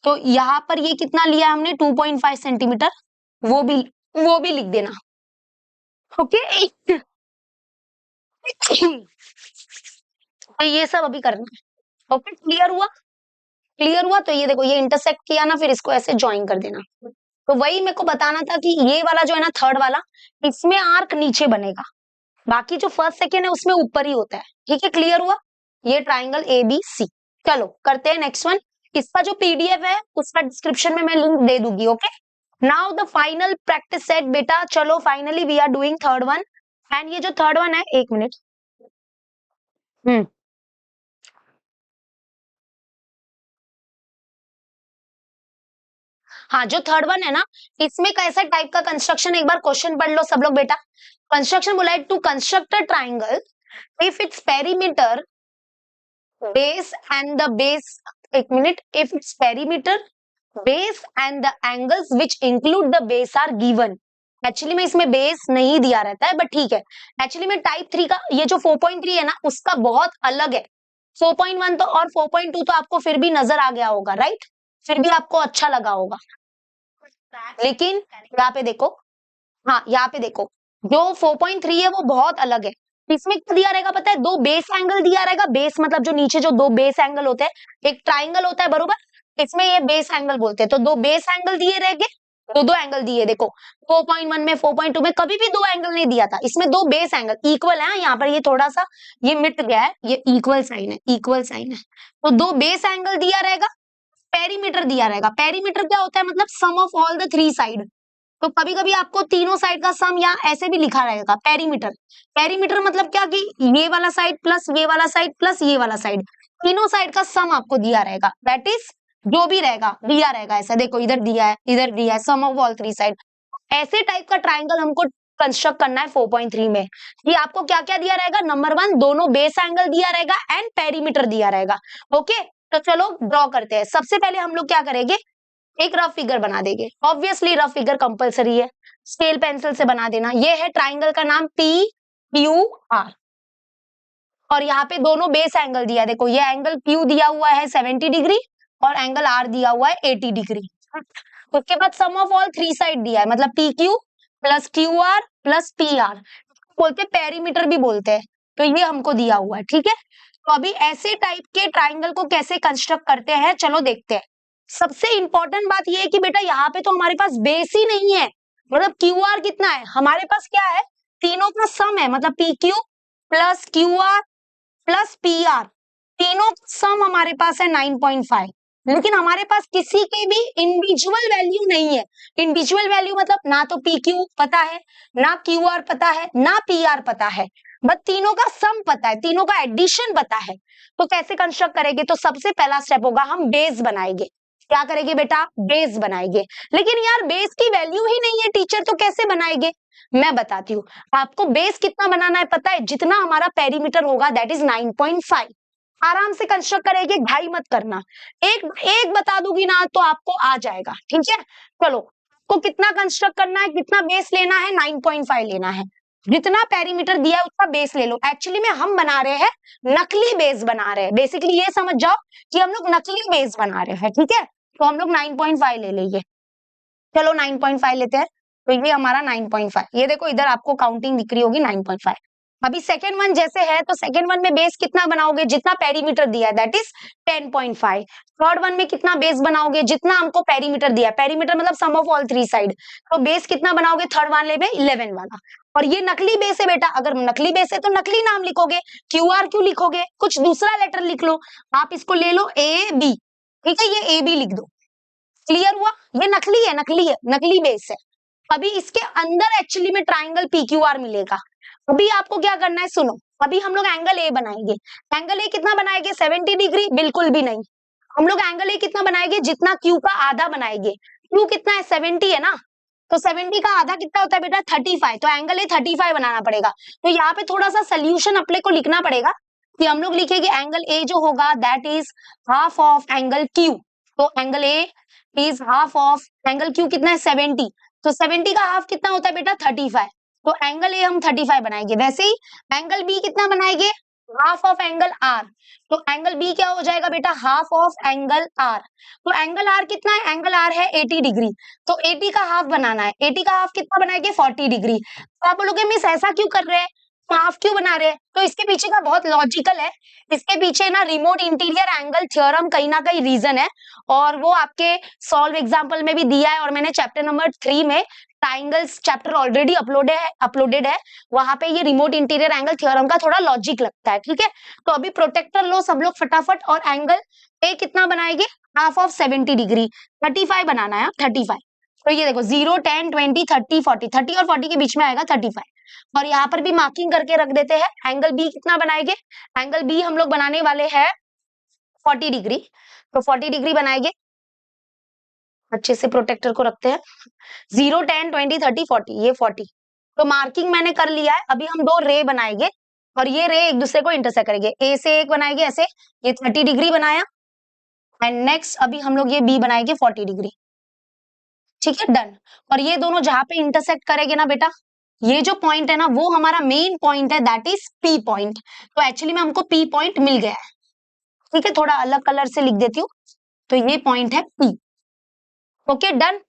तो यहाँ पर ये कितना लिया हमने 2.5 सेंटीमीटर, वो भी लिख देना, ओके। तो ये सब अभी करना है, ओके, क्लियर हुआ? क्लियर हुआ, तो ये देखो ये इंटरसेक्ट किया ना, फिर इसको ऐसे ज्वाइन कर देना। तो वही मेरे को बताना था कि ये वाला जो है ना थर्ड वाला, इसमें आर्क नीचे बनेगा, बाकी जो फर्स्ट सेकेंड है उसमें ऊपर ही होता है, ठीक है, क्लियर हुआ? ये ट्राइंगल ए बी सी। चलो करते हैं नेक्स्ट वन, इसका जो पीडीएफ है उसका डिस्क्रिप्शन में मैं लिंक दे दूंगी, okay. Now the final practice set बेटा, चलो finally we are doing third one, and ये जो थर्ड वन है, एक मिनट, हम्म, हाँ जो थर्ड वन है ना, इसमें कैसा टाइप का कंस्ट्रक्शन, एक बार क्वेश्चन पढ़ लो सब लोग बेटा। कंस्ट्रक्शन बोला है, to construct a triangle if it's perimeter base and the base, एक minute, if it's perimeter base and the angles which include the base are given. Actually में इसमें बेस नहीं दिया रहता है, बट ठीक है, एक्चुअली में टाइप 3 का ये जो 4.3 है ना उसका बहुत अलग है, 4.1 तो और 4.2 तो आपको फिर भी नजर आ गया होगा राइट, फिर भी आपको अच्छा लगा होगा, लेकिन यहाँ पे देखो, हाँ यहाँ पे देखो, जो 4.3 है वो बहुत अलग है। इसमें क्या दिया रहेगा पता है, दो बेस एंगल दिया रहेगा, बेस मतलब जो नीचे जो दो बेस एंगल होते हैं, एक ट्राइंगल होता है बरोबर, इसमें ये बेस एंगल बोलते हैं, तो दो बेस एंगल दिए रहेंगे, दो एंगल दिए, देखो 4.1 में 4.2 में कभी भी दो एंगल नहीं दिया था, इसमें दो बेस एंगल इक्वल है। यहाँ पर ये थोड़ा सा ये मिट गया है, ये इक्वल साइन है, इक्वल साइन है, तो दो बेस एंगल दिया रहेगा, पेरीमीटर दिया रहेगा। पेरीमीटर क्या होता है, मतलब sum of all the three side. तो कभी कभी आपको तीनों साइड का सम या ऐसे भी लिखा रहेगा पेरीमीटर। पेरीमीटर मतलब क्या कि ये वाला साइड प्लस ये वाला साइड प्लस ये वाला साइड, तीनों साइड का सम आपको दिया रहेगा, दैट इज जो भी रहेगा दिया रहेगा। ऐसा देखो इधर दिया है, इधर दिया है, sum of all three side. ऐसे टाइप का ट्राइंगल हमको कंस्ट्रक्ट करना है 4.3 में। ये आपको क्या क्या दिया रहेगा, नंबर 1 दोनों बेस एंगल दिया रहेगा एंड पेरीमीटर दिया रहेगा। ओके, तो चलो ड्रॉ करते हैं। सबसे पहले हम लोग क्या करेंगे, एक रफ फिगर बना देंगे। ऑब्वियसली रफ फिगर कंपलसरी है, स्केल पेंसिल से बना देना। ये है ट्राइंगल का नाम पी क्यू आर, और यहाँ पे दोनों बेस एंगल दिया है। देखो ये एंगल क्यू दिया हुआ है 70 डिग्री और एंगल आर दिया हुआ है 80 डिग्री। उसके बाद सम ऑफ ऑल थ्री साइड दिया है, मतलब P Q plus Q R plus P R, बोलते पेरीमीटर भी बोलते हैं। तो ये हमको दिया हुआ है, ठीक है। तो अभी ऐसे टाइप के ट्राइंगल को कैसे कंस्ट्रक्ट करते हैं, चलो देखते हैं। सबसे इंपॉर्टेंट बात ये है कि बेटा यहाँ पे तो हमारे पास बेस ही नहीं है, मतलब क्यू आर कितना है हमारे पास, क्या है, तीनों का सम है, मतलब P Q plus Q R plus P R, तीनों का सम हमारे पास है 9.5। लेकिन हमारे पास किसी के भी इंडिविजुअल वैल्यू नहीं है। इंडिविजुअल वैल्यू मतलब ना तो पी क्यू पता है, ना क्यू आर पता है, ना पी आर पता है, बस तीनों का सम पता है, तीनों का एडिशन पता है। तो कैसे कंस्ट्रक्ट करेंगे, तो सबसे पहला स्टेप होगा हम बेस बनाएंगे। क्या करेंगे बेटा, बेस बनाएंगे। लेकिन यार बेस की वैल्यू ही नहीं है टीचर, तो कैसे बनाएंगे, मैं बताती हूँ। आपको बेस कितना बनाना है पता है, जितना हमारा पेरीमीटर होगा दैट इज 9.5। आराम से कंस्ट्रक्ट करेंगे, घाई मत करना। एक एक बता दूंगी ना तो आपको आ जाएगा, ठीक है। चलो आपको कितना कंस्ट्रक्ट करना है, कितना बेस लेना है, 9.5 लेना है। जितना पेरीमीटर दिया है उतना बेस ले लो। एक्चुअली में हम बना रहे हैं नकली बेस बना रहे हैं, बेसिकली ये समझ जाओ कि हम लोग नकली बेस बना रहे हैं, ठीक है। तो हम लोग 9.5 ले लेंगे। चलो 9.5 लेते हैं। तो ये हमारा 9.5, ये देखो इधर आपको काउंटिंग दिख रही होगी 9.5। अभी सेकेंड वन जैसे है, तो सेकेंड वन में बेस कितना बनाओगे, जितना पेरीमीटर दिया है दैट इज 10.5। थर्ड वन में कितना बेस बनाओगे, जितना हमको पेरीमीटर दिया है, पेरीमीटर मतलब sum of all three side, तो बेस कितना बनाओगे थर्ड वाले में 11 वाला। और ये नकली बेस है बेटा, अगर नकली बेस है तो नकली नाम लिखोगे, क्यू आर क्यों लिखोगे, कुछ दूसरा लेटर लिख लो। आप इसको ले लो ए बी, ठीक है, ये ए बी लिख दो। क्लियर हुआ, ये नकली है, नकली है, नकली बेस है। अभी इसके अंदर एक्चुअली में ट्राइंगल पी क्यू आर मिलेगा। अभी आपको क्या करना है, सुनो। अभी हम लोग एंगल ए बनाएंगे। एंगल ए कितना बनाएंगे, 70 डिग्री, बिल्कुल भी नहीं। हम लोग एंगल ए कितना बनाएंगे, जितना क्यू का आधा बनाएंगे। क्यू कितना है, 70 है ना, तो 70 का आधा कितना होता है बेटा, 35। तो एंगल ए 35 बनाना पड़ेगा। तो यहाँ पे थोड़ा सा सोल्यूशन अपने को लिखना पड़ेगा कि हम लोग लिखेंगे एंगल ए जो होगा that is half of angle Q. तो angle A is half of angle Q, कितना है 70, तो 70 का हाफ कितना होता है बेटा 35। तो एंगल ए हम 35 बनाएंगे। वैसे ही एंगल बी कितना बनाएंगे, हाफ ऑफ एंगल आर। तो एंगल बी क्या हो जाएगा बेटा, हाफ ऑफ एंगल आर। तो एंगल आर कितना है, एंगल आर है 80 डिग्री, तो 80 का हाफ बनाना है। 80 का हाफ कितना बनाएंगे, 40 डिग्री। तो आप बोलोगे मिस ऐसा क्यों कर रहे हैं, हाफ क्यों बना रहे हैं, तो इसके पीछे का बहुत लॉजिकल है। इसके पीछे ना रिमोट इंटीरियर एंगल थ्योरम कहीं ना कहीं रीजन है, और वो आपके सॉल्व एग्जाम्पल में भी दिया है। और मैंने चैप्टर नंबर 3 में ट्राइंगल्स चैप्टर ऑलरेडी अपलोडेड है, वहां पे ये रिमोट इंटीरियर एंगल थ्योरम का थोड़ा लॉजिक लगता है, ठीक है। तो अभी प्रोटेक्टर लो सब लोग फटाफट, और एंगल ए कितना बनाएंगे, हाफ ऑफ 70 डिग्री, 35 बनाना है, 35। तो ये देखो 0 10 20 30 40, 30 और 40 के बीच में आएगा 35। और यहाँ पर भी मार्किंग करके रख देते हैं। एंगल बी कितना बनाएंगे, एंगल बी हम लोग बनाने वाले हैं 40 डिग्री, तो 40 डिग्री बनाएंगे। अच्छे से प्रोटेक्टर को रखते हैं, 0 10 20 30 40, ये 40। तो मार्किंग मैंने कर लिया है। अभी हम दो रे बनाएंगे, और ये रे एक दूसरे को इंटरसेक्ट करेंगे। ए से एक बनाएंगे ऐसे, ये 30 डिग्री बनाया, एंड नेक्स्ट अभी हम लोग ये बी बनाएंगे 40 डिग्री, ठीक है, डन। और ये दोनों जहां पे इंटरसेक्ट करेंगे ना बेटा, ये जो पॉइंट है ना वो हमारा मेन पॉइंट है, दैट इज पी पॉइंट। तो एक्चुअली में हमको पी पॉइंट मिल गया है, ठीक है, थोड़ा अलग कलर से लिख देती हूँ। तो ये पॉइंट है पी, ओके डन।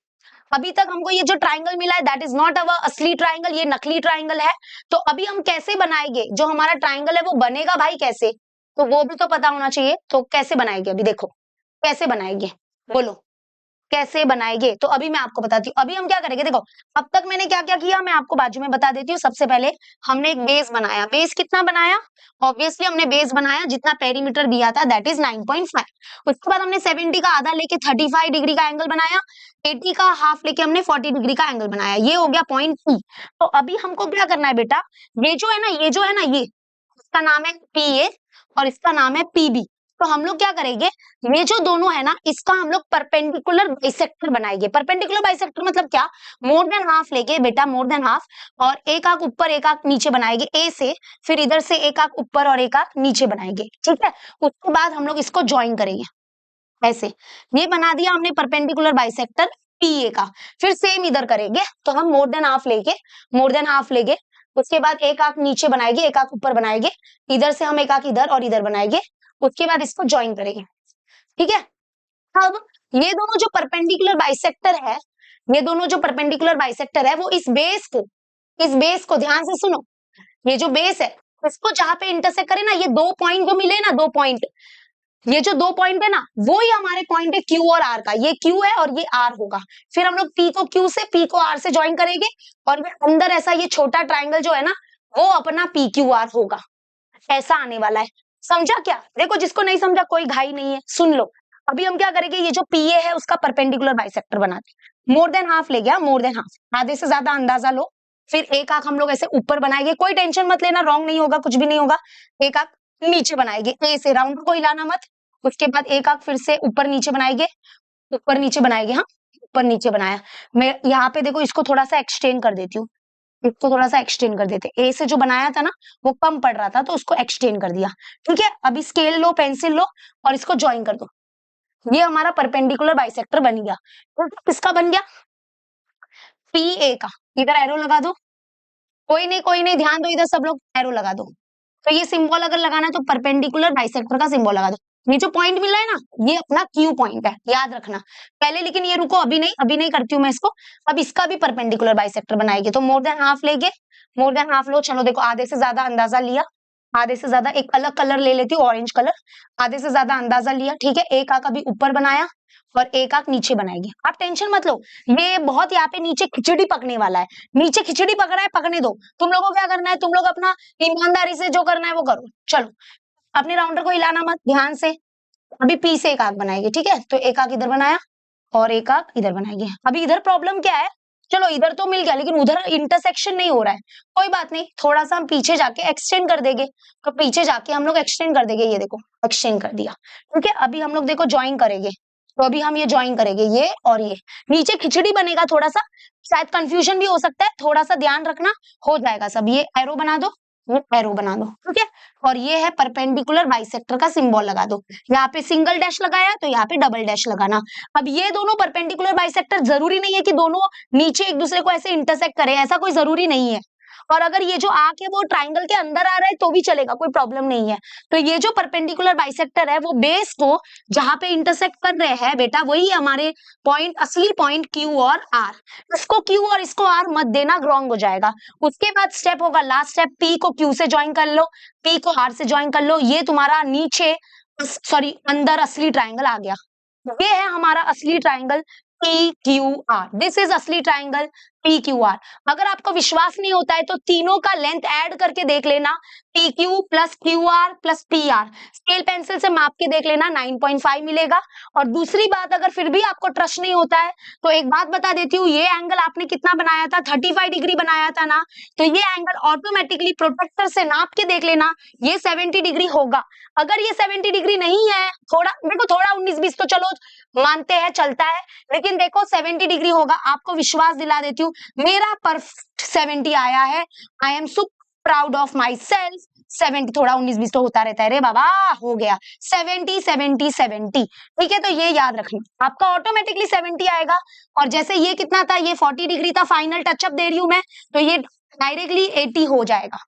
अभी तक हमको ये जो ट्राइंगल मिला है दैट इज नॉट अवर असली ट्राइंगल, ये नकली ट्राइंगल है। तो अभी हम कैसे बनाएंगे, जो हमारा ट्राइंगल है वो बनेगा भाई कैसे, तो वो भी तो पता होना चाहिए। तो कैसे बनाएंगे, अभी देखो कैसे बनाएंगे, बोलो। कैसे बनाएंगे तो अभी मैं आपको बताती हूँ। अभी हम क्या करेंगे, देखो अब तक मैंने क्या क्या किया मैं आपको बाजू में बता देती हूँ। सबसे पहले हमने एक बेस बनाया, बेस कितना बनाया, ऑब्वियसली हमने बेस बनाया जितना पेरीमीटर दिया था दैट इज 9.5। उसके बाद हमने 70 का आधा लेके 35 डिग्री का एंगल बनाया, 80 का हाफ लेके हमने 40 डिग्री का एंगल बनाया, ये हो गया पॉइंट पी। तो अभी हमको क्या करना है बेटा, ये जो है ना, ये जो है ना, ये इसका नाम है पी ए और इसका नाम है पीबी। तो हम लोग क्या करेंगे, ये जो दोनों है ना इसका हम लोग परपेंडिकुलर बाइसेक्टर बनाएंगे। परपेंडिकुलर बाइसेक्टर मतलब क्या, मोर देन हाफ लेके बेटा, मोर देन हाफ, और एक आंख ऊपर एक आंख नीचे बनाएंगे ए से, फिर इधर से एक आंख ऊपर और एक आंख नीचे बनाएंगे, ठीक है। उसके बाद हम लोग इसको ज्वाइन करेंगे ऐसे, ये बना दिया हमने परपेंडिकुलर बाइसेक्टर पीए का। फिर सेम इधर करेंगे, तो हम मोर देन हाफ लेके, मोर देन हाफ लेंगे, उसके बाद एक आंख नीचे बनाएंगे एक आंख ऊपर बनाएंगे, इधर से हम एक आंख इधर और इधर बनाएंगे, उसके बाद इसको ज्वाइन करेंगे, ठीक है। अब ये दोनों जो परपेंडिकुलर बाइसेक्टर है, ये दोनों जो परपेंडिकुलर बाइसेक्टर है वो इस बेस को ध्यान से सुनो, ये जो बेस है इसको जहां पे इंटरसेक्ट करे ना, ये दो पॉइंट जो मिले ना, दो पॉइंट, ये जो दो पॉइंट है ना वो ही हमारे पॉइंट है क्यू और आर का, ये क्यू है और ये आर होगा। फिर हम लोग पी को क्यू से, पी को आर से ज्वाइन करेंगे और फिर अंदर ऐसा ये छोटा ट्राइंगल जो है ना वो अपना पी क्यू आर होगा, ऐसा आने वाला है। समझा क्या, देखो जिसको नहीं समझा कोई घाई नहीं है, सुन लो। अभी हम क्या करेंगे, ये जो पीए है उसका परपेंडिकुलर बाइसेक्टर बनाते, मोर देन हाफ ले गया, मोर देन हाफ, आधे से ज्यादा अंदाजा लो। फिर एक आंख हम लोग ऐसे ऊपर बनाएंगे, कोई टेंशन मत लेना, रॉन्ग नहीं होगा, कुछ भी नहीं होगा। एक आंख नीचे बनाएंगे ए से, राउंड को हिलाना मत। उसके बाद एक आंख फिर से ऊपर नीचे बनाएंगे, ऊपर नीचे बनाएंगे, हाँ ऊपर नीचे बनाया। मैं यहाँ पे देखो इसको थोड़ा सा एक्सटेंड कर देती हूँ, इसको थोड़ा सा एक्सटेंड कर देते, ए से जो बनाया था ना वो कम पड़ रहा था तो उसको एक्सटेंड कर दिया, ठीक है। अभी स्केल लो, पेंसिल लो और इसको ज्वाइन कर दो, ये हमारा परपेंडिकुलर बाइसेक्टर बन गया। तो किसका बन गया, पी ए का। इधर एरो लगा दो, कोई नहीं ध्यान दो, इधर सब लोग एरो लगा दो। तो ये सिंबल अगर लगाना है तो परपेंडिकुलर बाइसेक्टर का सिंबल लगा दो। ये जो पॉइंट मिल रहा है ना ये अपना क्यू पॉइंट है, याद रखना पहले। लेकिन ये रुको, अभी नहीं करती हूँ मैं इसको। अब इसका भी परपेंडिकुलर बाइसेक्टर बनाएंगे, तो मोर देन हाफ लेंगे, मोर देन हाफ लो। चलो देखो आधे से ज्यादा अंदाजा लिया, आधे से ज्यादा, एक अलग कलर ले लेती हूँ ऑरेंज कलर, आधे से ज्यादा अंदाजा लिया, ठीक है। एक आंख अभी ऊपर बनाया और एक आंख नीचे बनाएगी, आप टेंशन मत लो। ये बहुत यहाँ पे नीचे खिचड़ी पकने वाला है, नीचे खिचड़ी पक रहा है, पकने दो। तुम लोगों को क्या करना है, तुम लोग अपना ईमानदारी से जो करना है वो करो। चलो अपने राउंडर को हिलाना मत, ध्यान से। अभी पी से एक आंख बनाएगी, ठीक है। तो एक आंख इधर बनाया और एक आंख इधर बनाएगी। अभी इधर प्रॉब्लम क्या है, चलो इधर तो मिल गया लेकिन उधर इंटरसेक्शन नहीं हो रहा है, कोई बात नहीं, थोड़ा सा हम पीछे जाके एक्सटेंड कर देंगे। तो पीछे जाके हम लोग एक्सटेंड कर देंगे, ये देखो एक्सटेंड कर दिया, ठीक है। अभी हम लोग देखो ज्वाइन करेंगे, तो अभी हम ये ज्वाइन करेंगे, ये और ये नीचे खिचड़ी बनेगा, थोड़ा सा शायद कंफ्यूजन भी हो सकता है, थोड़ा सा ध्यान रखना, हो जाएगा सब। ये एरो बना दो, ये एरो बना दो, ठीक है। और ये है परपेंडिकुलर बाइसेक्टर का सिंबल लगा दो, यहाँ पे सिंगल डैश लगाया तो यहाँ पे डबल डैश लगाना। अब ये दोनों परपेंडिकुलर बाइसेक्टर जरूरी नहीं है कि दोनों नीचे एक दूसरे को ऐसे इंटरसेक्ट करें, ऐसा कोई जरूरी नहीं है। और अगर ये जो आंख है वो ट्राइंगल के अंदर आ रहा है तो भी चलेगा, कोई प्रॉब्लम नहीं है। तो ये जो परपेंडिकुलर बाइसेक्टर है वो बेस को जहां पे इंटरसेक्ट कर रहे हैं बेटा, वही हमारे पॉइंट, असली पॉइंट क्यू और आर। इसको क्यू और इसको आर मत देना, रॉन्ग हो जाएगा। उसके बाद स्टेप होगा, लास्ट स्टेप, पी को क्यू से ज्वाइन कर लो, पी को आर से ज्वाइन कर लो। ये तुम्हारा नीचे, सॉरी अंदर असली ट्राइंगल आ गया। ये है हमारा असली triangle P Q are, this is असली ट्राइंगल पी क्यू आर। अगर आपको विश्वास नहीं होता है तो तीनों का लेंथ ऐड करके देख लेना, P Q plus Q R plus P R, scale pencil से माप के देख लेना, 9.5 मिलेगा। और दूसरी बात, अगर फिर भी आपको ट्रस्ट नहीं होता है तो एक बात बता देती हूँ, ये एंगल आपने कितना बनाया था, 35 डिग्री बनाया था ना, तो ये एंगल ऑटोमेटिकली प्रोटेक्टर से नाप के देख लेना, ये 70 डिग्री होगा। अगर ये 70 डिग्री नहीं है, थोड़ा देखो, थोड़ा 19-20 तो चलो मानते हैं, चलता है, लेकिन देखो 70 डिग्री होगा। आपको विश्वास दिला देती हूँ, मेरा परफेक्ट 70 आया है, I am so proud of my self. 70, थोड़ा 19-20 तो होता रहता है रे बाबा, हो गया 70 70 70, ठीक है। तो ये याद रखना, आपका ऑटोमेटिकली 70 आएगा। और जैसे ये कितना था, ये 40 डिग्री था, फाइनल टचअप दे रही हूं मैं, तो ये डायरेक्टली 80 हो जाएगा।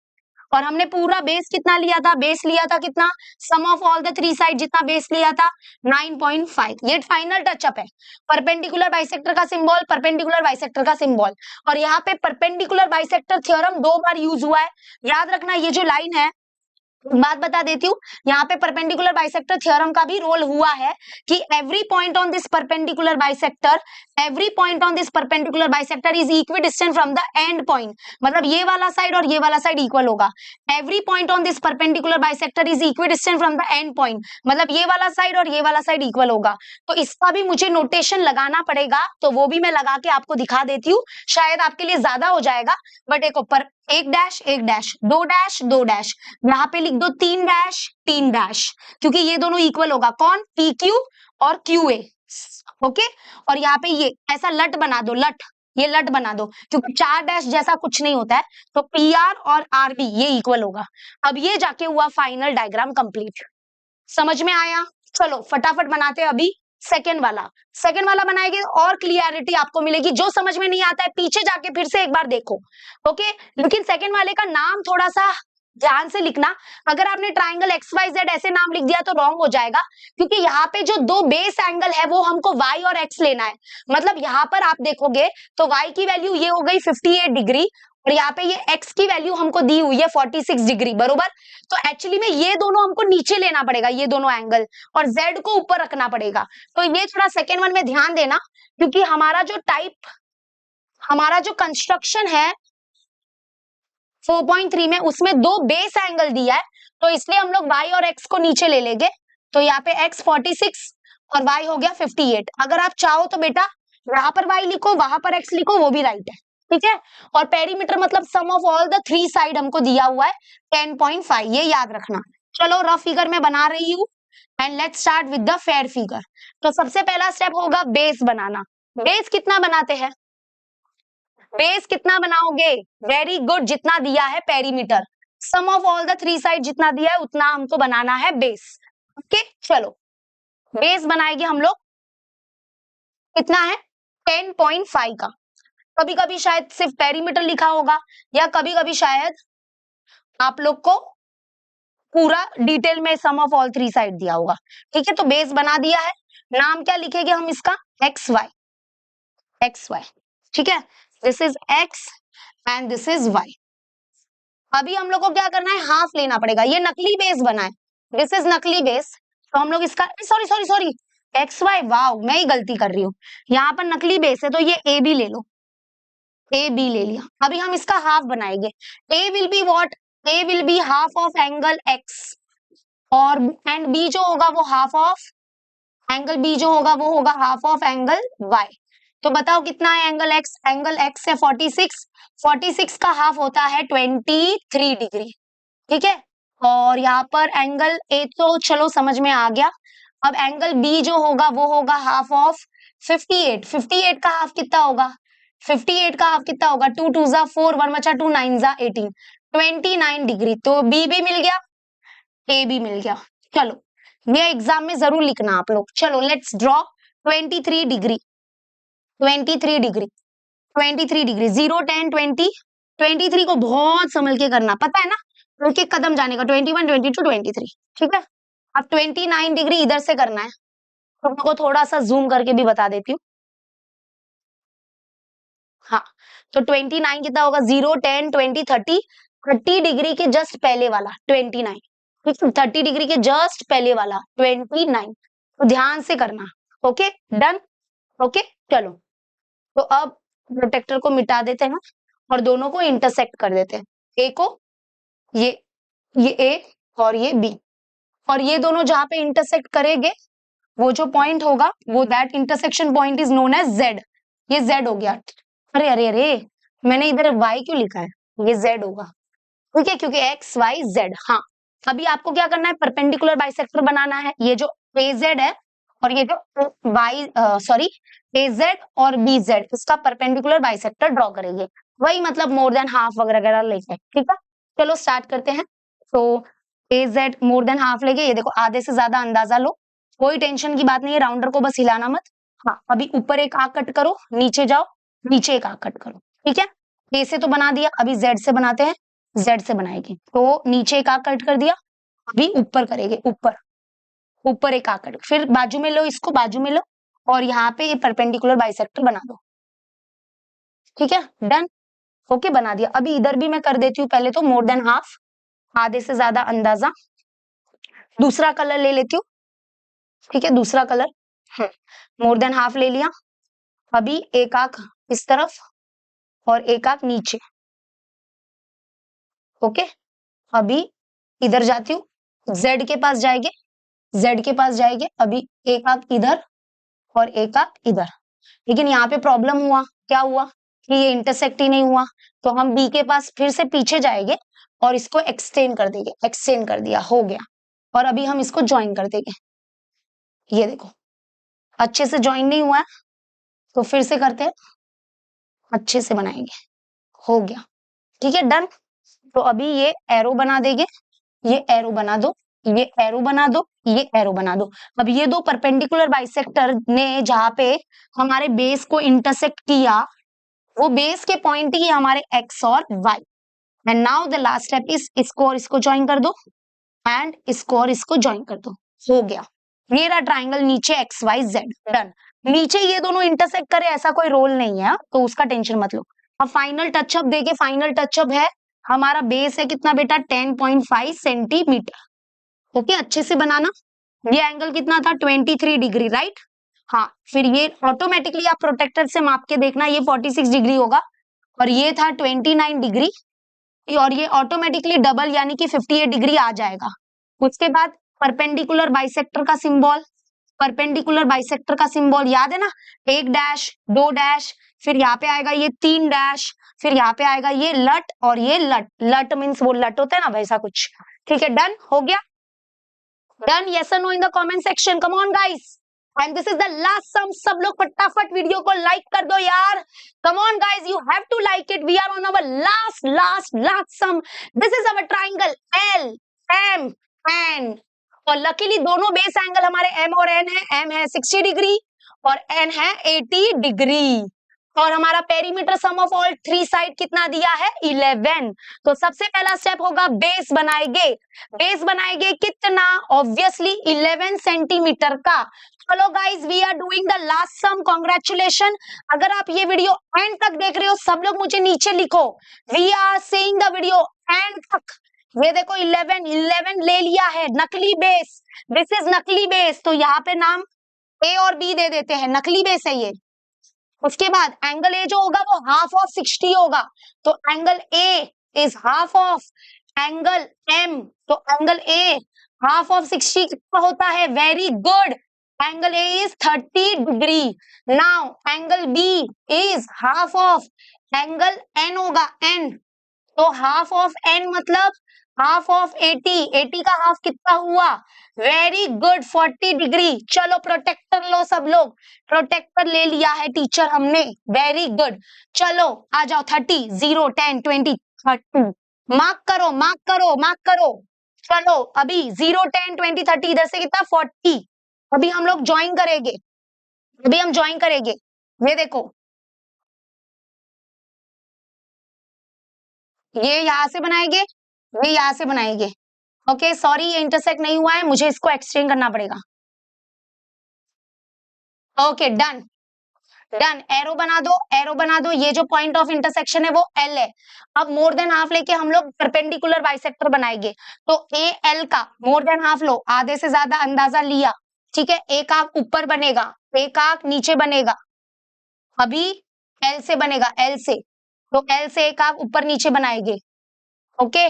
और हमने पूरा बेस कितना लिया था, बेस लिया था कितना, sum of all the three side जितना बेस लिया था 9.5, ये फाइनल टचअप है। परपेंडिकुलर बाइसेक्टर का सिंबल, परपेंडिकुलर बाइसेक्टर का सिंबल। और यहाँ पे परपेंडिकुलर बाइसेक्टर थ्योरम 2 बार यूज हुआ है, याद रखना। ये जो लाइन है एक बात बता देती हूँ, यहाँ पे परपेंडिकुलर बाइसेक्टर थ्योरम का भी रोल हुआ है कि every point on this perpendicular bisector, every point on this perpendicular bisector is equidistant from the end point, मतलब ये वाला साइड और ये वाला साइड इक्वल होगा। Every point on this perpendicular bisector is equidistant from the end point, मतलब ये वाला साइड और ये वाला साइड इक्वल होगा। तो इसका भी मुझे नोटेशन लगाना पड़ेगा, तो वो भी मैं लगा के आपको दिखा देती हूँ, शायद आपके लिए ज्यादा हो जाएगा। बट एक ऊपर एक डैश, दो डैश, दो डैश, यहाँ पे लिख दो तीन डैश, तीन डैश, क्योंकि ये दोनों इक्वल होगा, कौन, पी क्यू और क्यू ए। ओके, और यहाँ पे ये ऐसा लट बना दो, लट, ये लट बना दो, क्योंकि चार डैश जैसा कुछ नहीं होता है, तो पी आर और आर बी ये इक्वल होगा। अब ये जाके हुआ फाइनल डायग्राम कंप्लीट। समझ में आया? चलो फटाफट बनाते हैं अभी सेकेंड वाला। सेकेंड वाला बनाएंगे और क्लियरिटी आपको मिलेगी। जो समझ में नहीं आता है पीछे जाके फिर से एक बार देखो। ओके, लेकिन सेकेंड वाले का नाम थोड़ा सा ध्यान से लिखना। अगर आपने ट्राइंगल एक्स वाई जेड ऐसे नाम लिख दिया तो रॉन्ग हो जाएगा, क्योंकि यहाँ पे जो दो बेस एंगल है वो हमको वाई और एक्स लेना है। मतलब यहाँ पर आप देखोगे तो वाई की वैल्यू ये हो गई 58 डिग्री, और यहाँ पे ये x की वैल्यू हमको दी हुई है 46 डिग्री, बरोबर। तो एक्चुअली में ये दोनों हमको नीचे लेना पड़ेगा, ये दोनों एंगल, और z को ऊपर रखना पड़ेगा। तो ये थोड़ा सेकेंड वन में ध्यान देना, क्योंकि हमारा जो कंस्ट्रक्शन है 4.3 में, उसमें दो बेस एंगल दिया है, तो इसलिए हम लोग y और x को नीचे ले लेंगे। तो यहाँ पे x 46 और y हो गया 58। अगर आप चाहो तो बेटा यहाँ पर y लिखो, वहां पर x लिखो, वो भी राइट है, ठीक है। और पेरीमीटर मतलब sum of all the three side हमको दिया हुआ है 10.5, ये याद रखना। चलो रफ फिगर में बना रही हूँ, and let's start with the fair figure. तो सबसे पहला स्टेप होगा बेस बनाना। बेस कितना बनाते हैं? बेस कितना बनाओगे? वेरी गुड, जितना दिया है perimeter, sum of all the three side जितना दिया है उतना हमको बनाना है बेस। ओके, चलो बेस बनाएंगे हम लोग, कितना है 10.5 का। कभी कभी शायद सिर्फ पेरीमीटर लिखा होगा, या कभी कभी शायद आप लोग को पूरा डिटेल में सम ऑफ ऑल थ्री साइड दिया होगा। ठीक है, तो बेस बना दिया है। नाम क्या लिखेंगे हम इसका? एक्स वाई, एक्स वाई, ठीक है। This is X and this is Y. अभी हम लोग को क्या करना है? हाफ लेना पड़ेगा। ये नकली बेस बना है, दिस इज नकली बेस, तो हम लोग इसका sorry sorry sorry X Y, wow मैं ही गलती कर रही हूँ। यहाँ पर नकली बेस है, तो ये ए बी ले लो, ए बी ले लिया। अभी हम इसका हाफ बनाएंगे। A will be what? A will be half of angle X, और एंड बी जो होगा वो हाफ ऑफ एंगल बी जो होगा वो होगा हाफ ऑफ एंगल वाई। तो बताओ कितना है एंगल एक्स? एंगल एक्स है 46, 46 का हाफ होता है 23 डिग्री, ठीक है। और यहाँ पर एंगल ए तो चलो समझ में आ गया। अब एंगल बी जो होगा वो होगा हाफ ऑफ 58, 58 का हाफ कितना होगा? 58 का हाफ कितना होगा? 2 2 जा 4, 1 बचा 2 9 जा 18, 29 डिग्री। तो बी भी मिल गया, ए भी मिल गया। चलो ये एग्जाम में जरूर लिखना आप लोग। चलो let's draw 23 degree, 23 degree, 23 degree, 0 10 20, 23 को बहुत संभल के करना, पता है ना, एक एक कदम जाने का, 21 22 23, ठीक है। अब 29 डिग्री इधर से करना है, तुम लोग को थोड़ा सा जूम करके भी बता देती हूँ। हाँ, तो 29 कितना होगा? 0 10 20 30, 30 डिग्री के जस्ट पहले वाला 29, ठीक है, 30 डिग्री के जस्ट पहले वाला 29, तो ध्यान से करना। ओके डन, ओके चलो। तो अब प्रोटेक्टर को मिटा देते हैं और दोनों को इंटरसेक्ट कर देते हैं। ए को ये ए और ये बी, और ये दोनों जहां पे इंटरसेक्ट करेंगे वो जो पॉइंट होगा वो that intersection point is known as Z. ये जेड हो गया। अरे अरे अरे, मैंने इधर वाई क्यों लिखा है? ये जेड होगा, ठीक है, क्योंकि एक्स वाई जेड। हाँ, अभी आपको क्या करना है? परपेंडिकुलर बाइसेक्टर बनाना है। ये जो ए जेड है और ये जो वाई सॉरी ए जेड और बी जेड, इसका परपेंडिकुलर बाइसेक्टर ड्रॉ करेंगे। वही मतलब मोर देन हाफ वगैरह लेके, ठीक है। चलो स्टार्ट करते हैं। तो ए जेड मोर देन हाफ लेके, ये देखो आधे से ज्यादा अंदाजा लो, कोई टेंशन की बात नहीं है, राउंडर को बस हिलाना मत। हाँ, अभी ऊपर एक आर्क कट करो, नीचे जाओ, नीचे एक आर्क कट करो, ठीक है। ए से तो बना दिया, अभी जेड से बनाते हैं। जेड से बनाएंगे तो नीचे एक आर्क कट कर दिया, अभी ऊपर करेंगे, ऊपर ऊपर एक आर्क कट, फिर बाजू में लो, इसको बाजू में लो, और यहाँ पे ये परपेंडिकुलर बाइसेक्टर बना दो, ठीक है डन। ओके बना दिया। अभी इधर भी मैं कर देती हूँ पहले तो मोर देन हाफ, आधे से ज्यादा अंदाजा। दूसरा कलर ले लेती हूँ, ठीक है, दूसरा कलर मोर देन हाफ ले लिया। अभी एक आंख इस तरफ और एक आंख नीचे। ओके, अभी इधर जाती हूँ, जेड के पास जाएंगे, जेड के पास जाएंगे। अभी एक आंख इधर और एक आंख इधर। लेकिन यहाँ पे प्रॉब्लम हुआ, क्या हुआ कि ये इंटरसेक्ट ही नहीं हुआ, तो हम बी के पास फिर से पीछे जाएंगे और इसको एक्सटेंड कर देंगे। एक्सटेंड कर दिया, हो गया। और अभी हम इसको ज्वाइन कर देंगे। ये देखो अच्छे से ज्वाइन नहीं हुआ है, तो फिर से करते हैं, अच्छे से बनाएंगे। हो गया, ठीक है, डन। तो अभी ये एरो बना देंगे, ये एरो बना दो, ये एरो बना दो, ये एरो बना दो। अब ये दो परपेंडिकुलर बाइसेक्टर ने जहां पे हमारे बेस को इंटरसेक्ट किया, वो बेस के पॉइंट ही हमारे एक्स और Y. And now the last step is इसको और इसको ज्वाइन कर दो, एंड इसको और इसको ज्वाइन कर दो। हो गया, ये रहा ट्राइंगल नीचे एक्स वाई जेड, डन। नीचे ये दोनों इंटरसेक्ट करे ऐसा कोई रोल नहीं है, तो उसका टेंशन मत लो। अब फाइनल टचअप देके, फाइनल टचअप है हमारा बेस है कितना बेटा, 10.5 सेंटीमीटर। ओके, अच्छे से बनाना। ये एंगल कितना था, 23 डिग्री, राइट। हाँ, फिर ये ऑटोमेटिकली आप प्रोटेक्टर से माप के देखना, ये 46 डिग्री होगा और ये था 29 डिग्री, और ये ऑटोमेटिकली डबल यानी कि 58 डिग्री आ जाएगा। उसके बाद परपेंडिकुलर बाइसेक्टर का सिंबल, परपेंडिकुलर बाइसेक्टर का सिंबल याद है ना, 1 डैश 2 डैश, फिर यहाँ पे आएगा ये 3 डैश, फिर यहाँ पे आएगा ये लट और ये लट। लट मीन्स वो लट होता है ना, वैसा कुछ। ठीक है, डन हो गया। Done, yes or no in the comment section, come on guys. And this is the last sum. सब लोग फटाफट वीडियो को लाइक कर दो यार, come on guys, you have to like it. We are on our last last last sum. This is our triangle L M N, और luckily दोनों base angle हमारे एम और एन है। एम है 60 डिग्री और एन है 80 degree, और हमारा perimeter sum of all three side कितना दिया है, 11। तो सबसे पहला स्टेप होगा बेस बनाएंगे। बेस बनाएंगे कितना, ऑब्वियसली 11 सेंटीमीटर का। चलो guys, we are doing the last sum, congratulation. अगर आप ये वीडियो एंड तक देख रहे हो, सब लोग मुझे नीचे लिखो, we are seeing the video end तक। ये देखो 11 ले लिया है, नकली बेस, दिस इज नकली बेस, तो यहाँ पे नाम ए और बी दे देते हैं, नकली बेस है ये। उसके बाद एंगल ए जो होगा वो हाफ ऑफ 60 होगा, तो angle A is half of angle M, तो एंगल ए हाफ ऑफ 60 कितना होता है, very good, angle A is 30 degree. Now angle B is half of angle N होगा, एन, तो हाफ ऑफ एन मतलब half of 80, 80 का हाफ कितना हुआ, वेरी गुड 40 डिग्री। चलो प्रोटेक्टर लो सब लोग, प्रोटेक्टर ले लिया है टीचर हमने, वेरी गुड। चलो आ जाओ, 30, 0, 10, 20, 30, मार्क करो मार्क करो मार्क करो। चलो अभी 0, 10, 20, 30, इधर से कितना 40। अभी हम लोग ज्वाइन करेंगे, अभी हम ज्वाइन करेंगे। ये देखो, ये यहां से बनाएंगे, ये यहां से बनाएंगे। ओके सॉरी, ये इंटरसेक्ट नहीं हुआ है, मुझे इसको एक्सटेंड करना पड़ेगा। ओके डन, डन, एरो बना दो, एरो बना दो। ये जो पॉइंट ऑफ इंटरसेक्शन है वो एल है। अब मोर देन हाफ लेके हम लोग परपेंडिकुलर बाइसेक्टर बनाएंगे, तो ए एल का मोर देन हाफ लो, आधे से ज्यादा अंदाजा लिया, ठीक है। एक आंख ऊपर बनेगा, एक आंख नीचे बनेगा। अभी एल से बनेगा, एल से, तो एल से एक आंख ऊपर नीचे बनाएंगे। ओके,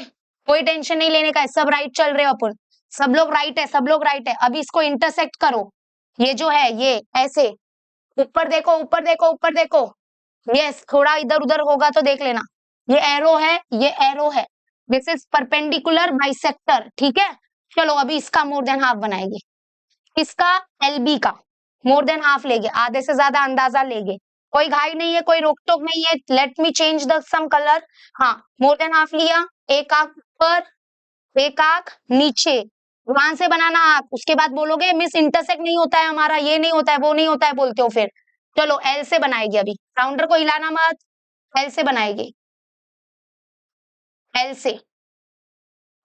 कोई टेंशन नहीं लेने का है, सब राइट चल रहे हो अपन, सब लोग राइट है, सब लोग राइट है। अभी इसको इंटरसेक्ट करो, ये जो है ये ऐसे, ऊपर देखो ऊपर देखो ऊपर देखो, यस, थोड़ा इधर उधर होगा तो देख लेना। ये एरो है, ये एरो है, दिस इज परपेंडिकुलर बाइसेक्टर, ठीक है। चलो अभी इसका मोर देन हाफ बनाएंगे, इसका एलबी का मोर देन हाफ लेंगे, आधे से ज्यादा अंदाजा लेंगे। कोई घाई नहीं है, कोई रोक टोक नहीं है। Let me change the sum colour. हाँ, मोर देन हाफ लिया, एक आंख ऊपर एक आंख नीचे, वहां से बनाना आंख। उसके बाद बोलोगे मिस इंटरसेक्ट नहीं होता है हमारा, ये नहीं होता है वो नहीं होता है बोलते हो फिर। चलो एल से बनाएगी, अभी राउंडर को हिलाना मत, एल से बनाएगी, एल से,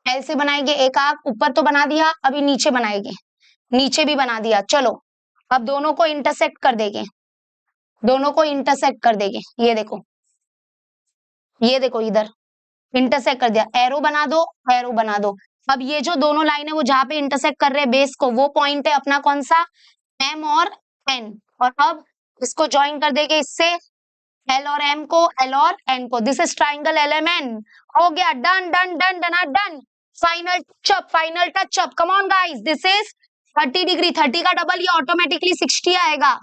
एल से बनाएंगे। एक आंख ऊपर तो बना दिया, अभी नीचे बनाएंगे, नीचे भी बना दिया। चलो अब दोनों को इंटरसेक्ट कर देंगे, दोनों को इंटरसेक्ट कर देंगे। ये देखो, ये देखो इधर, इंटरसेक्ट कर दिया, एरो बना दो, एरो बना दो। अब ये जो दोनों लाइन है वो जहां पे इंटरसेक्ट कर रहे हैं बेस को, वो पॉइंट है अपना कौन सा, एम और एन। और अब इसको ज्वाइन कर देंगे इससे, एल और एम को, एल और एन को। This is triangle L M N. हो गया, done done done done done. Final touch up, final touch up, come on guys, this is 30 degree, 30 का डबल ये ऑटोमेटिकली 60 आएगा।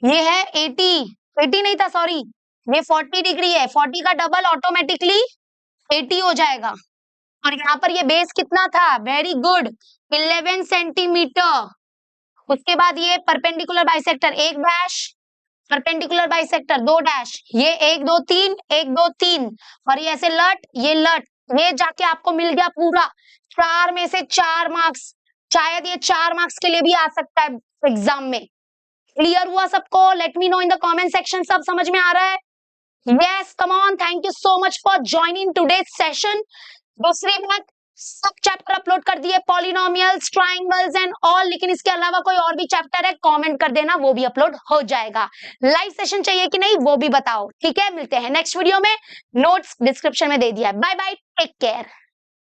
ये है 80, 80 नहीं था सॉरी, ये 40 डिग्री है, 40 का डबल ऑटोमेटिकली 80 हो जाएगा। और यहाँ पर ये बेस कितना था, वेरी गुड, 11 सेंटीमीटर। उसके बाद ये perpendicular bisector 1 dash, perpendicular bisector 2 dash, ये 1 2 3 1 2 3, और ये ऐसे लट, ये लट, ये जाके आपको मिल गया पूरा 4 में से 4 मार्क्स। शायद ये 4 मार्क्स के लिए भी आ सकता है एग्जाम में। क्लियर हुआ सबको? Late me know in the comment section, सब समझ में आ रहा है? Yes, come on, thank you so much for joining today's session. दूसरी बात, सब चैप्टर अपलोड कर दिए, पॉलिनोमियल्स, ट्राइंगल्स एंड ऑल, लेकिन इसके अलावा कोई और भी चैप्टर है कमेंट कर देना, वो भी अपलोड हो जाएगा। लाइव सेशन चाहिए कि नहीं वो भी बताओ, ठीक है? मिलते हैं नेक्स्ट वीडियो में, नोट्स डिस्क्रिप्शन में दे दिया है। Bye bye, take care.